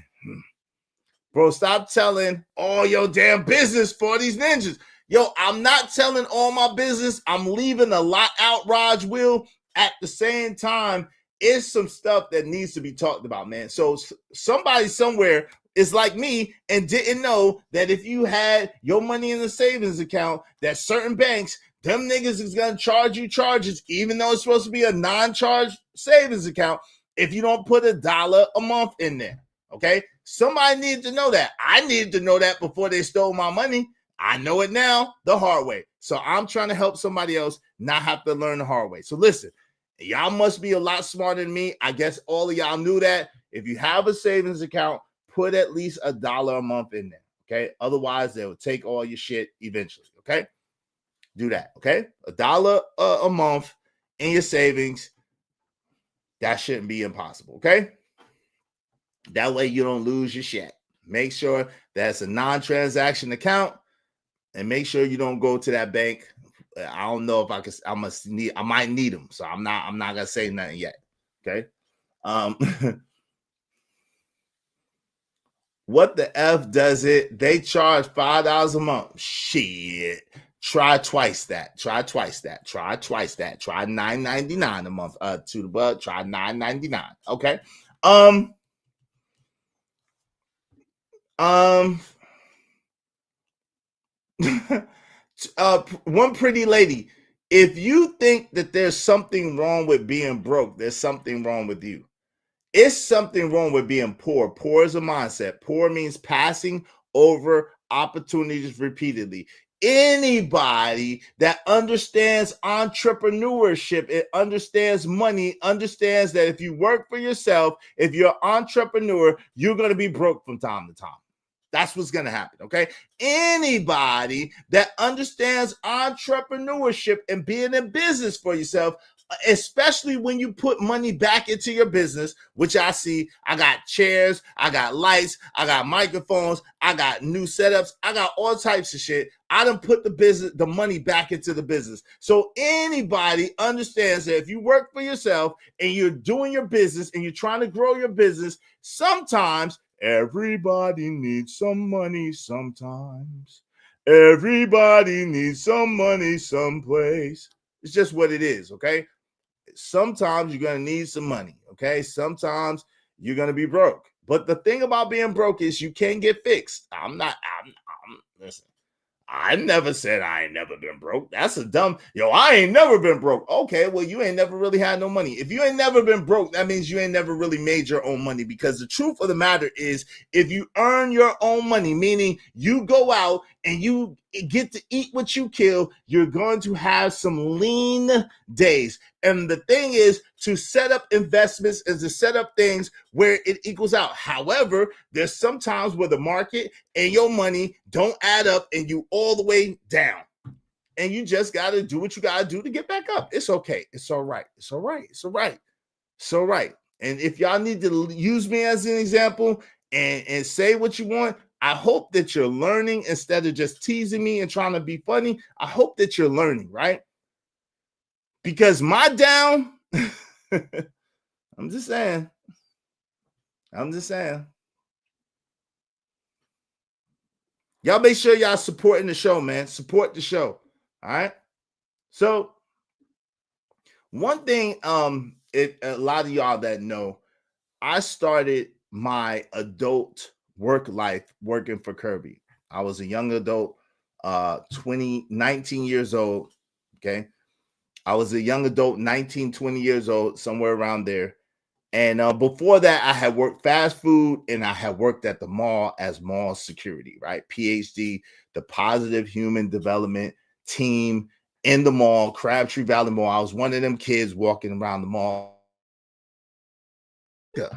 bro, stop telling all your damn business for these ninjas. Yo, I'm not telling all my business. I'm leaving a lot out, Raj Will. At the same time, it's some stuff that needs to be talked about, man. So somebody somewhere is like me and didn't know that if you had your money in a savings account, that certain banks, them niggas is going to charge you charges, even though it's supposed to be a non-charge savings account, if you don't put $1 a month in there, okay? Somebody needed to know that. I needed to know that before they stole my money. I know it now the hard way. So I'm trying to help somebody else not have to learn the hard way. So listen, y'all must be a lot smarter than me. I guess all of y'all knew that. If you have a savings account, put at least $1 a month in there, okay? Otherwise, they will take all your shit eventually, okay? Do that, okay? $1 a month in your savings. That shouldn't be impossible, okay? That way you don't lose your shit. Make sure that's a non-transaction account. And make sure you don't go to that bank. I don't know if I might need them. So I'm not gonna say nothing yet. Okay. What the F does it? They charge $5 a month. Shit. Try twice that. Try $9.99 a month. To the bud. Try $9.99. Okay. One pretty lady. If you think that there's something wrong with being broke, there's something wrong with you. It's something wrong with being poor. Poor is a mindset. Poor means passing over opportunities repeatedly. Anybody that understands entrepreneurship, it understands money, understands that if you work for yourself, if you're an entrepreneur, you're going to be broke from time to time. That's what's going to happen, okay? Anybody that understands entrepreneurship and being in business for yourself, especially when you put money back into your business, which I see, I got chairs, I got lights, I got microphones, I got new setups, I got all types of shit. I done put the money back into the business. So anybody understands that if you work for yourself and you're doing your business and you're trying to grow your business, sometimes everybody needs some money sometimes. Everybody needs some money someplace. It's just what it is, okay? Sometimes you're going to need some money, okay? Sometimes you're going to be broke. But the thing about being broke is you can't get fixed. Listen, I never said I ain't never been broke. That's a dumb, I ain't never been broke. Okay, well, you ain't never really had no money. If you ain't never been broke, that means you ain't never really made your own money, because the truth of the matter is, if you earn your own money, meaning you go out and you get to eat what you kill, you're going to have some lean days. And the thing is to set up investments and to set up things where it equals out. However, there's sometimes where the market and your money don't add up and you all the way down. And you just got to do what you got to do to get back up. It's okay. It's all right. It's all right. It's all right. It's all right. And if y'all need to use me as an example and say what you want, I hope that you're learning instead of just teasing me and trying to be funny. I hope that you're learning, right? Because my down, I'm just saying. Y'all make sure y'all supporting the show, man. Support the show. All right. So one thing, a lot of y'all that know, I started my adult work life working for Kirby. I was a young adult, 19 years old. Okay. I was a young adult, 19, 20 years old, somewhere around there. And before that, I had worked fast food and I had worked at the mall as mall security, right? PhD, the Positive Human Development team in the mall, Crabtree Valley Mall. I was one of them kids walking around the mall. Yeah.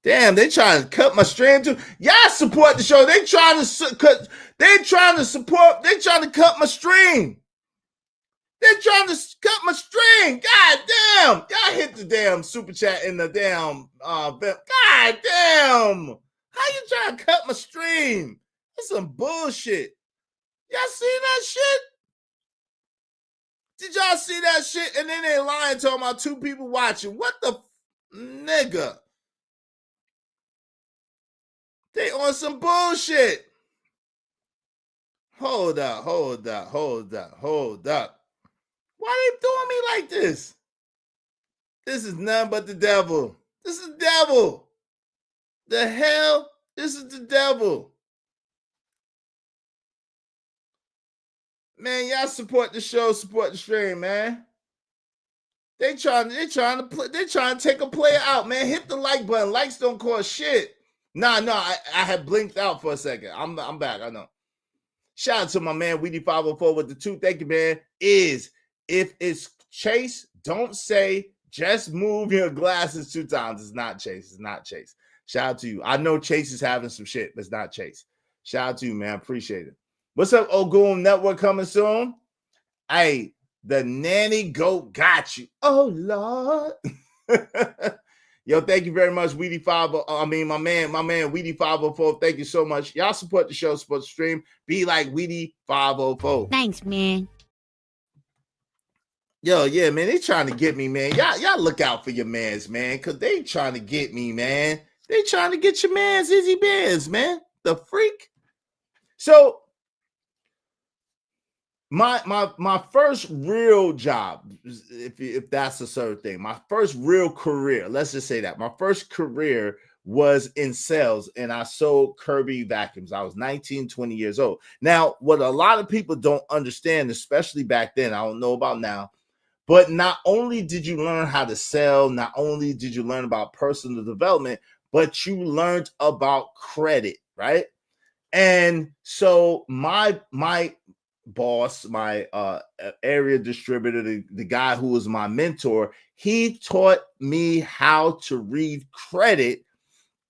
Damn, they trying to cut my string too. Y'all support the show. They trying to cut my string. They're trying to cut my string. God damn. Y'all hit the damn super chat in the damn God damn. How you trying to cut my stream? That's some bullshit. Y'all see that shit? Did y'all see that shit? And then they lying talking about 2 people watching. What the nigga? They on some bullshit. Hold up. Why they doing me like this? This is none but the devil. This is the devil. The hell? This is the devil. Man, y'all support the show, support the stream, man. They trying to take a player out, man. Hit the like button. Likes don't cost shit. Nah, I had blinked out for a second. I'm back. I know. Shout out to my man Weedy 504 with the 2. Thank you, man. If it's Chase, don't say just move your glasses 2 times. It's not Chase. It's not Chase. Shout out to you. I know Chase is having some shit, but it's not Chase. Shout out to you, man. Appreciate it. What's up, Ogoon Network coming soon? Hey, the nanny goat got you. Oh, Lord. Yo, thank you very much, Weedy 5. I mean, my man, Weedy 504. Thank you so much. Y'all support the show, support the stream. Be like Weedy 504. Thanks, man. Yo, yeah, man, they trying to get me, man. Y'all look out for your mans, man, because they trying to get me, man. They trying to get your mans, Izzy Benz, man. The freak. So my first real job, if that's a certain thing, my first real career, let's just say that my first career was in sales, and I sold Kirby vacuums. I was 19, 20 years old. Now, what a lot of people don't understand, especially back then, I don't know about now, but not only did you learn how to sell, not only did you learn about personal development, but you learned about credit, right? And so my boss, my area distributor, the guy who was my mentor, he taught me how to read credit.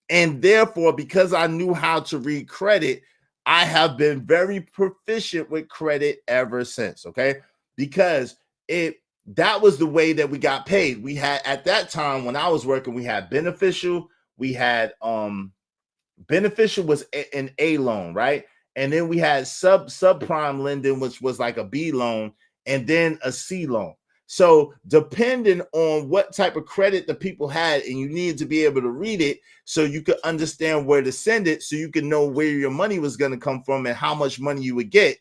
And therefore, because I knew how to read credit, I have been very proficient with credit ever since, okay? Because that was the way that we got paid. We had, at that time when I was working, we had beneficial, we had beneficial was an A loan, right? And then we had subprime lending, which was like a B loan, and then a C loan. So depending on what type of credit the people had, and you needed to be able to read it so you could understand where to send it, so you could know where your money was going to come from and how much money you would get.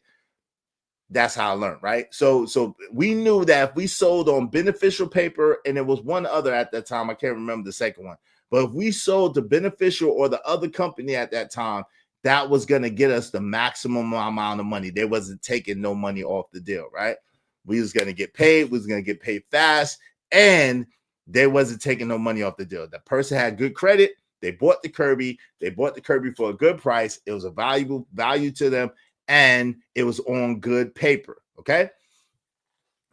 That's how I learned, right? So we knew that if we sold on beneficial paper, and there was one other at that time, I can't remember the second one, but if we sold to beneficial or the other company at that time, that was going to get us the maximum amount of money. They wasn't taking no money off the deal, right? We was going to get paid. We was going to get paid fast, and they wasn't taking no money off the deal. The person had good credit. They bought the Kirby. They bought the Kirby for a good price. It was a valuable value to them, and it was on good paper, okay?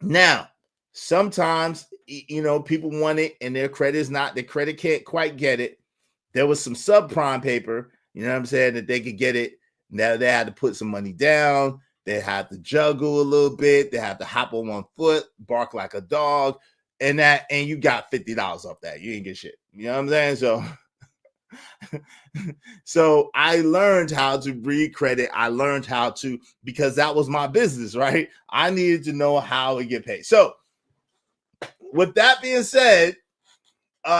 Now, sometimes, you know, people want it, and their credit can't quite get it. There was some subprime paper, you know what I'm saying, that they could get it. Now they had to put some money down. They had to juggle a little bit. They had to hop on one foot, bark like a dog, and you got $50 off that. You didn't get shit. You know what I'm saying? So I learned how to read credit. I learned how to, because that was my business, right? I needed to know how to get paid. So with that being said,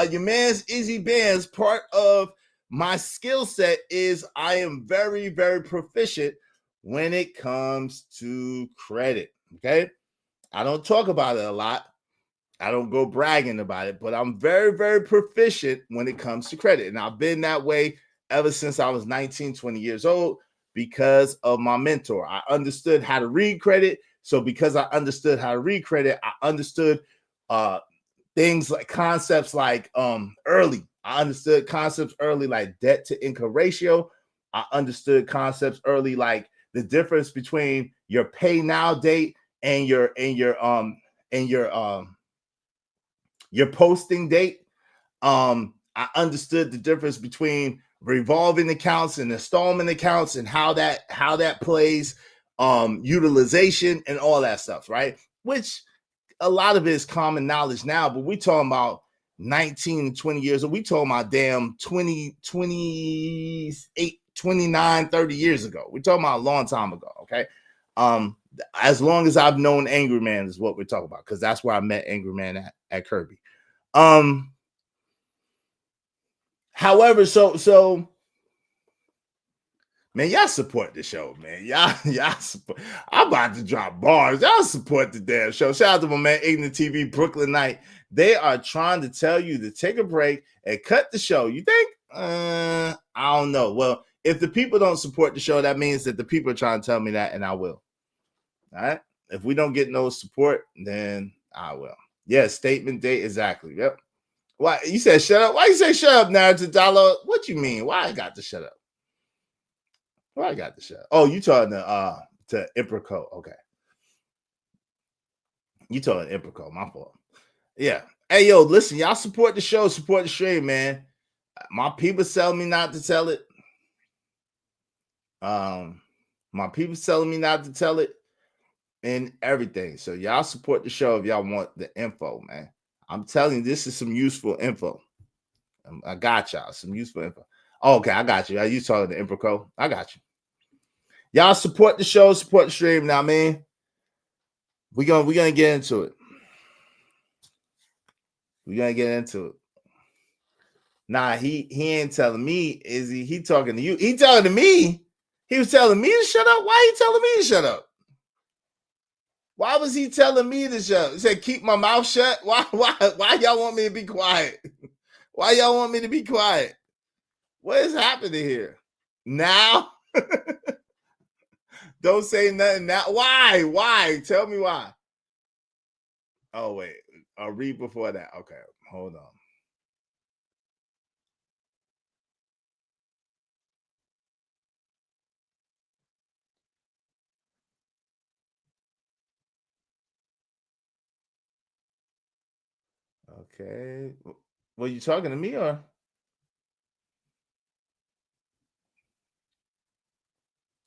your man's Izzy Benz, part of my skill set is I am very, very proficient when it comes to credit, okay? I don't talk about it a lot. I don't go bragging about it, but I'm very, very proficient when it comes to credit. And I've been that way ever since I was 19, 20 years old because of my mentor. I understood how to read credit. So because I understood how to read credit, I understood things like concepts like early. I understood concepts early like debt to income ratio. I understood concepts early like the difference between your pay now date and your posting date. I understood the difference between revolving accounts and installment accounts and how that plays, utilization and all that stuff, right? Which a lot of it is common knowledge now, but we talking about 19, 20 years old. We talking about damn 20, 28, 29, 30 years ago. We're talking about a long time ago, okay? As long as I've known Angry Man is what we're talking about, because that's where I met Angry Man at Kirby. However, so man, y'all support the show, man. Y'all support. I'm about to drop bars. Y'all support the damn show. Shout out to my man Ignorant TV, Brooklyn Night. They are trying to tell you to take a break and cut the show. You think? I don't know. Well, if the people don't support the show, that means that the people are trying to tell me that, and I will. All right. If we don't get no support, then I will. Yeah, statement date. Exactly. Yep. Why you said shut up? Why you say shut up, Narrative Dollar? What you mean? Why I got to shut up? Why I got to shut up? Oh, you talking to Impreco. Okay. You talking Impreco, my fault. Yeah. Hey, yo, listen, y'all support the show, support the stream, man. My people tell me not to tell it. My people telling me not to tell it and everything. So y'all support the show if y'all want the info, man. I'm telling you, this is some useful info. I got y'all some useful info. Oh, okay, I got you. Are you talking to Improco? I got you. Y'all support the show, support the stream. Now, man, we're gonna get into it. We're gonna get into it. Nah, he ain't telling me, is he? He talking to you. He telling to me. He was telling me to shut up. Why he telling me to shut up? Why was he telling me to shut up? He said, keep my mouth shut. Why y'all want me to be quiet? Why y'all want me to be quiet? What is happening here? Now? Don't say nothing now. Why? Why? Tell me why. Oh, wait. I'll read before that. Okay, hold on. Okay. Were you talking to me or?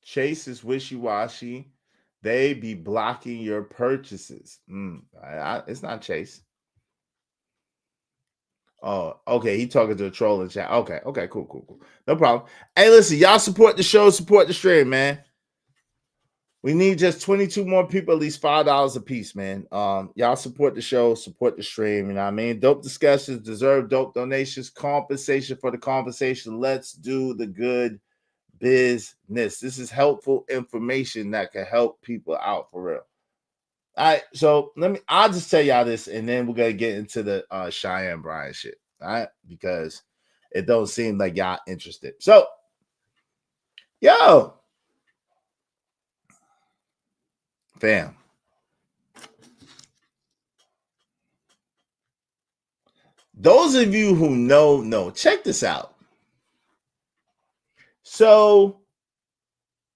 Chase is wishy-washy. They be blocking your purchases. It's not Chase. Oh, okay. He talking to a troll in chat. Okay, cool. No problem. Hey, listen, y'all support the show, support the stream, man. We need just 22 more people, at least $5 a piece, man. Y'all support the show, support the stream. You know what I mean? Dope discussions deserve dope donations. Compensation for the conversation. Let's do the good business. This is helpful information that can help people out for real. All right, so I'll just tell y'all this, and then we're gonna get into the Cheyenne Bryan shit. All right, because it don't seem like y'all interested. So, yo, fam, those of you who know, check this out. So,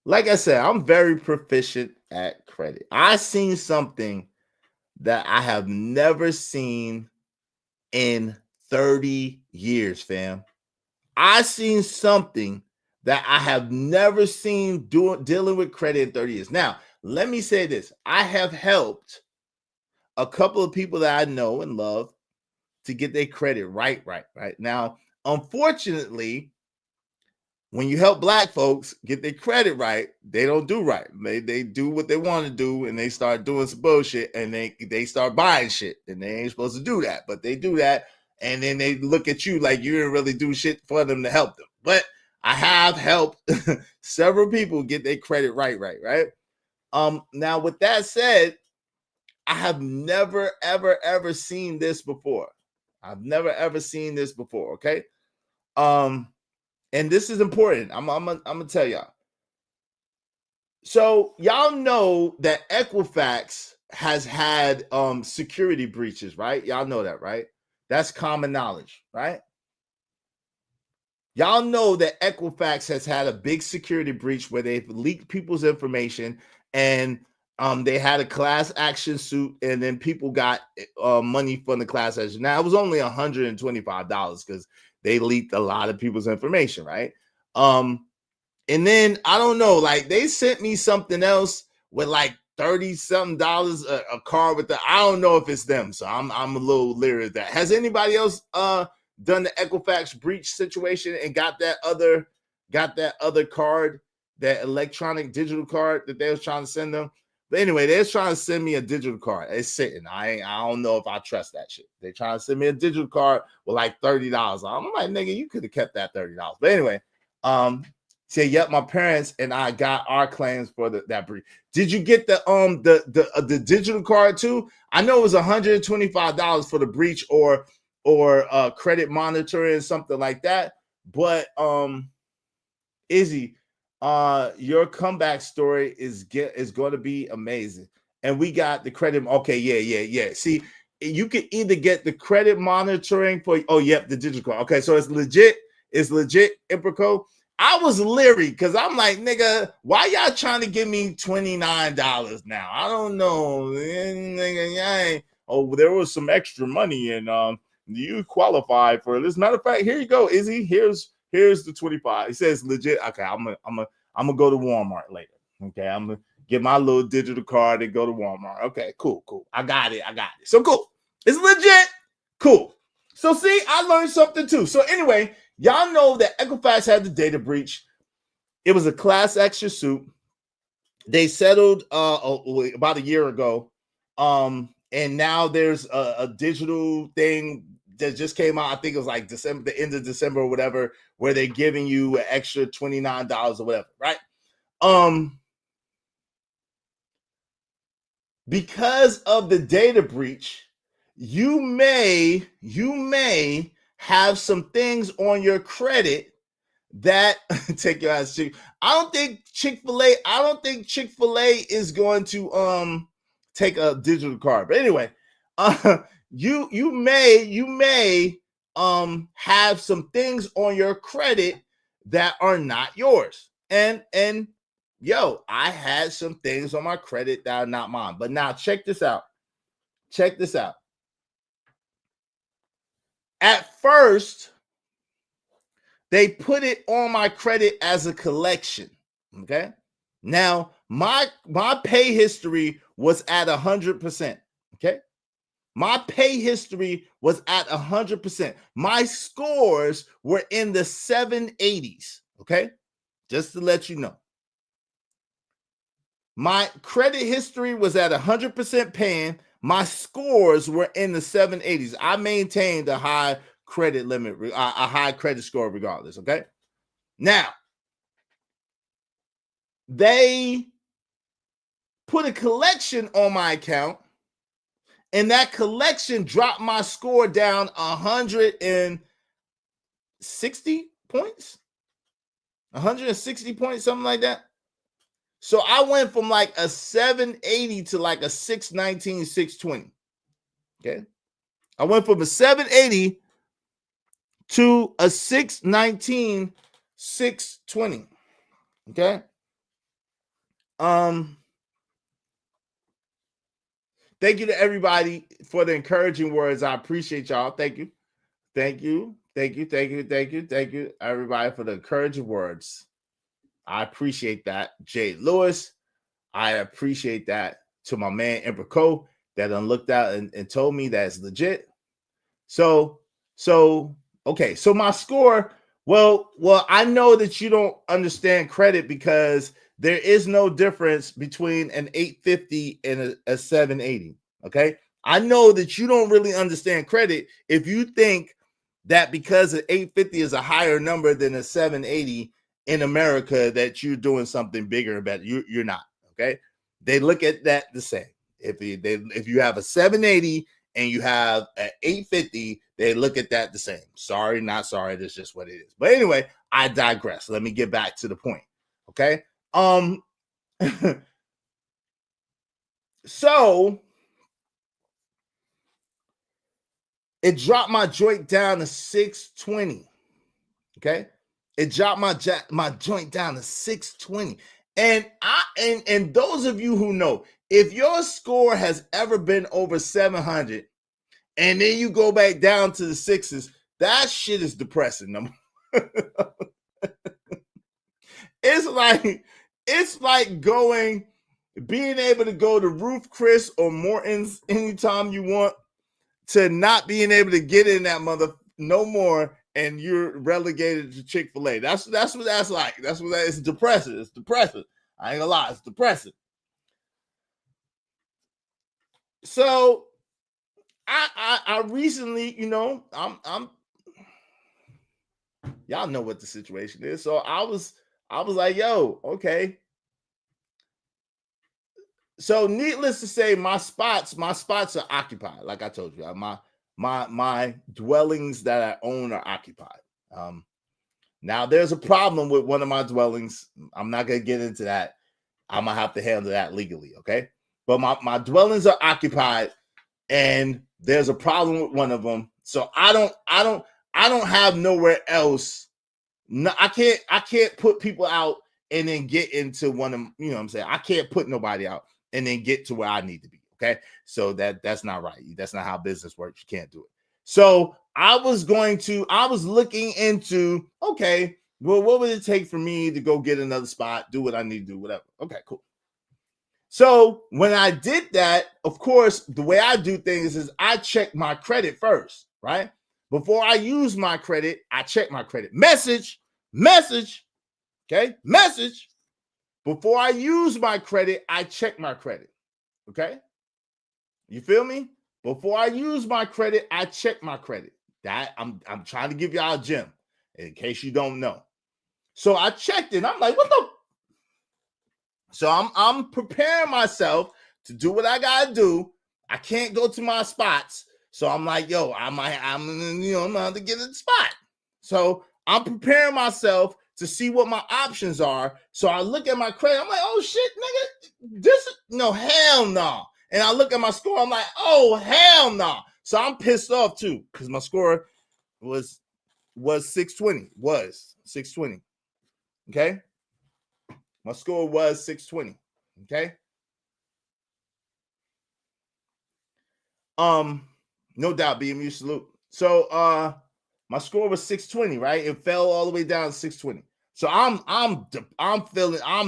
like I said, I'm very proficient at credit. I seen something that I have never seen in 30 years, fam. I seen something that I have never seen dealing with credit in 30 years. Now, let me say this. I have helped a couple of people that I know and love to get their credit right. Now, unfortunately, when you help black folks get their credit right, they don't do right. They do what they want to do, and they start doing some bullshit, and they start buying shit, and they ain't supposed to do that, but they do that, and then they look at you like you didn't really do shit for them to help them. But I have helped several people get their credit right. Now, with that said, I have never, ever seen this before. I've never, ever seen this before, okay? And this is important. I'm gonna tell y'all. So y'all know that Equifax has had security breaches, right? Y'all know that, right? That's common knowledge, right? Y'all know that Equifax has had a big security breach where they've leaked people's information, and they had a class action suit, and then people got money from the class action. Now, it was only $125 because they leaked a lot of people's information, right? And then I don't know, like they sent me something else with like $30-something a card with the. I don't know if it's them, so I'm a little leery of that. Has anybody else done the Equifax breach situation and got that other card, that electronic digital card that they was trying to send them? But anyway, they're trying to send me a digital card. It's sitting. I don't know if I trust that shit. They're trying to send me a digital card with like $30. I'm like, nigga, you could have kept that $30. But anyway, say, yep, my parents and I got our claims for that breach. Did you get the digital card too? I know it was $125 for the breach or credit monitoring, something like that. But Izzy, your comeback story is going to be amazing. And we got the credit. Okay, yeah. See, you can either get the credit monitoring for. Oh, yep, the digital card. Okay, so it's legit. It's legit. Improco. I was leery because I'm like, nigga, why y'all trying to give me $29 now? I don't know, nigga. Oh, there was some extra money, and you qualify for this. Matter of fact, here you go, Izzy. Here's the 25. It says legit. Okay, I'm gonna go to Walmart later. Okay, I'm gonna get my little digital card and go to Walmart. Okay, cool. I got it. So cool. It's legit. Cool. So see, I learned something too. So anyway, y'all know that Equifax had the data breach. It was a class action suit. They settled about a year ago. And now there's a digital thing that just came out. I think it was like December, the end of December or whatever, where they're giving you an extra $29 or whatever, right? Because of the data breach, you may have some things on your credit that take your ass to. I don't think Chick-fil-A is going to take a digital card. But anyway, you may have some things on your credit that are not yours. And yo, I had some things on my credit that are not mine. But now check this out. At first, they put it on my credit as a collection. Okay. Now, my pay history was at 100%. Okay. My pay history was at 100%. My scores were in the 780s. Okay. Just to let you know. My credit history was at 100% paying. My scores were in the 780s. I maintained a high credit limit, a high credit score regardless, okay? Now, they put a collection on my account, and that collection dropped my score down 160 points? 160 points, something like that. So I went from like a 780 to like a 619, 620. Okay. I went from a 780 to a 619, 620. Okay. Thank you to everybody for the encouraging words. I appreciate y'all. Thank you. Thank you, everybody, for the encouraging words. I appreciate that. Jade Lewis, I appreciate that. To my man Emperor Co that looked out and told me that it's legit. So okay. So my score, well, I know that you don't understand credit because there is no difference between an 850 and a 780. Okay. I know that you don't really understand credit if you think that because an 850 is a higher number than a 780 in America that you're doing something bigger and better. You're not. Okay. They look at that the same. If you have a 780 and you have an 850, they look at that the same. Sorry, not sorry. That's just what it is. But anyway, I digress. Let me get back to the point. Okay. So it dropped my joint down to 620. Okay. It dropped my joint down to 620. And those of you who know, if your score has ever been over 700 and then you go back down to the sixes, that shit is depressing. It's like being able to go to Ruth Chris or Morton's anytime you want to not being able to get in that mother no more, and you're relegated to Chick-fil-A. That's what that's like. That's what it's depressing. It's depressing. I ain't gonna lie, it's depressing. So I recently, I'm y'all know what the situation is. So I was like, yo, okay. So needless to say, my spots are occupied. Like I told you, my dwellings that I own are occupied. Now there's a problem with one of my dwellings. I'm not gonna get into that. I'm gonna have to handle that legally, okay? But my dwellings are occupied, and there's a problem with one of them. So I don't have nowhere else. No, I can't put people out and then get into one of them. You know what I'm saying? I can't put nobody out and then get to where I need to be. Okay. So that's not right. That's not how business works. You can't do it. So I was looking into, okay, well, what would it take for me to go get another spot, do what I need to do, whatever. Okay, cool. So when I did that, of course, the way I do things is I check my credit first, right? Before I use my credit, I check my credit. Message. Okay, message. Before I use my credit, I check my credit. Okay, you feel me? Before I use my credit, I check my credit. That I'm trying to give y'all a gem in case you don't know. So I checked it. I'm like, what the? So I'm preparing myself to do what I gotta do. I can't go to my spots. So I'm like, yo, I'm gonna have to get a spot. So I'm preparing myself to see what my options are. So I look at my credit. I'm like, oh shit, nigga, no, hell no. And I look at my score. I'm like, oh hell no. So I'm pissed off too because my score was 620. Was 620. Okay. My score was 620. Okay. No doubt, BMU salute. So my score was 620, right? It fell all the way down to 620. So I'm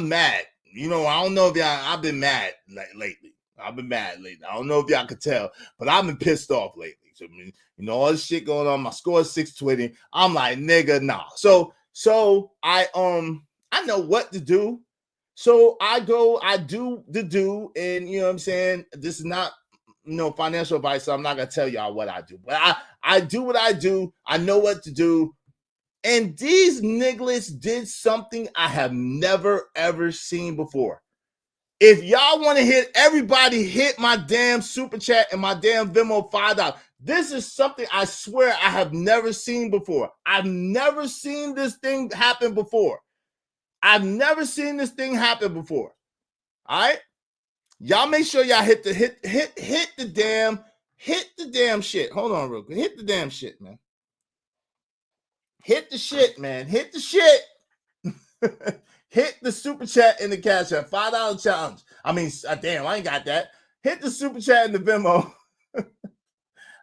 mad. You know, I don't know if I've been mad lately. I've been mad lately. I don't know if y'all could tell, but I've been pissed off lately. So, you know, all this shit going on. My score is 620. I'm like, nigga, nah. So I know what to do. So I do the do, and you know what I'm saying? This is not financial advice, so I'm not gonna tell y'all what I do. But I do what I do. I know what to do. And these nigglets did something I have never ever seen before. If y'all want to hit, everybody hit my damn super chat and my damn Venmo $5. This is something I swear I have never seen before. I've never seen this thing happen before. I've never seen this thing happen before. All right? Y'all make sure y'all hit the damn shit. Hold on real quick. Hit the damn shit, man. Hit the shit, man. Hit the shit. Hit the super chat in the cash app. $5 challenge. I mean, damn, I ain't got that. Hit the super chat in the Venmo.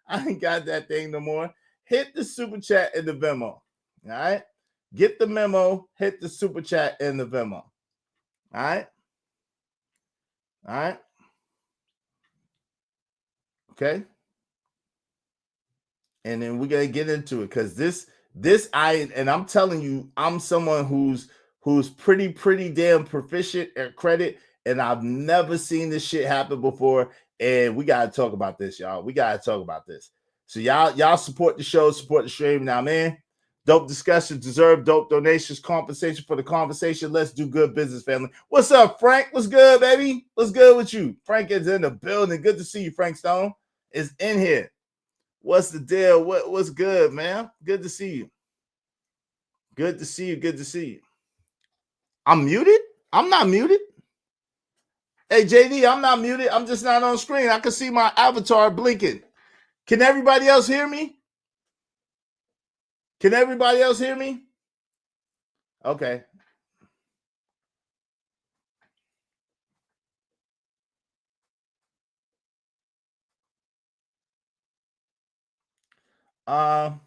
I ain't got that thing no more. Hit the super chat in the Venmo. All right? Get the memo. Hit the super chat in the Venmo. All right? All right. Okay. And then we're gonna get into it because I'm telling you, I'm someone who's pretty damn proficient at credit, and I've never seen this shit happen before. And we gotta talk about this, y'all. We gotta talk about this. So y'all support the show, support the stream. Now, man. Dope discussions deserve dope donations, compensation for the conversation. Let's do good business, family. What's up, Frank? What's good, baby? What's good with you? Frank is in the building. Good to see you, Frank Stone is in here. What's the deal? What's good, man? Good to see you. Good to see you. Good to see you. I'm muted? I'm not muted. Hey, JD, I'm not muted. I'm just not on screen. I can see my avatar blinking. Can everybody else hear me? Can everybody else hear me? Okay. I'm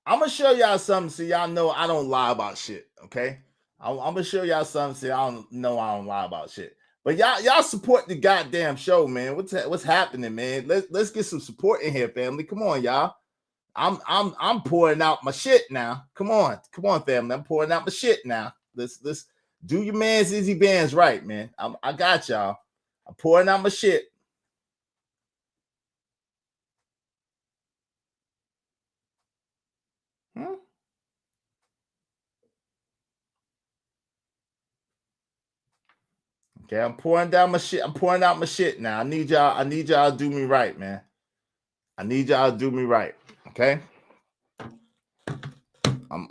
gonna show y'all something so y'all know I don't lie about shit. Okay, I'm gonna show y'all something so y'all know I don't lie about shit. But y'all support the goddamn show, man. What's happening, man? Let's get some support in here, family. Come on, y'all. I'm pouring out my shit now. Come on, family. I'm pouring out my shit now. Let's do your man's Izzy Bands right, man. I got y'all. I'm pouring out my shit. Okay, I'm pouring down my shit. I'm pouring out my shit now. I need y'all to do me right, man. I need y'all to do me right. Okay. I'm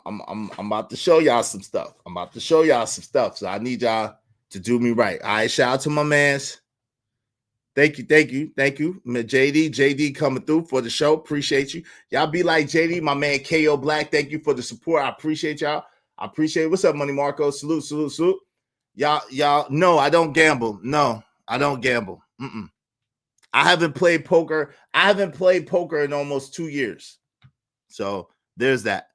about to show y'all some stuff. So I need y'all to do me right. All right, shout out to my mans. Thank you. JD coming through for the show. Appreciate you. Y'all be like JD, my man KO Black. Thank you for the support. I appreciate y'all. What's up, Money Marco? Salute. Y'all, no, I don't gamble. No, I don't gamble. I haven't played poker. In almost 2 years. So there's that.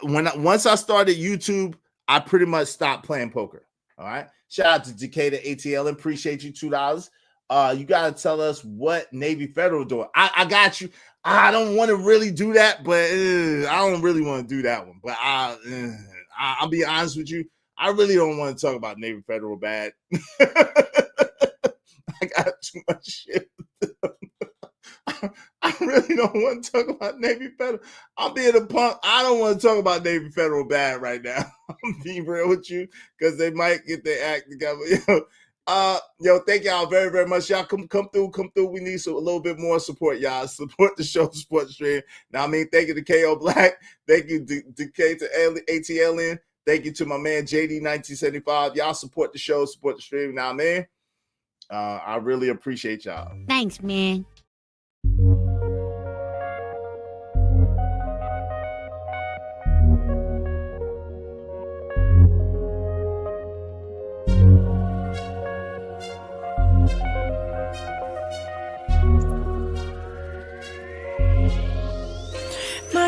Once I started YouTube, I pretty much stopped playing poker. All right. Shout out to Decatur ATL. Appreciate you $2. You gotta tell us what Navy Federal doing. I got you. I don't want to really do that, but I don't really want to do that one. But I'll be honest with you. I really don't want to talk about Navy Federal bad. I got too much shit. I really don't want to talk about Navy Federal. I'm being a punk. I don't want to talk about Navy Federal bad right now. I'm being real with you because they might get their act together. Yo, thank y'all very, very much. Y'all come through. We need a little bit more support, y'all. Support the show, support the stream. Now, I mean, thank you to KO Black. Thank you to K to ATLN. Thank you to my man JD1975. Y'all support the show, support the stream. Now, man, I really appreciate y'all. Thanks, man.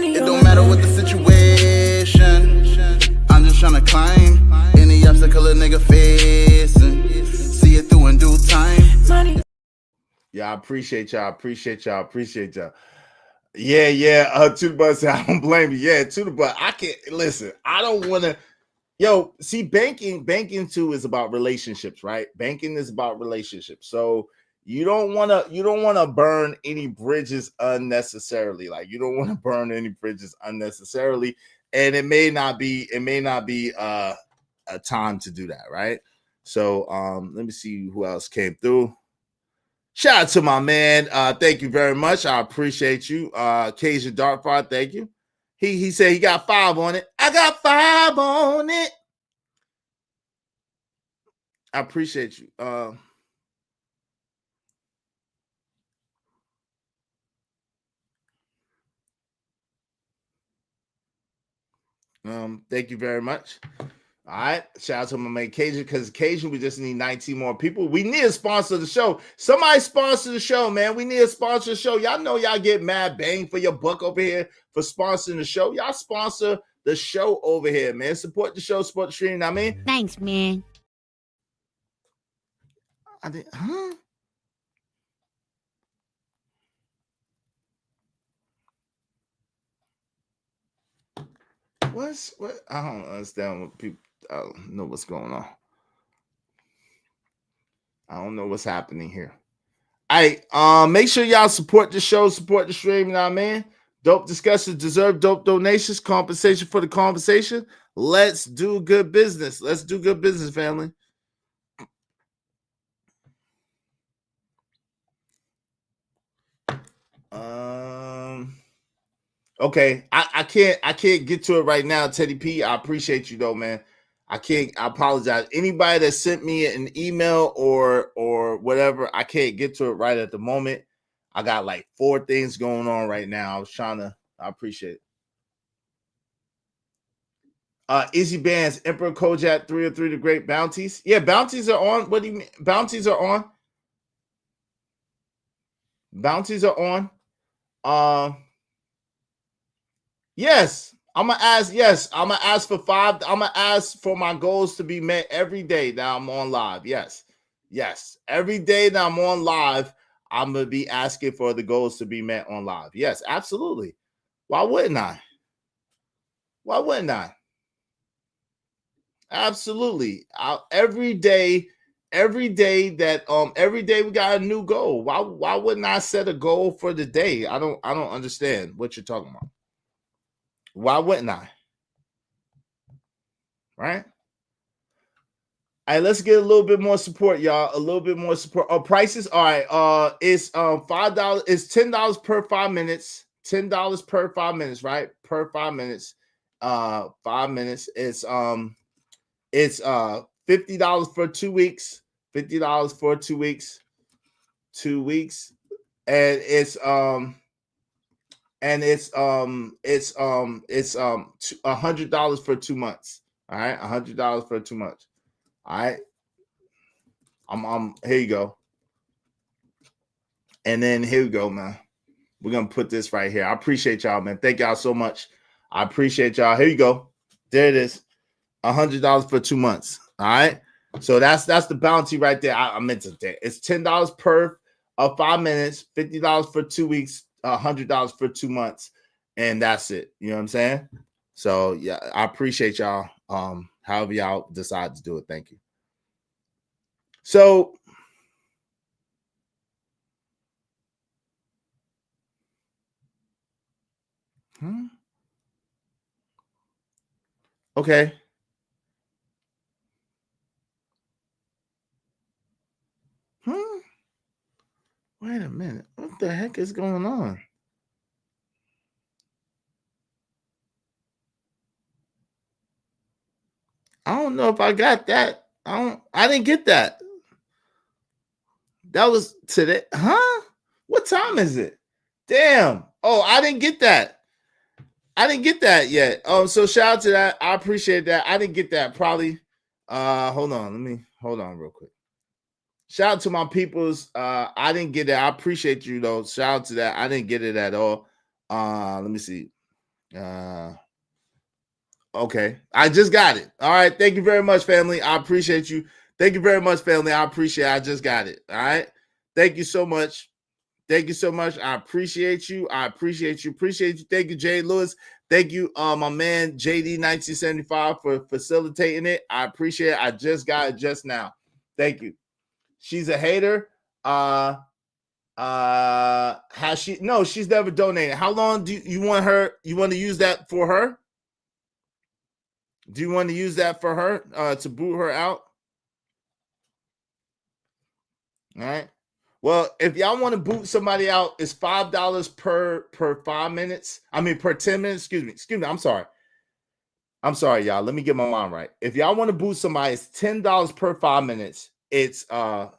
It don't matter what the situation, I'm just tryna climb any obstacle a nigga facing. See it through in due time. Yeah, I appreciate y'all. Yeah. To the bus. I don't blame you. Yeah, to the bus. I can't listen. I don't want to. Yo, see, banking too is about relationships, right? Banking is about relationships. So you don't want to burn any bridges unnecessarily. Like you don't want to burn any bridges unnecessarily, and it may not be a time to do that, right? So let me see who else came through. Shout out to my man. Thank you very much. I appreciate you. Cajun Dartfire, thank you. He said he got 5 on it. I got 5 on it. I appreciate you. Thank you very much. All right. Shout out to my man Cajun, because Cajun, we just need 19 more people. We need a sponsor of the show. Somebody sponsor the show, man. We need a sponsor of the show. Y'all know y'all get mad bang for your buck over here for sponsoring the show. Y'all sponsor the show over here, man. Support the show, support the stream. You know what I mean? Thanks, man. What? I don't understand what people. I don't know what's going on. I don't know what's happening here. All right, make sure y'all support the show, support the stream. You know what I mean? Dope discussions deserve dope donations. Compensation for the conversation. Let's do good business. Let's do good business, family. Okay, I can't get to it right now, Teddy P. I appreciate you though, man. I apologize. Anybody that sent me an email or whatever, I can't get to it right at the moment. I got like 4 things going on right now. I appreciate it. Izzy Bands, Emperor Kojak, 303 The Great Bounties. Yeah, bounties are on. What do you mean? Bounties are on. Bounties are on. Yes, I'm gonna ask. Yes, I'm gonna ask for 5. I'm gonna ask for my goals to be met every day that I'm on live. Yes, every day that I'm on live, I'm gonna be asking for the goals to be met on live. Yes, absolutely. Why wouldn't I? Absolutely. Every day we got a new goal. Why wouldn't I set a goal for the day? I don't understand what you're talking about. Why wouldn't I? Right? All right, let's get a little bit more support, y'all. A little bit more support. Prices. All right. It's $5. It's $10 per 5 minutes. $10 per 5 minutes, right? Per 5 minutes. 5 minutes. It's $50 for 2 weeks. $50 for 2 weeks. 2 weeks. And it's $100 for 2 months. All right, $100 for 2 months. All right, I'm here you go. And then here we go, man. We're gonna put this right here. I appreciate y'all, man. Thank y'all so much. I appreciate y'all. Here you go. There it is. $100 for 2 months. All right. So that's the bounty right there. I meant to say it's $10 per 5 minutes, $50 for 2 weeks, $100 for 2 months, and that's it. You know what I'm saying? So yeah, I appreciate y'all. However y'all decide to do it, thank you. So okay. Wait a minute. What the heck is going on? I don't know if I got that. I didn't get that. That was today. Huh? What time is it? Damn. Oh, I didn't get that. I didn't get that yet. So shout out to that. I appreciate that. I didn't get that. Probably. Hold on. Hold on real quick. Shout out to my peoples. I didn't get it. I appreciate you though. Shout out to that. I didn't get it at all. Let me see. Okay, I just got it. All right, thank you very much, family. I appreciate you. Thank you very much, family. I appreciate it. I just got it. All right, thank you so much. Thank you so much. I appreciate you. I appreciate you. Appreciate you. Thank you, Jay Lewis. Thank you, my man JD1975 for facilitating it. I appreciate it. I just got it just now. Thank you. She's a hater. Has she? No, she's never donated. How long do you want her? You want to use that for her? Do you want to use that for her to boot her out? All right. Well, if y'all want to boot somebody out, it's $5 per 5 minutes. I mean, per 10 minutes. Excuse me. I'm sorry. Y'all. Let me get my mind right. If y'all want to boot somebody, it's $10 per 5 minutes. It's $50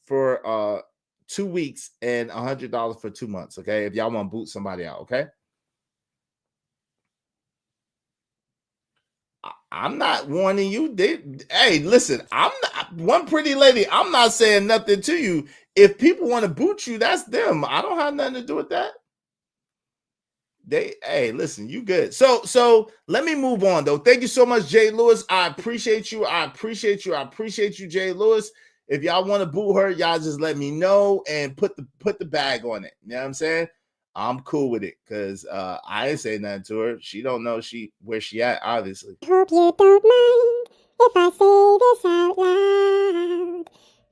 for 2 weeks and $100 for 2 months. Okay. If y'all want to boot somebody out, okay. I'm not warning you. Hey, listen, I'm not one pretty lady. I'm not saying nothing to you. If people want to boot you, that's them. I don't have nothing to do with that. Hey, listen, you good. So let me move on though. Thank you so much, Jay Lewis. I appreciate you. I appreciate you, Jay Lewis. If y'all want to boot her, y'all just let me know and put the bag on it. You know what I'm saying? I'm cool with it because I ain't say nothing to her. She don't know where she at, obviously. Hope you don't mind if I say this out loud.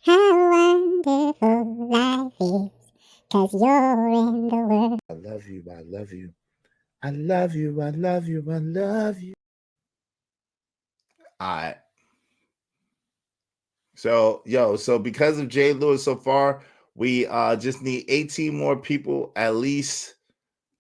How wonderful life is, 'cause you're in the world. I love you. I love you. I love you. I love you. I love you. All right. So because of Jay Lewis so far, we just need 18 more people, at least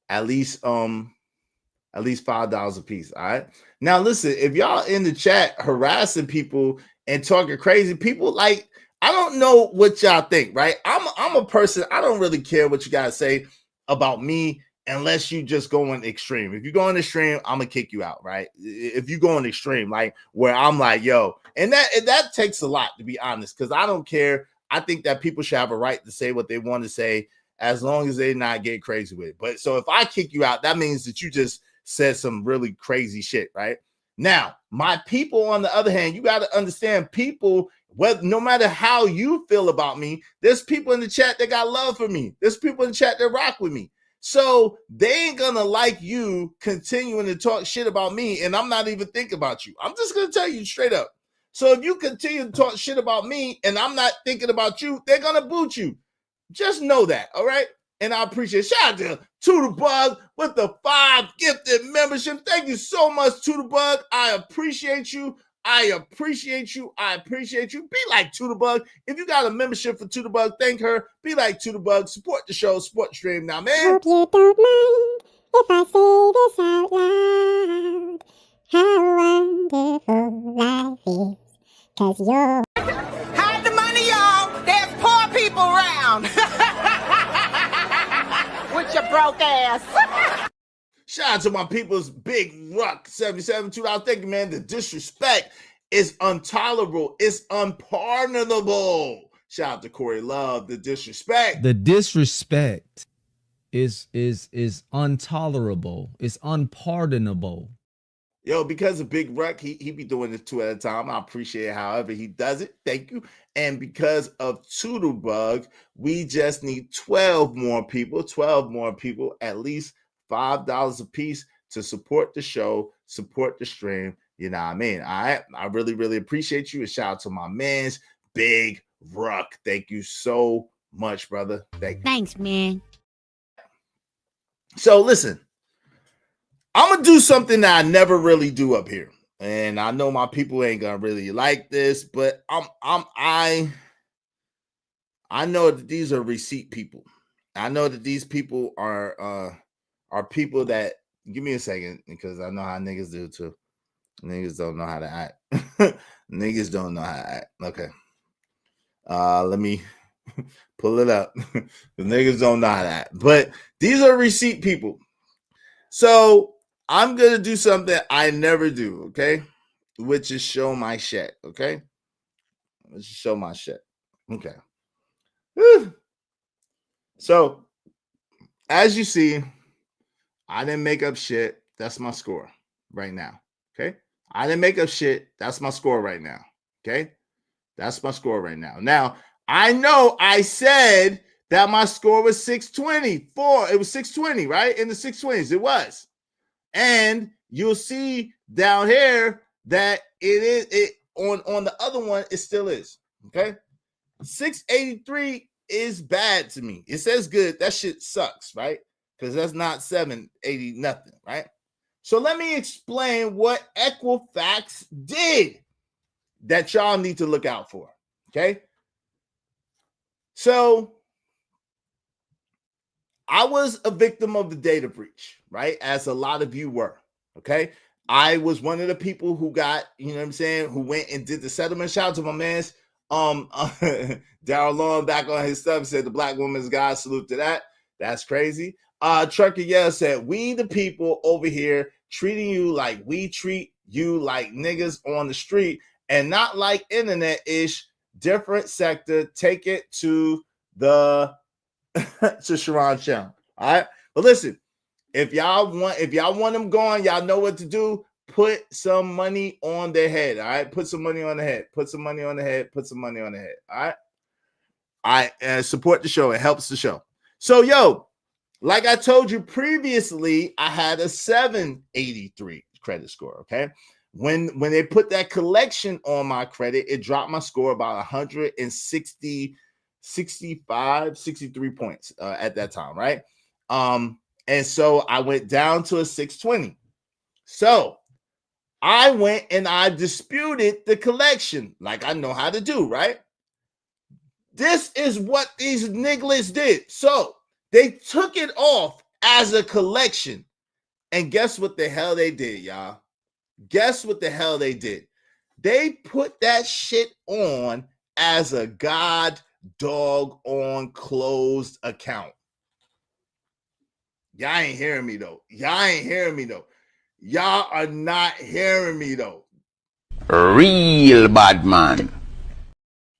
$5 a piece. All right. Now listen, if y'all in the chat harassing people and talking crazy, people like, I don't know what y'all think, right? I'm a person, I don't really care what you guys say about me unless you just go on extreme. If you go on extreme, I'm gonna kick you out, right? If you go on extreme, like where I'm like, yo, and that takes a lot, to be honest, because I don't care. I think that people should have a right to say what they want to say as long as they not get crazy with it. But so if I kick you out, that means that you just said some really crazy shit, right? Now, my people, on the other hand, you got to understand, people, no matter how you feel about me, there's people in the chat that got love for me. There's people in the chat that rock with me. So they ain't gonna like you continuing to talk shit about me, and I'm not even thinking about you. I'm just gonna tell you straight up. So if you continue to talk shit about me and I'm not thinking about you, they're gonna boot you. Just know that, all right? And I appreciate it. Shout out to the Bug with the 5 gifted membership. Thank you so much, to the Bug. I appreciate you. I appreciate you. Be like To the Bug. If you got a membership for To the Bug, thank her. Be like To the Bug. Support the show, support the stream now, man. Hope you don't mind if I say this out loud. How wonderful life is, 'cause you're. Hide the money, y'all. There's poor people around. With your broke ass. Shout out to my people's Big Ruck 77 $2. Thank you, man. The disrespect is intolerable. It's unpardonable. Shout out to Corey Love. The disrespect. The disrespect is intolerable. It's unpardonable. Yo, because of Big Ruck, he be doing this 2 at a time. I appreciate it however he does it. Thank you. And because of Toodlebug, we just need 12 more people, at least $5 a piece to support the show, support the stream. You know what I mean? I really, really appreciate you. A shout out to my man's Big Ruck. Thank you so much, brother. Thank you. Thanks, man. So listen, I'm gonna do something that I never really do up here, and I know my people ain't gonna really like this, but I know that these are receipt people. I know that these people are people that. Give me a second because I know how niggas do too. Niggas don't know how to act. Niggas don't know how to act. Okay. Let me pull it up. The niggas don't know how to act, but these are receipt people. So I'm gonna do something I never do, okay? Which is show my shit, okay? Let's show my shit. Okay. Whew. So as you see, I didn't make up shit. That's my score right now. Okay. I didn't make up shit. That's my score right now. Okay. That's my score right now. Now, I know I said that my score was 624. It was 620, right? In the 620s, it was. And you'll see down here that it on the other one, it still is. Okay. 683 is bad to me. It says good. That shit sucks, right? Because that's not 780 nothing, right? So let me explain what Equifax did that y'all need to look out for, okay? So I was a victim of the data breach, right? As a lot of you were, okay? I was one of the people who got, you know what I'm saying, who went and did the settlement. Shout out to my man's Daryl Long back on his stuff, said the black woman's God, salute to that. That's crazy. Trucker Yell said, we the people over here treating you like we treat you like niggas on the street and not like internet-ish, different sector. Take it to the to Sharon Chung. All right. But listen, if y'all want them gone, y'all know what to do. Put some money on their head. All right. Put some money on the head. Put some money on the head. Put some money on the head. All right. I support the show. It helps the show. So, yo, like I told you previously, I had a 783 credit score. Okay. When they put that collection on my credit, it dropped my score about 160, 65, 63 points at that time, right? And so I went down to a 620. So I went and I disputed the collection like I know how to do, right? This is what these nigglets did. So they took it off as a collection. And guess what the hell they did, y'all? Guess what the hell they did? They put that shit on as a god dog on closed account. Y'all ain't hearing me though. Y'all ain't hearing me though. Y'all are not hearing me though. Real bad man.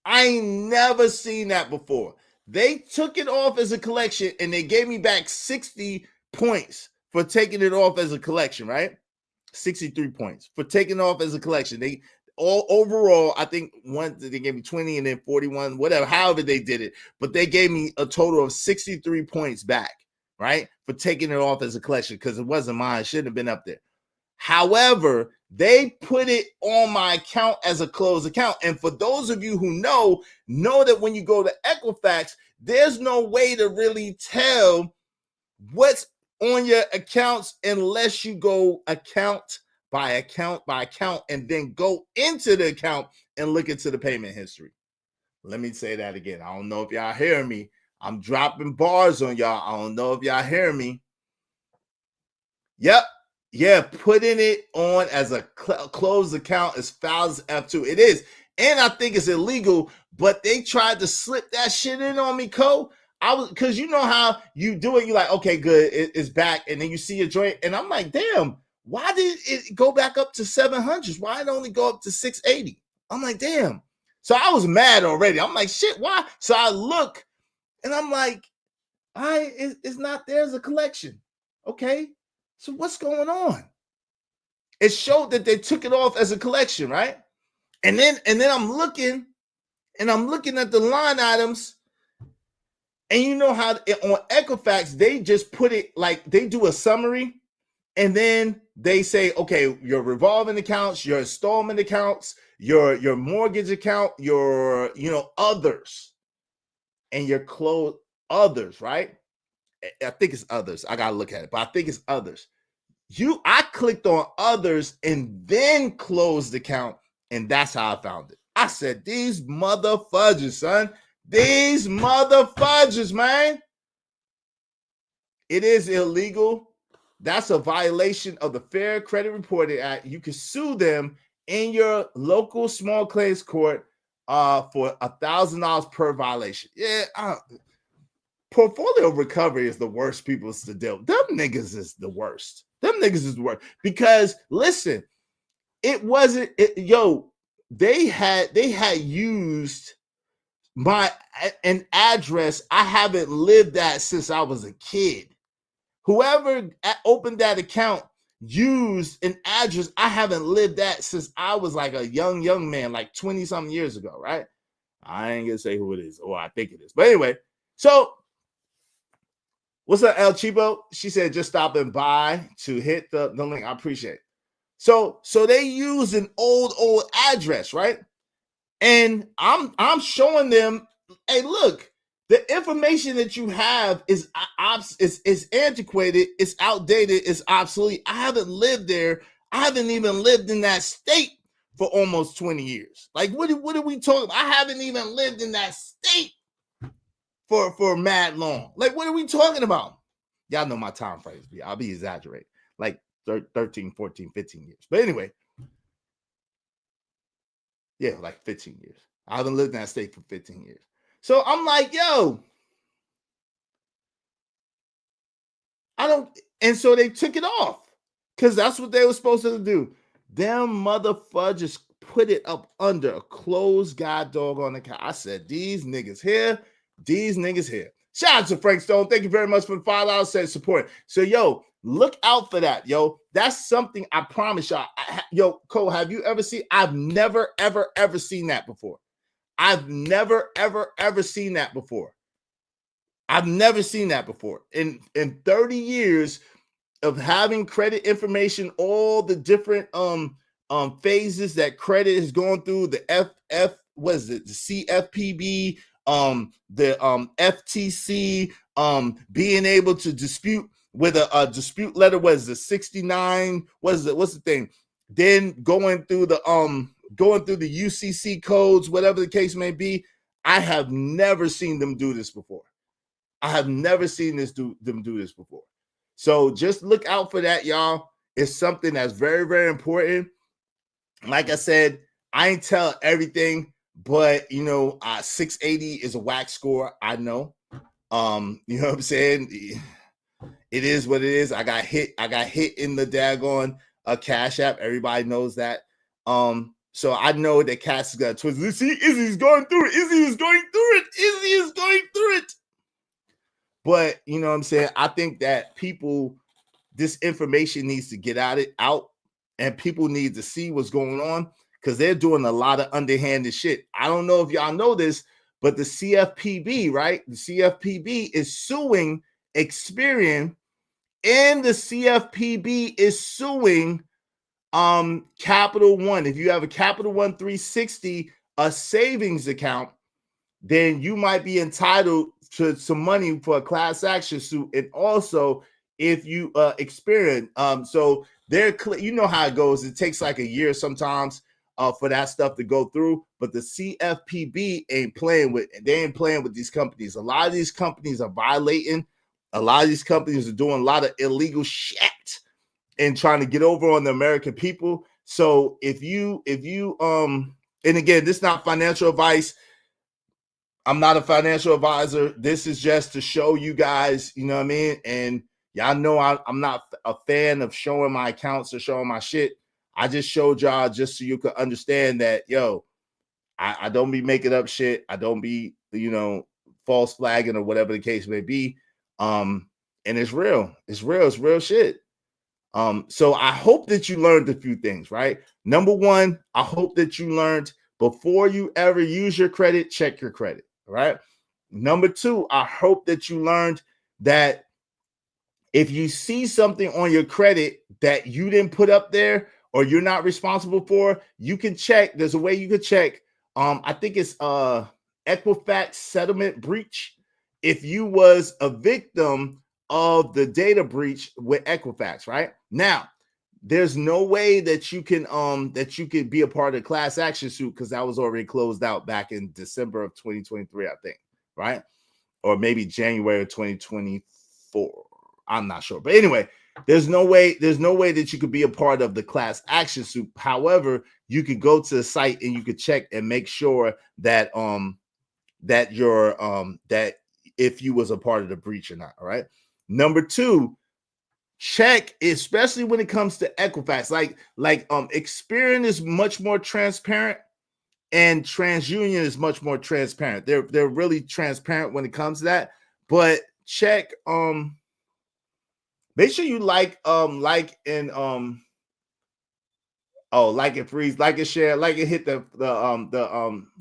I ain't never seen that before. They took it off as a collection and they gave me back 60 points for taking it off as a collection, right? 63 points for taking it off as a collection. They all overall, I think they gave me 20 and then 41, whatever, however they did it. But they gave me a total of 63 points back, right? For taking it off as a collection because it wasn't mine. It shouldn't have been up there. However, they put it on my account as a closed account. And for those of you who know that when you go to Equifax, there's no way to really tell what's on your accounts unless you go account by account and then go into the account and look into the payment history. Let me say that again. I don't know if y'all hear me. I'm dropping bars on y'all. I don't know if y'all hear me. Yep. Yeah, putting it on as a closed account is foul as F2. It is. And I think it's illegal, but they tried to slip that shit in on me, Cole. Because you know how you do it. You're like, okay, good. It's back. And then you see a joint. And I'm like, damn, why did it go back up to 700? Why did it only go up to 680? I'm like, damn. So I was mad already. I'm like, shit, why? So I look and I'm like, it's not, there's a collection. Okay. So what's going on? it showed that they took it off as a collection, right? And then I'm looking at the line items, and you know how on Equifax they just put it like they do a summary, and then they say, okay, your revolving accounts, your installment accounts, your mortgage account, your others, and your close others, right? I think it's others. I gotta look at it, but I think it's others. I clicked on others and then closed the account, and that's how I found it. I said, these mother fudges, son. These mother fudges, man. It is illegal. That's a violation of the Fair Credit Reporting Act. You can sue them in your local small claims court for $1,000 per violation. Yeah, portfolio recovery is the worst people to deal with. Them niggas is the worst. Because listen, it wasn't they had used an address I haven't lived at since I was a kid. Whoever opened that account used an address I haven't lived at since I was like a young man, like 20-something years ago, right? I ain't gonna say who it is, or I think it is. But anyway, so what's up, El Chibo? She said just stop and by to hit the link. I appreciate it. So they use an old address, right? And I'm showing them, hey, look, the information that you have is antiquated, it's outdated, it's obsolete. I haven't lived there. I haven't even lived in that state for almost 20 years. Like, what are we talking about? I haven't even lived in that state for mad long. Like, what are we talking about? Y'all know my time frames. I'll be exaggerating. Like 13, 14, 15 years. But anyway, yeah, like 15 years. I haven't lived in that state for 15 years. So I'm like, yo, and so they took it off because that's what they were supposed to do. Them motherfuckers put it up under a closed god dog on the account. I said, these niggas here. Shout out to Frank Stone. Thank you very much for the $5 said support. So, yo, look out for that, yo. That's something I promise y'all. Yo, Cole, have you ever seen? I've never, ever seen that before. I've never, ever seen that before. I've never seen that before. In 30 years of having credit information, all the different phases that credit is going through, the the CFPB, the FTC, being able to dispute with a dispute letter, was the 69, what's the thing? Then going through the UCC codes, whatever the case may be. I have never seen them do this before. So just look out for that, y'all. It's something that's very, very important. Like I said, I ain't tell everything, but 680 is a whack score. I know. You know what I'm saying? It is what it is. I got hit in the daggone Cash App. Everybody knows that. So I know that Cass is gonna twist. See, Izzy's going through it. Izzy is going through it. But you know what I'm saying? I think that this information needs to get out, and people need to see what's going on, because they're doing a lot of underhanded shit. I don't know if y'all know this, but the CFPB, right? The CFPB is suing Experian, and the CFPB is suing Capital One. If you have a Capital One 360, a savings account, then you might be entitled to some money for a class action suit. And also, if you Experian, so you know how it goes. It takes like a year sometimes for that stuff to go through. But the CFPB ain't playing with these companies. A lot of these companies are violating. A lot of these companies are doing a lot of illegal shit and trying to get over on the American people. So if you and again, this is not financial advice. I'm not a financial advisor. This is just to show you guys, you know what I mean? And y'all know I'm not a fan of showing my accounts or showing my shit. I just showed y'all just so you could understand that, yo, I don't be making up shit. I don't be, false flagging or whatever the case may be. And it's real. It's real shit. So I hope that you learned a few things, right? Number one, I hope that you learned before you ever use your credit, check your credit, right? Number two, I hope that you learned that if you see something on your credit that you didn't put up there or you're not responsible for, you can check. There's a way you can check. I think it's Equifax settlement breach. If you was a victim of the data breach with Equifax, right? Now, there's no way that you can be a part of the class action suit because that was already closed out back in December of 2023, I think, right? Or maybe January of 2024. I'm not sure. But anyway, there's no way that you could be a part of the class action suit. However, you could go to the site and you could check and make sure that that if you was a part of the breach or not. All right. Number two, check, especially when it comes to Equifax. Like Experian is much more transparent and TransUnion is much more transparent. They're really transparent when it comes to that. But check make sure you like and freeze, like and share, like and hit the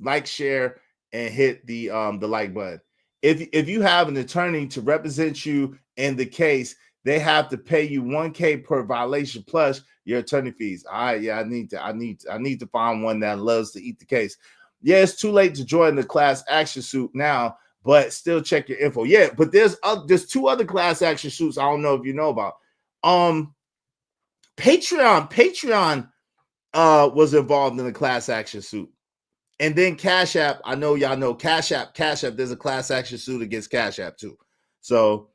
like, share, and hit the like button. If you have an attorney to represent you in the case, they have to pay you $1,000 per violation plus your attorney fees. All right, yeah, I need to find one that loves to eat the case. Yeah, it's too late to join the class action suit now, but still check your info. Yeah, but there's two other class action suits I don't know if you know about. Patreon was involved in the class action suit. And then Cash App, I know y'all know Cash App, there's a class action suit against Cash App too. So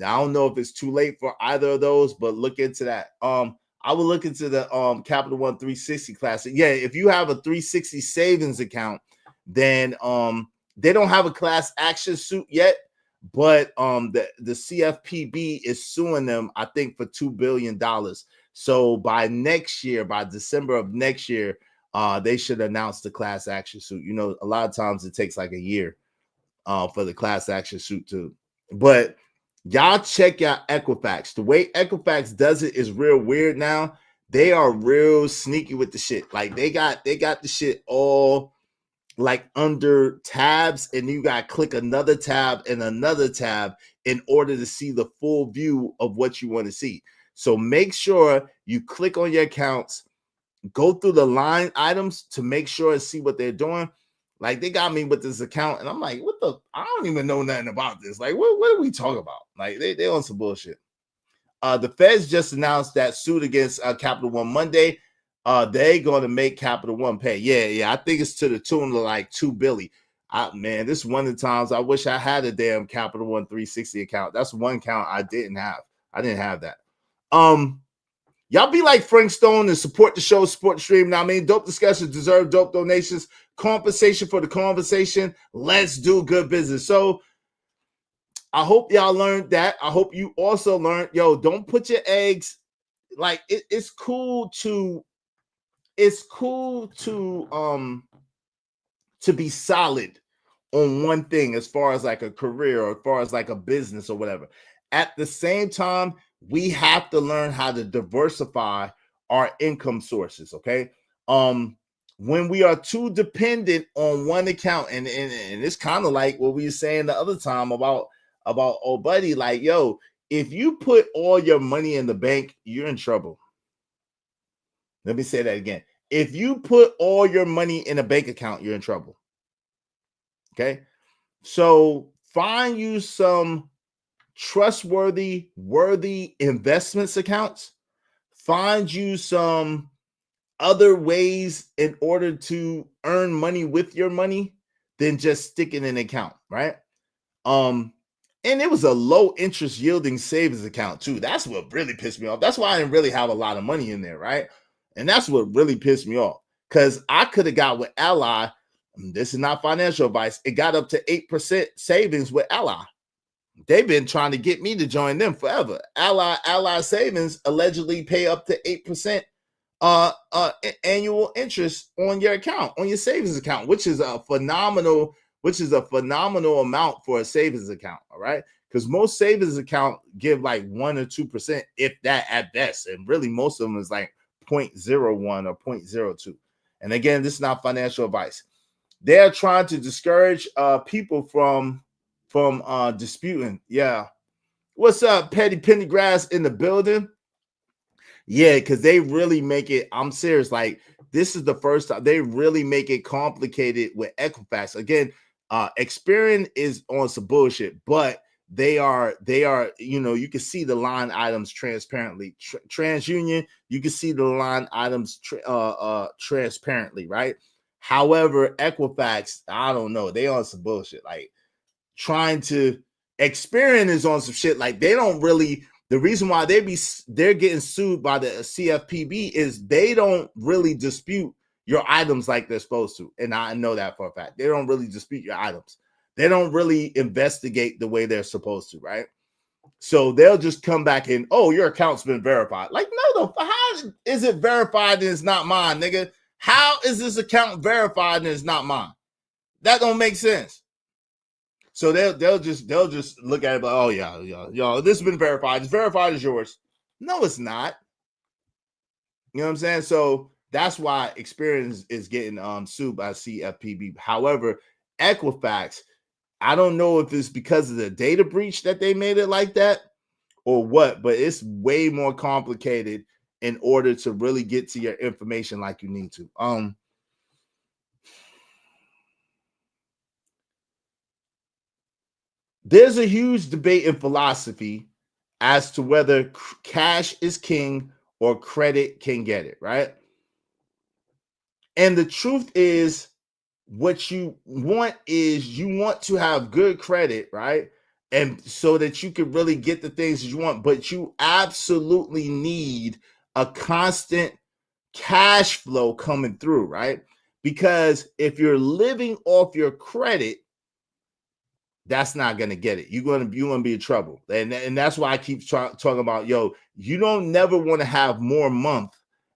I don't know if it's too late for either of those, but look into that. I will look into the Capital One 360 class. Yeah, if you have a 360 savings account, then they don't have a class action suit yet, but the CFPB is suing them, I think, for $2 billion. So by next year, by December of next year, they should announce the class action suit. You know, a lot of times it takes like a year for the class action suit too. But y'all check out Equifax. The way Equifax does it is real weird now. They are real sneaky with the shit. Like they got the shit all like under tabs, and you got to click another tab and another tab in order to see the full view of what you want to see. So make sure you click on your accounts, go through the line items to make sure and see what they're doing. Like they got me with this account, and I'm like, what the? I don't even know nothing about this. Like, what are we talking about? Like they on some bullshit. The Feds just announced that suit against Capital One Monday. They're going to make Capital One pay. Yeah. I think it's to the tune of like $2 billion. Man, this is one of the times I wish I had a damn Capital One 360 account. That's one account I didn't have. I didn't have that. Y'all be like Frank Stone and support the show, support the stream. Now, I mean, dope discussions deserve dope donations. Compensation for the conversation. Let's do good business. So I hope y'all learned that. I hope you also learned, don't put your eggs, like it's cool to be solid on one thing as far as like a career or as far as like a business or whatever. At the same time, we have to learn how to diversify our income sources. Okay. When we are too dependent on one account, and it's kind of like what we were saying the other time about old buddy, like, if you put all your money in the bank, you're in trouble. Let me say that again. If you put all your money in a bank account, you're in trouble. Okay. So find you some trustworthy, worthy investments accounts. Find you some other ways in order to earn money with your money than just sticking in an account, right? And it was a low interest yielding savings account too. That's what really pissed me off. That's why I didn't really have a lot of money in there, right? And that's what really pissed me off, because I could have got with Ally. This is not financial advice. It got up to 8% savings with Ally. They've been trying to get me to join them forever. Ally Savings allegedly pay up to 8% annual interest on your account, on your savings account, which is a phenomenal amount for a savings account. All right. because most savings account give like 1 or 2%, if that at best. And really, most of them is like 0.01 or 0.02. And again, this is not financial advice. They're trying to discourage people from disputing. Yeah. What's up, Petty Pendergrass in the building? Yeah, because they really make it, I'm serious, like this is the first time they really make it complicated with Equifax. Again, Experian is on some bullshit, but they are, you know, you can see the line items transparently. TransUnion, you can see the line items transparently, right? However, Equifax, I don't know, they on some bullshit, like trying to, Experian is on some shit, like they don't really. The reason why they're getting sued by the CFPB is they don't really dispute your items like they're supposed to. And I know that for a fact. They don't really dispute your items. They don't really investigate the way they're supposed to, right? So they'll just come back and, oh, your account's been verified. Like, no, how is it verified and it's not mine, nigga? How is this account verified and it's not mine? That don't make sense. So they'll just look at it like, oh yeah, this has been verified. It's verified as yours. No, it's not. You know what I'm saying? So that's why Experian is getting sued by CFPB. However, Equifax, I don't know if it's because of the data breach that they made it like that or what, but it's way more complicated in order to really get to your information like you need to. There's a huge debate in philosophy as to whether cash is king or credit can get it, right? And the truth is, what you want is you want to have good credit, right? And so that you can really get the things that you want, but you absolutely need a constant cash flow coming through, right? Because if you're living off your credit, that's not going to get it. You're going to be in trouble. And that's why I keep talking about, yo, you don't never want to have more month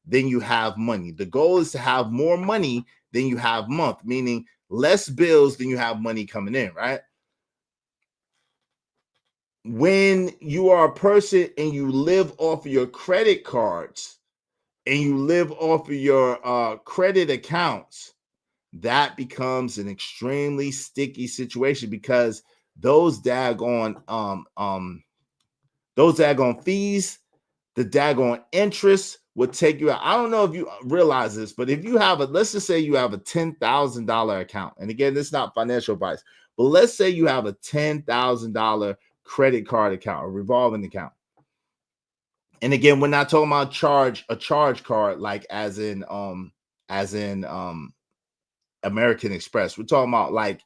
than you have money. The goal is to have more money than you have month, meaning less bills than you have money coming in, right? When you are a person and you live off of your credit cards and you live off of your credit accounts, that becomes an extremely sticky situation because those daggone fees, the daggone interest would take you out. I don't know if you realize this, but if you have let's just say you have a $10,000 account, and again, this is not financial advice, but let's say you have a $10,000 credit card account, a revolving account. And again, we're not talking about a charge card like as in American Express. We're talking about like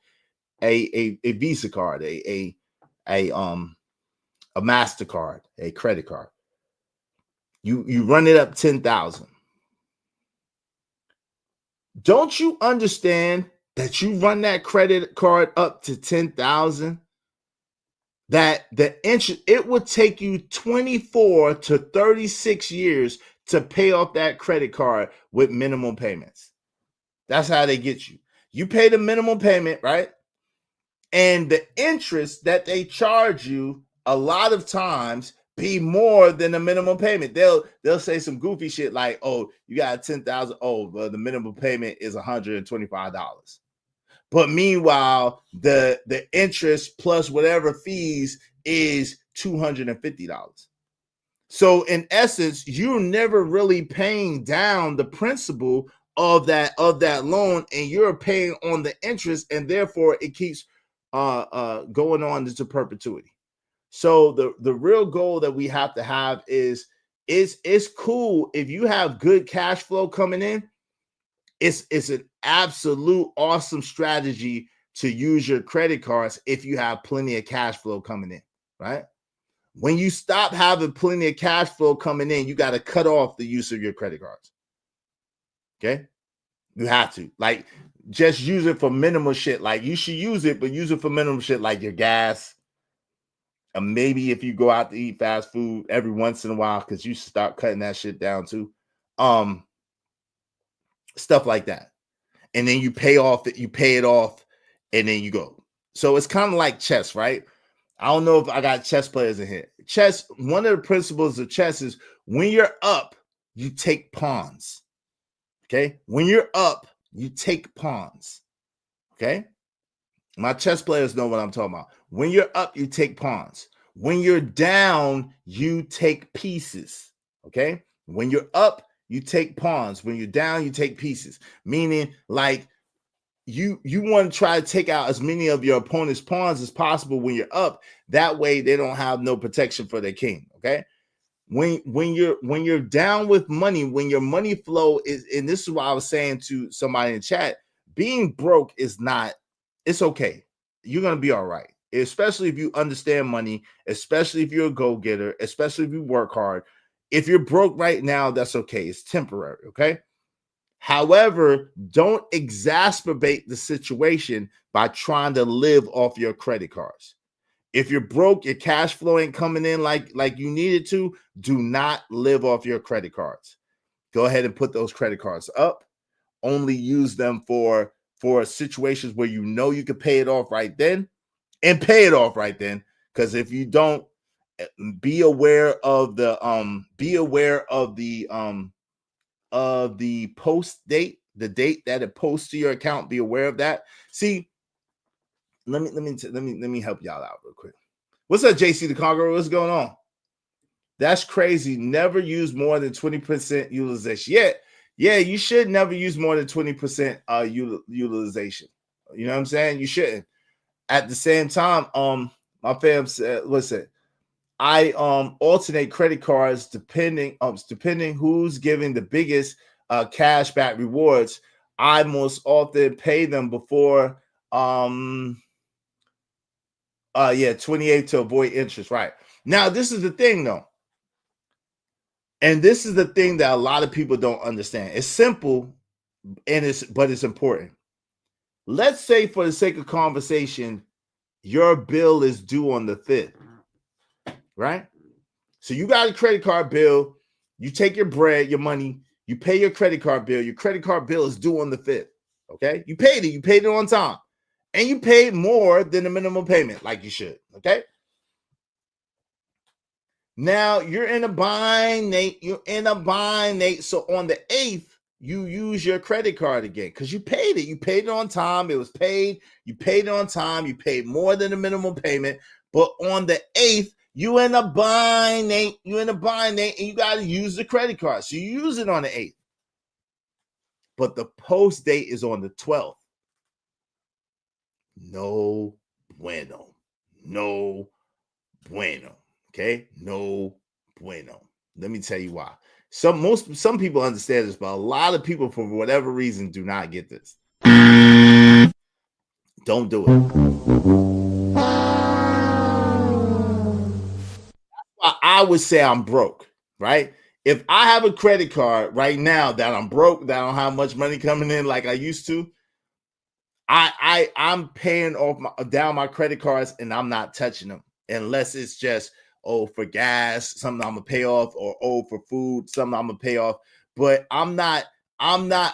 a Visa card, a MasterCard, a credit card. You run it up 10,000. Don't you understand that you run that credit card up to 10,000? That the interest, it would take you 24 to 36 years to pay off that credit card with minimum payments. That's how they get you. You pay the minimum payment, right? And the interest that they charge you a lot of times be more than the minimum payment. They'll say some goofy shit like, oh, you got 10,000. Oh, well, the minimum payment is $125. But meanwhile, the interest plus whatever fees is $250. So in essence, you're never really paying down the principal of that loan, and you're paying on the interest, and therefore it keeps going on into perpetuity. So the real goal that we have to have is it's cool if you have good cash flow coming in. It's an absolute awesome strategy to use your credit cards if you have plenty of cash flow coming in, right? When you stop having plenty of cash flow coming in, you got to cut off the use of your credit cards. Okay? You have to. Like, just use it for minimal shit. Like, you should use it, but use it for minimal shit like your gas. And maybe if you go out to eat fast food every once in a while, because you start cutting that shit down too. Stuff like that. And then you pay it off, and then you go. So it's kind of like chess, right? I don't know if I got chess players in here. Chess, one of the principles of chess is when you're up, you take pawns. Okay? When you're up, you take pawns. Okay? My chess players know what I'm talking about. When you're up, you take pawns. When you're down, you take pieces. Okay? When you're up, you take pawns. When you're down, you take pieces. Meaning, like, you want to try to take out as many of your opponent's pawns as possible when you're up. That way they don't have no protection for their king. Okay. When you're down with money, when your money flow is, and this is what I was saying to somebody in chat, being broke is not, it's okay. You're gonna be all right, especially if you understand money, especially if you're a go-getter, especially if you work hard. If you're broke right now, that's okay. It's temporary. Okay. However, don't exacerbate the situation by trying to live off your credit cards. If you're broke, your cash flow ain't coming in like you needed to, do not live off your credit cards. Go ahead and put those credit cards up. Only use them for situations where you know you could pay it off right then, and pay it off right then. Because if you don't, be aware of the post date, the date that it posts to your account. Be aware of that. See, let me help y'all out real quick. What's up, JC the Conqueror? What's going on? That's crazy. Never use more than 20% utilization. Yeah, you should never use more than 20% utilization. You know what I'm saying? You shouldn't. At the same time, my fam said, listen, I alternate credit cards depending who's giving the biggest cash back rewards. I most often pay them before 28 to avoid interest. Right. Now, this is the thing though. And this is the thing that a lot of people don't understand. It's simple but it's important. Let's say, for the sake of conversation, your bill is due on the 5th. Right? So you got a credit card bill, you take your bread, your money, you pay your credit card bill. Your credit card bill is due on the 5th. Okay? You paid it on time. And you paid more than the minimum payment, like you should. Okay? Now you're in a bind, Nate. So on the 8th, you use your credit card again because you paid it. You paid it on time. It was paid. You paid it on time. You paid more than the minimum payment. But on the 8th, you in a bind, Nate. And you got to use the credit card. So you use it on the 8th. But the post date is on the 12th. No bueno. Okay? No bueno. Let me tell you why. Some people understand this, but a lot of people, for whatever reason, do not get this. Don't do it. I would say I'm broke, right? If I have a credit card right now that I'm broke, that I don't have much money coming in like I used to, I'm paying down my credit cards and I'm not touching them unless it's just, for gas, something I'm gonna pay off, or for food, something I'm gonna pay off. But I'm not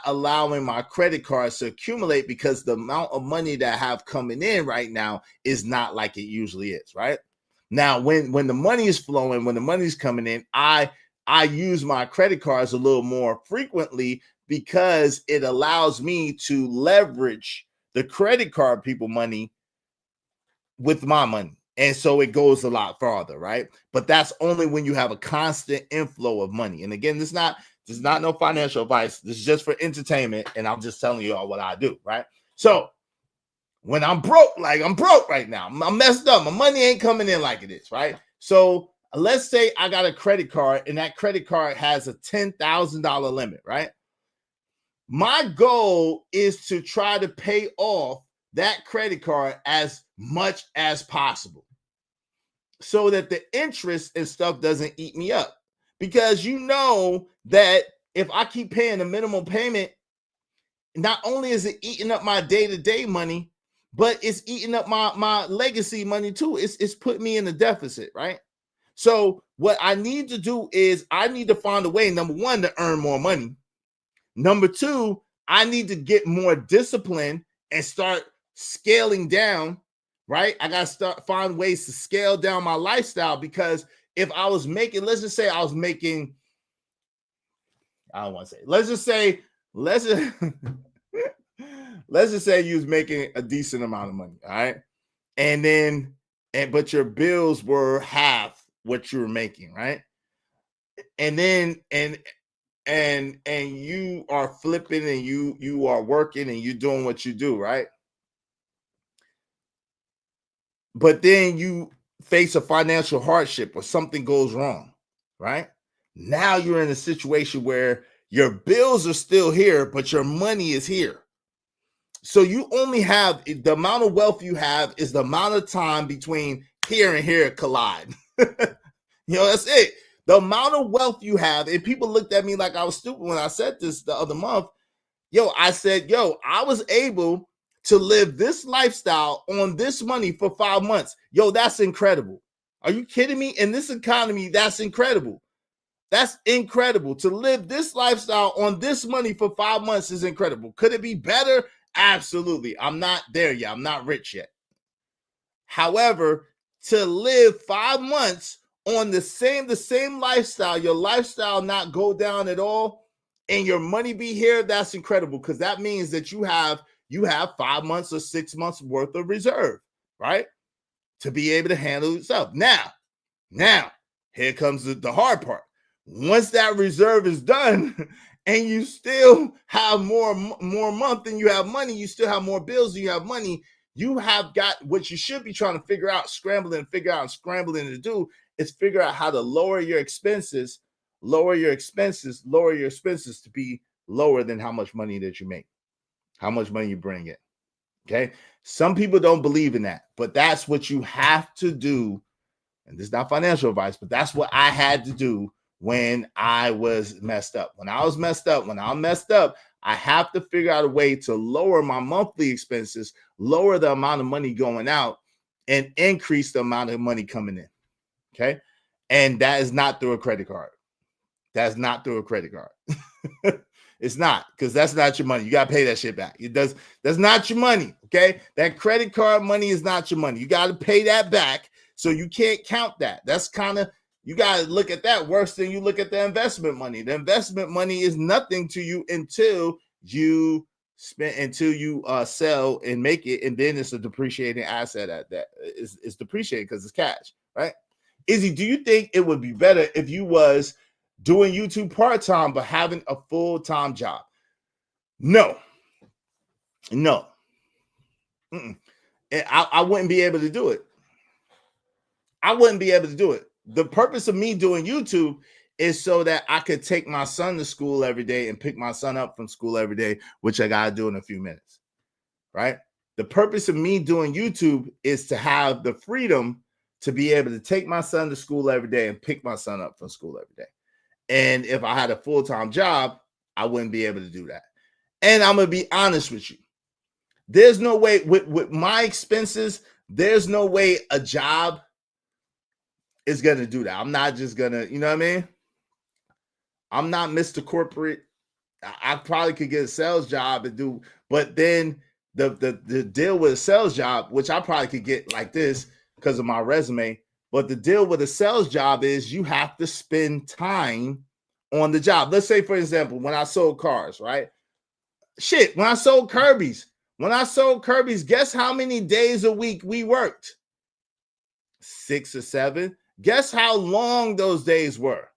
allowing my credit cards to accumulate because the amount of money that I have coming in right now is not like it usually is, right? Now, when the money is flowing, when the money's coming in, I use my credit cards a little more frequently because it allows me to leverage the credit card people money with my money. And so it goes a lot farther, right? But that's only when you have a constant inflow of money. And again, this is not no financial advice. This is just for entertainment. And I'm just telling you all what I do, right? So when I'm broke, like I'm broke right now, I'm messed up. My money ain't coming in like it is, right? So let's say I got a credit card and that credit card has a $10,000 limit, right? My goal is to try to pay off that credit card as much as possible so that the interest and stuff doesn't eat me up. Because you know that if I keep paying the minimum payment, not only is it eating up my day-to-day money, but it's eating up my legacy money too. It's putting me in a deficit, right? So what I need to do is I need to find a way, number one, to earn more money. Number two, I need to get more discipline and start scaling down right? I got to find ways to scale down my lifestyle, because if I was making, let's just say I was making, I don't want to say, let's just say you was making a decent amount of money, all right? But your bills were half what you were making, right? And you are flipping, and you are working, and you're doing what you do, right? But then you face a financial hardship or something goes wrong, right? Now you're in a situation where your bills are still here, but your money is here. So you only have, the amount of wealth you have is the amount of time between here and here collide. That's it. The amount of wealth you have, and people looked at me like I was stupid when I said this the other month. I said, I was able to live this lifestyle on this money for 5 months. That's incredible. Are you kidding me? In this economy, that's incredible. That's incredible. To live this lifestyle on this money for 5 months is incredible. Could it be better? Absolutely. I'm not there yet. I'm not rich yet. However, to live 5 months on the same lifestyle, your lifestyle not go down at all, and your money be here, that's incredible, because that means that you have 5 months or 6 months worth of reserve, right? To be able to handle yourself. Now, here comes the hard part. Once that reserve is done, and you still have more month than you have money, you still have more bills than you have money, you have got what you should be trying to figure out, scrambling to do, is figure out how to lower your expenses to be lower than how much money that you make, how much money you bring in. Okay. Some people don't believe in that, but that's what you have to do. And this is not financial advice, but that's what I had to do when I was messed up. When I'm messed up, I have to figure out a way to lower my monthly expenses, lower the amount of money going out, and increase the amount of money coming in. Okay. And that is not through a credit card. That's not through a credit card. It's not, because that's not your money. You got to pay that shit back. That's not your money. Okay. That credit card money is not your money. You got to pay that back. So you can't count that. That's kind of, you got to look at that worse than you look at the investment money. The investment money is nothing to you until you sell and make it. And then it's a depreciating asset at that. It's depreciating because it's cash, right? Izzy, do you think it would be better if you was doing YouTube part-time but having a full-time job? No. I wouldn't be able to do it. The purpose of me doing YouTube is so that I could take my son to school every day and pick my son up from school every day, which I got to do in a few minutes, right? The purpose of me doing YouTube is to have the freedom to be able to take my son to school every day and pick my son up from school every day. And if I had a full-time job, I wouldn't be able to do that. And I'm going to be honest with you. There's no way with my expenses, there's no way a job is going to do that. I'm not just going to, you know what I mean? I'm not Mr. Corporate. I probably could get a sales job and do, but then the deal with a sales job, which I probably could get like this because of my resume, but the deal with a sales job is you have to spend time on the job. Let's say, for example, when I sold cars, right? When I sold Kirby's, guess how many days a week we worked? 6 or 7. Guess how long those days were?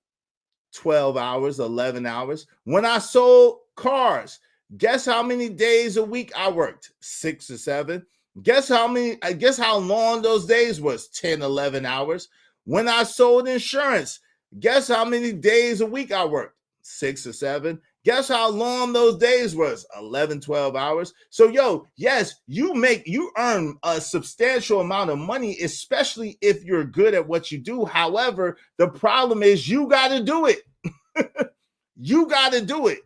12 hours, 11 hours. When I sold cars, guess how many days a week I worked? 6 or 7. Guess how long those days was? 10, 11 hours. When I sold insurance, guess how many days a week I worked? 6 or 7. Guess how long those days was? 11, 12 hours. So, yes, you earn a substantial amount of money, especially if you're good at what you do. However, the problem is you got to do it. You got to do it.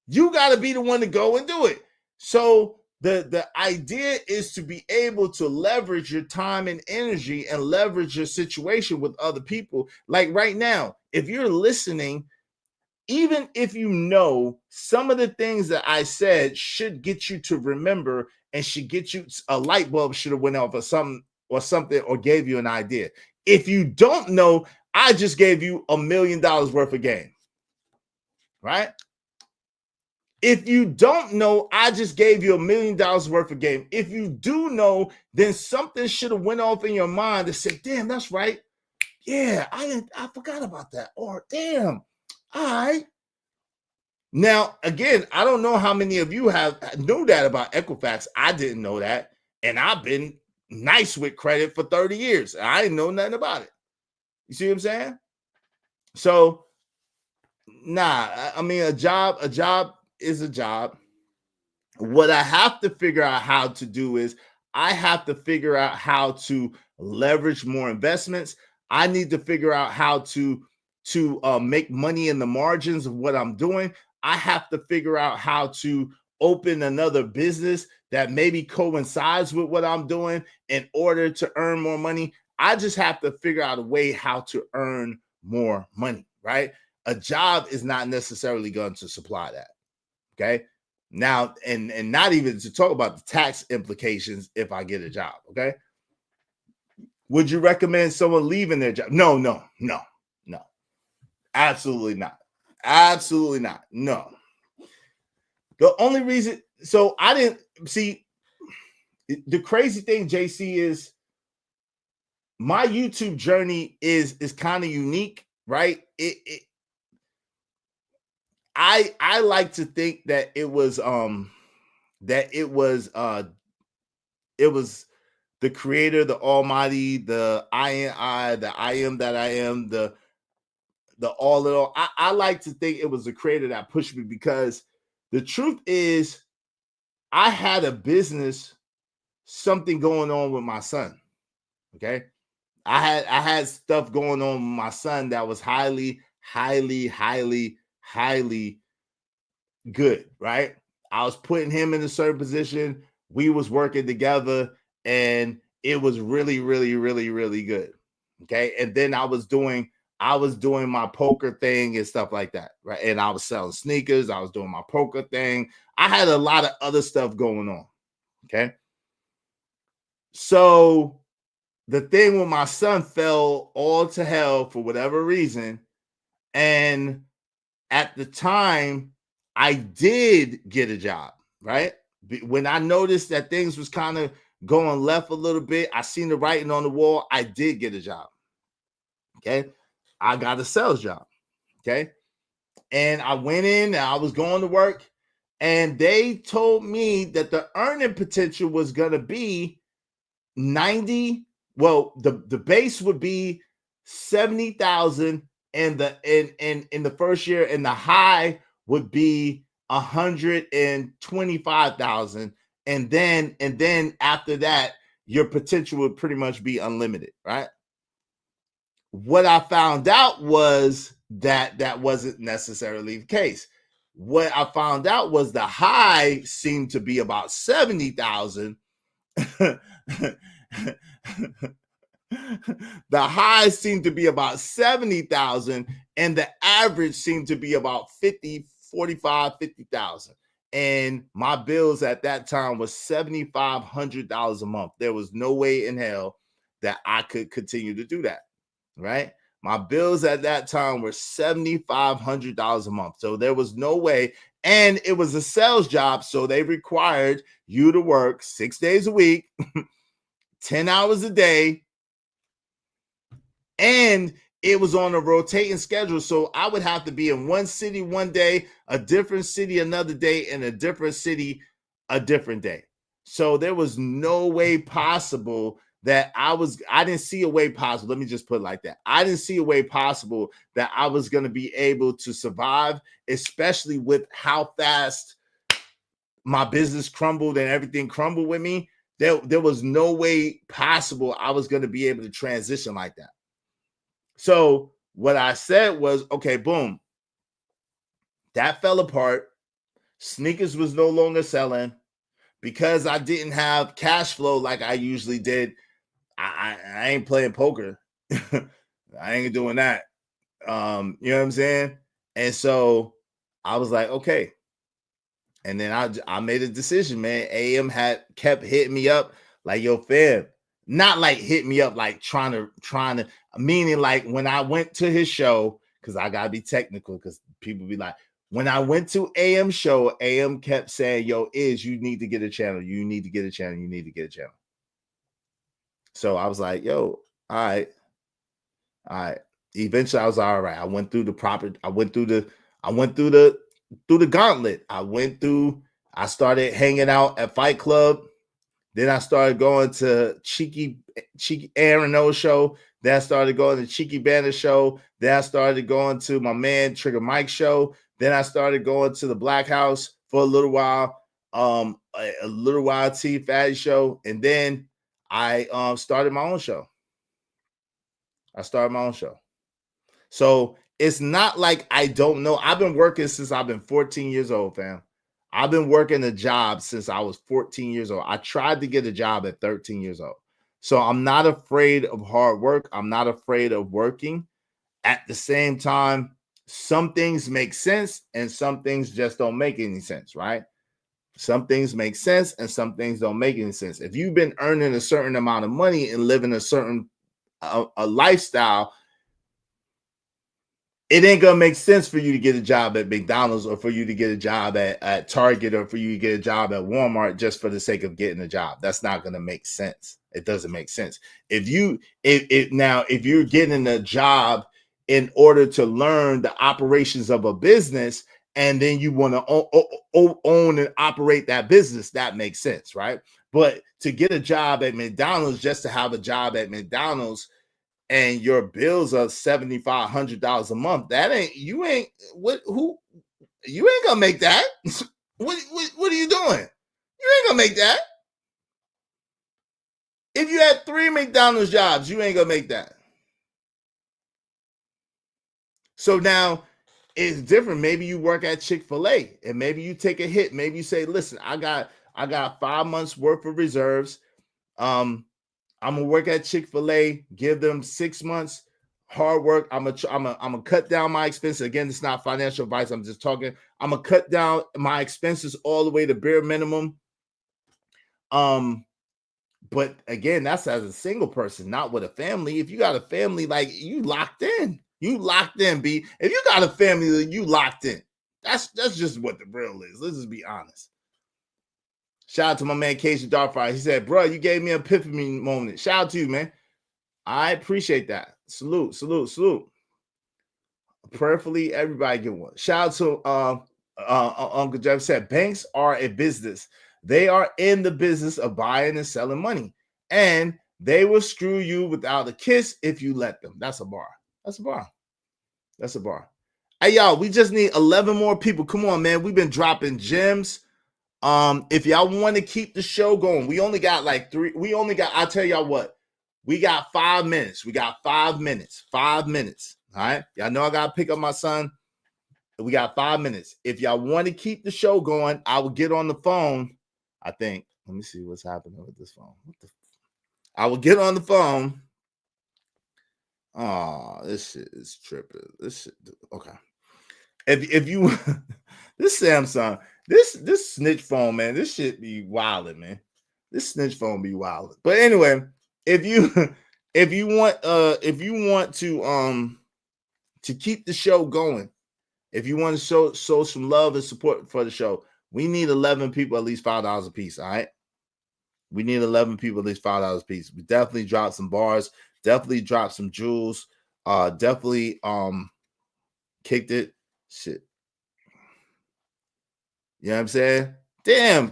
You got to be the one to go and do it. So the idea is to be able to leverage your time and energy and leverage your situation with other people. Like right now, if you're listening, even if you know some of the things that I said should get you to remember and should get you a light bulb should have went off or something, or gave you an idea. If you don't know, I just gave you $1 million worth of game, right? If you don't know, I just gave you $1 million worth of game. If you do know, then something should have went off in your mind to say, damn, that's right. Yeah, I forgot about that. Or damn, all right. Now, again, I don't know how many of you knew that about Equifax. I didn't know that. And I've been nice with credit for 30 years. I didn't know nothing about it. You see what I'm saying? So, I mean, a job is a job. What I have to figure out how to do is I have to figure out how to leverage more investments. I need to figure out how to make money in the margins of what I'm doing. I have to figure out how to open another business that maybe coincides with what I'm doing in order to earn more money. I just have to figure out a way how to earn more money, right? A job is not necessarily going to supply that. Okay. Now, and not even to talk about the tax implications if I get a job. Okay. Would you recommend someone leaving their job? No. Absolutely not. Absolutely not. No. The only reason, so I didn't see the crazy thing, JC, is my YouTube journey is kind of unique, right? I like to think that it was the creator, the almighty, the I am that I am, the all in all. I like to think it was the creator that pushed me, because the truth is I had a business, something going on with my son. Okay. I had stuff going on with my son that was highly good, right? I was putting him in a certain position. We was working together and it was really good. Okay. And then I was doing my poker thing and stuff like that, right? And I was selling sneakers. I was doing my poker thing. I had a lot of other stuff going on. Okay. So the thing with my son fell all to hell for whatever reason. And at the time, I did get a job, right? When I noticed that things was kind of going left a little bit, I seen the writing on the wall. I did get a job. Okay. I got a sales job. Okay. And I went in and I was going to work, and they told me that the earning potential was going to be 90. Well, the base would be 70,000 and in the first year, and the high would be 125,000. And then after that, your potential would pretty much be unlimited, right? What I found out was that wasn't necessarily the case. What I found out was the high seemed to be about 70,000. The high seemed to be about 70,000, and the average seemed to be about 50,000. And my bills at that time was $7,500 a month. There was no way in hell that I could continue to do that, right? My bills at that time were $7,500 a month. So there was no way. And it was a sales job. So they required you to work 6 days a week, 10 hours a day. And it was on a rotating schedule. So I would have to be in one city one day, a different city another day, and a different city a different day. So there was no way possible that I didn't see a way possible. Let me just put it like that. I didn't see a way possible that I was going to be able to survive, especially with how fast my business crumbled and everything crumbled with me. There was no way possible I was going to be able to transition like that. So what I said was, okay, boom. That fell apart. Sneakers was no longer selling because I didn't have cash flow like I usually did. I ain't playing poker. I ain't doing that. You know what I'm saying? And so I was like, okay, And then I made a decision, man. AM had kept hitting me up like, yo, fam, not like hit me up like trying to, meaning like when I went to his show, because I gotta be technical, because people be like, when I went to AM show, AM kept saying, yo, you need to get a channel. You need to get a channel. You need to get a channel. So I was like, yo, all right. Eventually I was all right. I went through the gauntlet. I started hanging out at Fight Club. Then I started going to Cheeky Aaron O show. Then I started going to Cheeky Banner show. Then I started going to my man Trigger Mike show. Then I started going to the Black House for a little while, a little while T Fatty show. And then I started my own show. So it's not like I don't know. I've been working since I've been 14 years old, fam. I've been working a job since I was 14 years old. I tried to get a job at 13 years old. So I'm not afraid of hard work. I'm not afraid of working. At the same time, some things make sense and some things just don't make any sense, right? Some things make sense and some things don't make any sense. If you've been earning a certain amount of money and living a certain a lifestyle, it ain't gonna make sense for you to get a job at McDonald's or for you to get a job at Target or for you to get a job at Walmart just for the sake of getting a job. That's not gonna make sense. It doesn't make sense. If you're getting a job in order to learn the operations of a business and then you want to own and operate that business, that makes sense, right? But to get a job at McDonald's just to have a job at McDonald's and your bills are $7,500 a month, you ain't gonna make that. What are you doing? You ain't gonna make that. If you had 3 McDonald's jobs, you ain't gonna make that. So now it's different. Maybe you work at Chick-fil-A and maybe you take a hit. Maybe you say, listen, I got 5 months worth of reserves. I'm gonna work at Chick-fil-A, give them 6 months hard work. I'm gonna cut down my expenses. Again, it's not financial advice. I'm just talking. I'm gonna cut down my expenses all the way to bare minimum. But again, that's as a single person, not with a family. If you got a family, like you locked in. You locked in, B. If you got a family, you locked in. That's just what the real is. Let's just be honest. Shout out to my man Casey Darkfire. He said, bro, you gave me an epiphany moment. Shout out to you, man. I appreciate that. Salute. Prayerfully, everybody get one. Shout out to Uncle Jeff said, banks are a business. They are in the business of buying and selling money. And they will screw you without a kiss if you let them. That's a bar. That's a bar. Hey, y'all, we just need 11 more people. Come on, man. We've been dropping gems. If y'all want to keep the show going, we only got like 3. I'll tell y'all what, we got 5 minutes. 5 minutes. All right. Y'all know I got to pick up my son. We got 5 minutes. If y'all want to keep the show going, I will get on the phone. I think, let me see what's happening with this phone. I will get on the phone. Oh, this shit is tripping. This shit, okay. If you this Samsung, this snitch phone, man, this shit be wildin', man. This snitch phone be wildin'. But anyway, if you want to keep the show going, if you want to show some love and support for the show, we need 11 people at least $5 a piece. All right. We need 11 people at least $5 a piece. We definitely dropped some bars, definitely dropped some jewels, definitely kicked it. Shit. You know what I'm saying? Damn,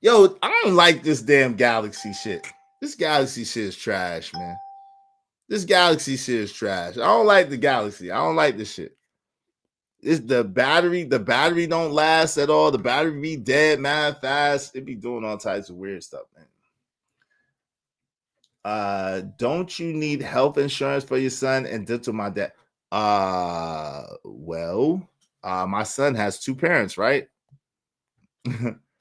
yo, I don't like this damn Galaxy shit. This Galaxy shit is trash, man. This Galaxy shit is trash. I don't like the Galaxy. I don't like this shit. It's the battery don't last at all. The battery be dead mad fast. It be doing all types of weird stuff, man. Don't you need health insurance for your son and dental, my dad? Well, my son has 2 parents, right?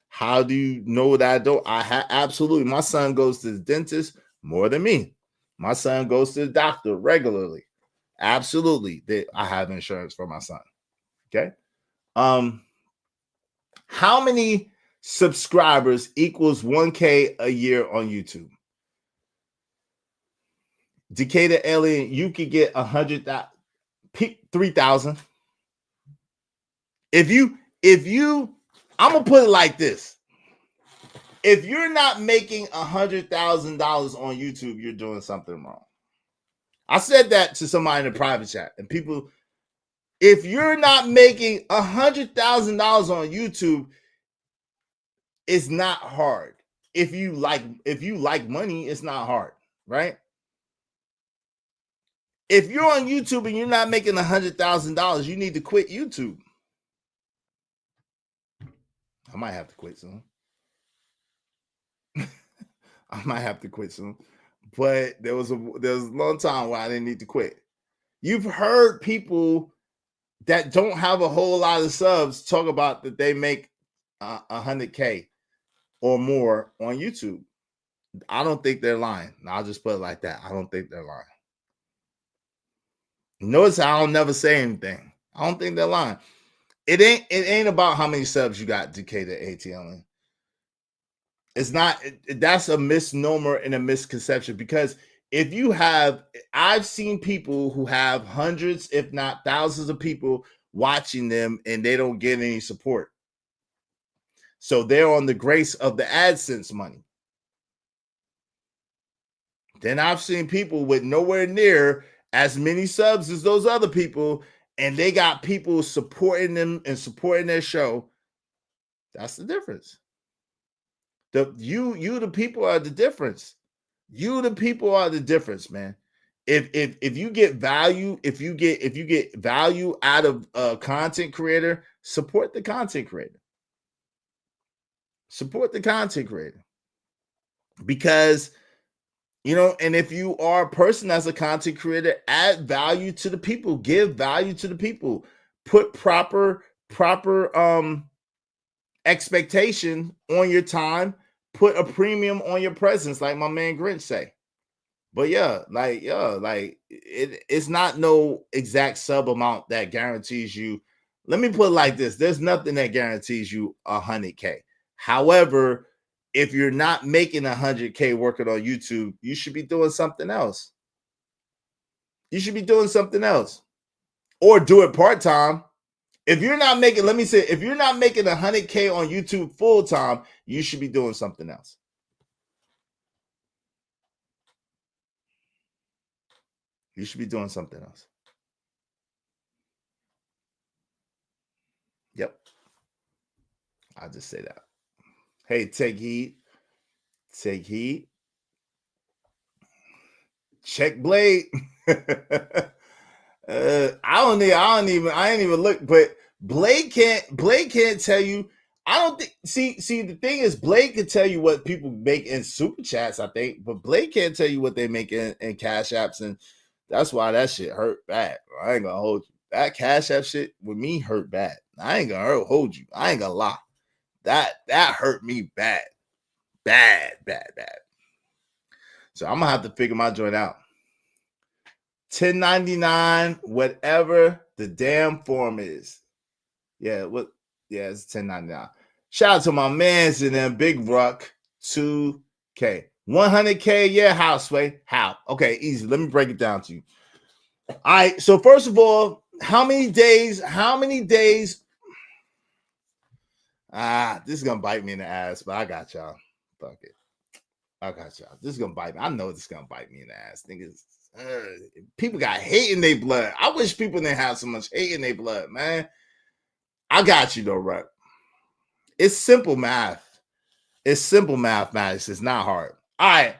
How do you know that I don't? Absolutely. My son goes to the dentist more than me. My son goes to the doctor regularly. Absolutely. I have insurance for my son. Okay. How many subscribers equals 1K a year on YouTube? Decatur Alien, you could get 100,000, 3,000. If you, I'm gonna put it like this: if you're not making $100,000 on YouTube, you're doing something wrong. I said that to somebody in the private chat, and people, if you're not making $100,000 on YouTube, it's not hard. If you like money, it's not hard, right? If you're on YouTube and you're not making $100,000, you need to quit YouTube. I might have to quit soon. I might have to quit soon. But there was a long time where I didn't need to quit. You've heard people that don't have a whole lot of subs talk about that they make 100K or more on YouTube. I don't think they're lying. I'll just put it like that. I don't think they're lying. Notice I don't never say anything. I don't think they're lying. It ain't about how many subs you got, Decatur ATL. It's not. That's a misnomer and a misconception, because if you have, I've seen people who have hundreds, if not thousands of people watching them and they don't get any support. So they're on the grace of the AdSense money. Then I've seen people with nowhere near as many subs as those other people, and they got people supporting them and supporting their show. That's the difference. You the people are the difference. You the people are the difference, man. If you get value, if you get value out of a content creator, support the content creator. Support the content creator. Because, you know, and if you are a person as a content creator, add value to the people, give value to the people, put proper expectation on your time, put a premium on your presence, like my man Grinch say. But it's not no exact sub amount that guarantees you. Let me put it like this: there's nothing that guarantees you 100K. However, if you're not making 100K working on YouTube, you should be doing something else. You should be doing something else, or do it part-time. If you're not making, let me say, if you're not making 100K on YouTube full-time, you should be doing something else. You should be doing something else. Yep. I'll just say that. Hey, take heed. Take heed. Check Blade. I ain't even look, but Blade can't tell you. I don't think, see, the thing is, Blade can tell you what people make in super chats, I think, but Blade can't tell you what they make in cash apps, and that's why that shit hurt bad. I ain't gonna hold you. That cash app shit with me hurt bad. I ain't gonna hold you. I ain't gonna lie. That hurt me bad. Bad. So I'm gonna have to figure my joint out. 1099, whatever the damn form is. Yeah, it's 1099. Shout out to my mans in them, Big Ruck, 2K. 100K, yeah, how, Sway? How? Okay, easy. Let me break it down to you. All right, so first of all, how many days? This is gonna bite me in the ass, but I got y'all. Fuck it. I got y'all. This is gonna bite me. I know this is gonna bite me in the ass. Niggas, people got hate in their blood. I wish people didn't have so much hate in their blood, man. I got you though, right? It's simple math. It's simple mathematics. It's not hard. All right.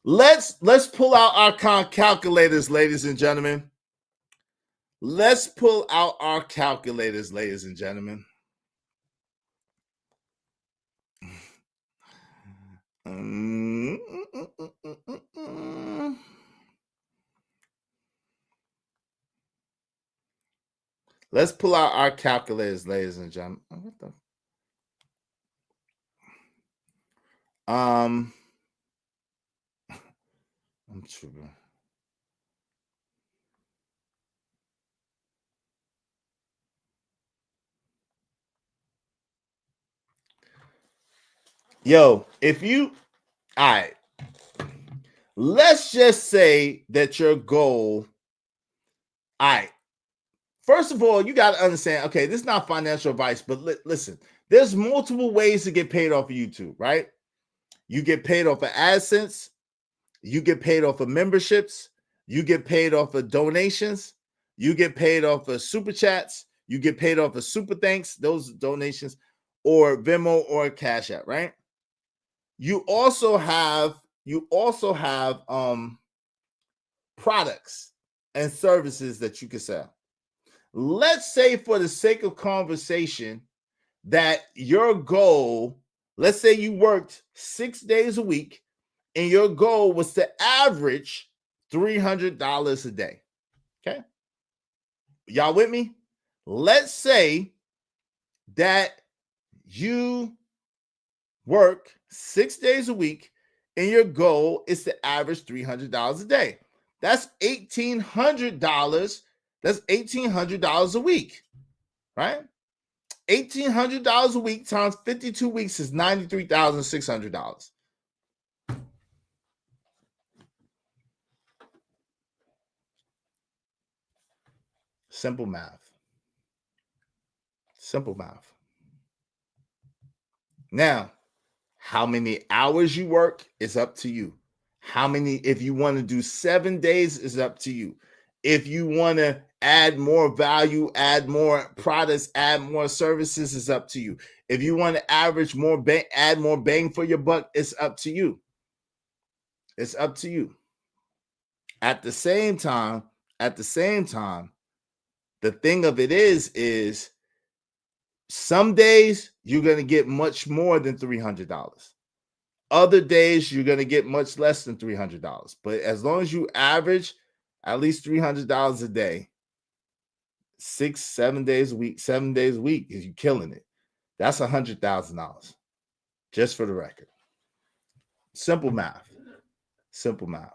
Let's pull out our calculators, ladies and gentlemen. Let's pull out our calculators, ladies and gentlemen. Let's pull out our calculators, ladies and gentlemen. What the? I'm tripping. Yo, if you, all right, let's just say that your goal, all right, first of all, you got to understand, okay, this is not financial advice, but listen, there's multiple ways to get paid off of YouTube, right? You get paid off of AdSense, you get paid off of memberships, you get paid off of donations, you get paid off of super chats, you get paid off of super thanks, those donations, or Venmo or Cash App, right? You also have products and services that you can sell. Let's say, for the sake of conversation, that your goal, let's say you worked 6 days a week and your goal was to average $300 a day. Okay. Y'all with me? Let's say that you work 6 days a week and your goal is to average $300 a day. That's $1,800. That's $1,800 a week, right? $1,800 a week times 52 weeks is $93,600. Simple math. Simple math. Now, how many hours you work is up to you. How many, if you want to do 7 days, is up to you. If you want to add more value, add more products, add more services, is up to you. If you want to average more, add more bang for your buck, it's up to you. It's up to you. At the same time, the thing of it is some days you're going to get much more than $300. Other days you're going to get much less than $300. But as long as you average at least $300 a day, 7 days a week, is you killing it. That's $100,000, just for the record. Simple math. Simple math.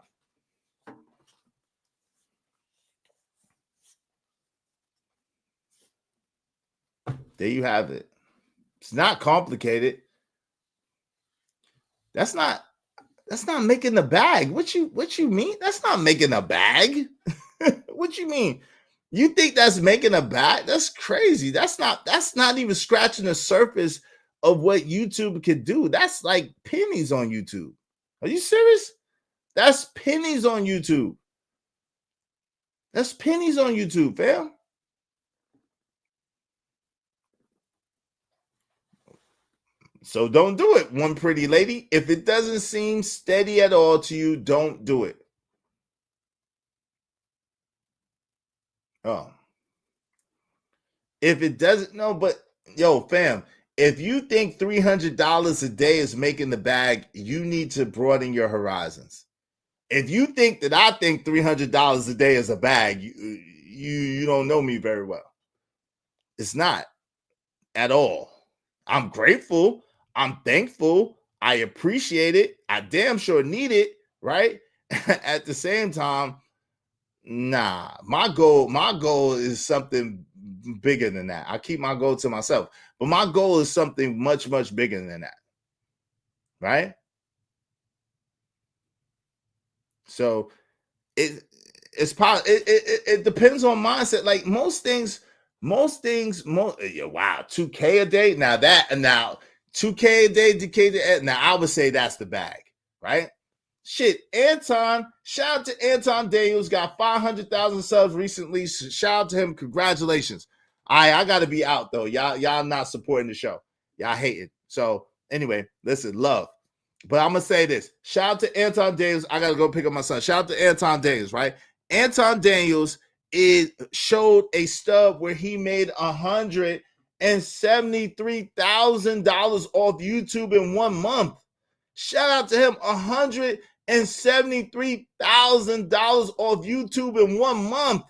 There you have it. It's not complicated. That's not making a bag. What you mean? That's not making a bag. What you mean? You think that's making a bag? That's crazy. That's not even scratching the surface of what YouTube could do. That's like pennies on YouTube. Are you serious? That's pennies on YouTube. That's pennies on YouTube, fam. So don't do it, one pretty lady. If it doesn't seem steady at all to you, don't do it. Oh. If it doesn't, no, but yo, fam, if you think $300 a day is making the bag, you need to broaden your horizons. If you think that I think $300 a day is a bag, you don't know me very well. It's not at all. I'm grateful. I'm thankful. I appreciate it. I damn sure need it, right? At the same time, nah, my goal is something bigger than that. I keep my goal to myself, but my goal is something much, much bigger than that, right? So it depends on mindset. Like most things, wow, 2K a day. Now 2K a day, now I would say that's the bag, right? Shit, Anton, shout out to Anton Daniels, got 500,000 subs recently. Shout out to him. Congratulations. I got to be out though. Y'all not supporting the show. Y'all hating. So anyway, listen, love. But I'm going to say this. Shout out to Anton Daniels. I got to go pick up my son. Shout out to Anton Daniels, right? Anton Daniels showed a stub where he made $173,000 off YouTube in 1 month. Shout out to him. $173,000 off YouTube in 1 month.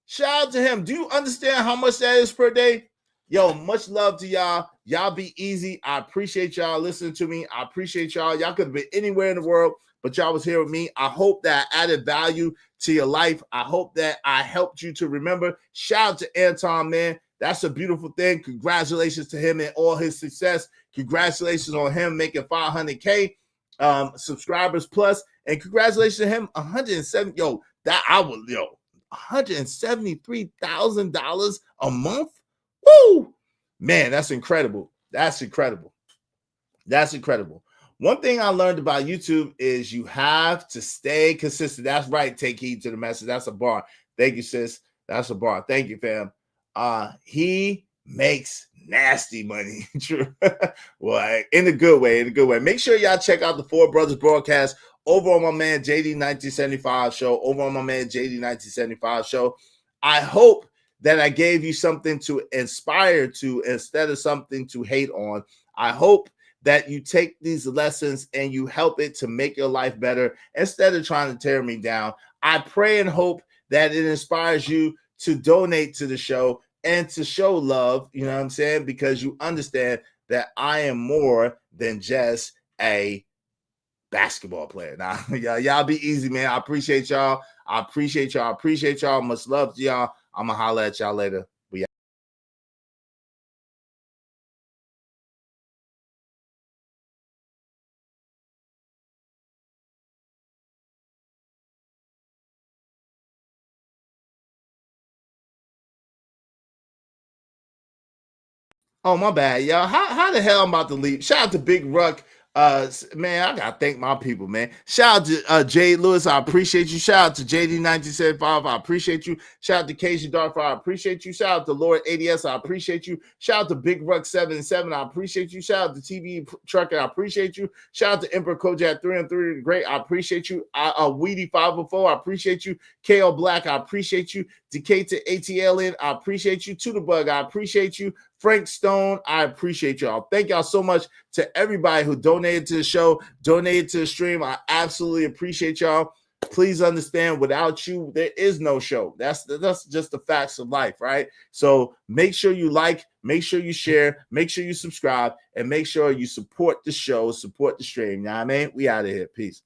Shout out to him. Do you understand how much that is per day? Yo, much love to y'all. Y'all be easy. I appreciate y'all listening to me. I appreciate y'all. Y'all could have been anywhere in the world, but y'all was here with me. I hope that I added value to your life. I hope that I helped you to remember. Shout out to Anton, man. That's a beautiful thing. Congratulations to him and all his success. Congratulations on him making 500K subscribers plus, and congratulations to him 107. $173,000 a month. Woo, man, that's incredible. That's incredible. That's incredible. One thing I learned about YouTube is you have to stay consistent. That's right. Take heed to the message. That's a bar. Thank you, sis. That's a bar. Thank you, fam. He makes nasty money. True. Well, in a good way. In a good way. Make sure y'all check out the Four Brothers broadcast over on my man JD 1975 show. Over on my man JD 1975 show. I hope that I gave you something to inspire to instead of something to hate on. I hope that you take these lessons and you help it to make your life better instead of trying to tear me down. I pray and hope that it inspires you to donate to the show and to show love, you know what I'm saying? Because you understand that I am more than just a basketball player. Now, y'all be easy, man. I appreciate y'all. I appreciate y'all. I appreciate y'all. Much love to y'all. I'm going to holler at y'all later. We out. Oh, my bad, y'all. How the hell I'm about to leave? Shout out to Big Ruck. Man, I gotta thank my people, man. Shout out to Jade Lewis, I appreciate you. Shout out to JD 1975, I appreciate you. Shout out to Casey Darkfire, I appreciate you. Shout out to Lord ADS, I appreciate you. Shout out to Big Ruck 77, I appreciate you. Shout out to TV Trucker, I appreciate you. Shout out to Emperor Kojak 3 and 3 Great, I appreciate you. Weedy 504, I appreciate you. KO Black, I appreciate you. Decay to ATLN, I appreciate you. To the Bug, I appreciate you. Frank Stone, I appreciate y'all. Thank y'all so much to everybody who donated to the show, donated to the stream. I absolutely appreciate y'all. Please understand, without you, there is no show. That's just the facts of life, right? So make sure you like, make sure you share, make sure you subscribe, and make sure you support the show, support the stream. You know what I mean? We out of here. Peace.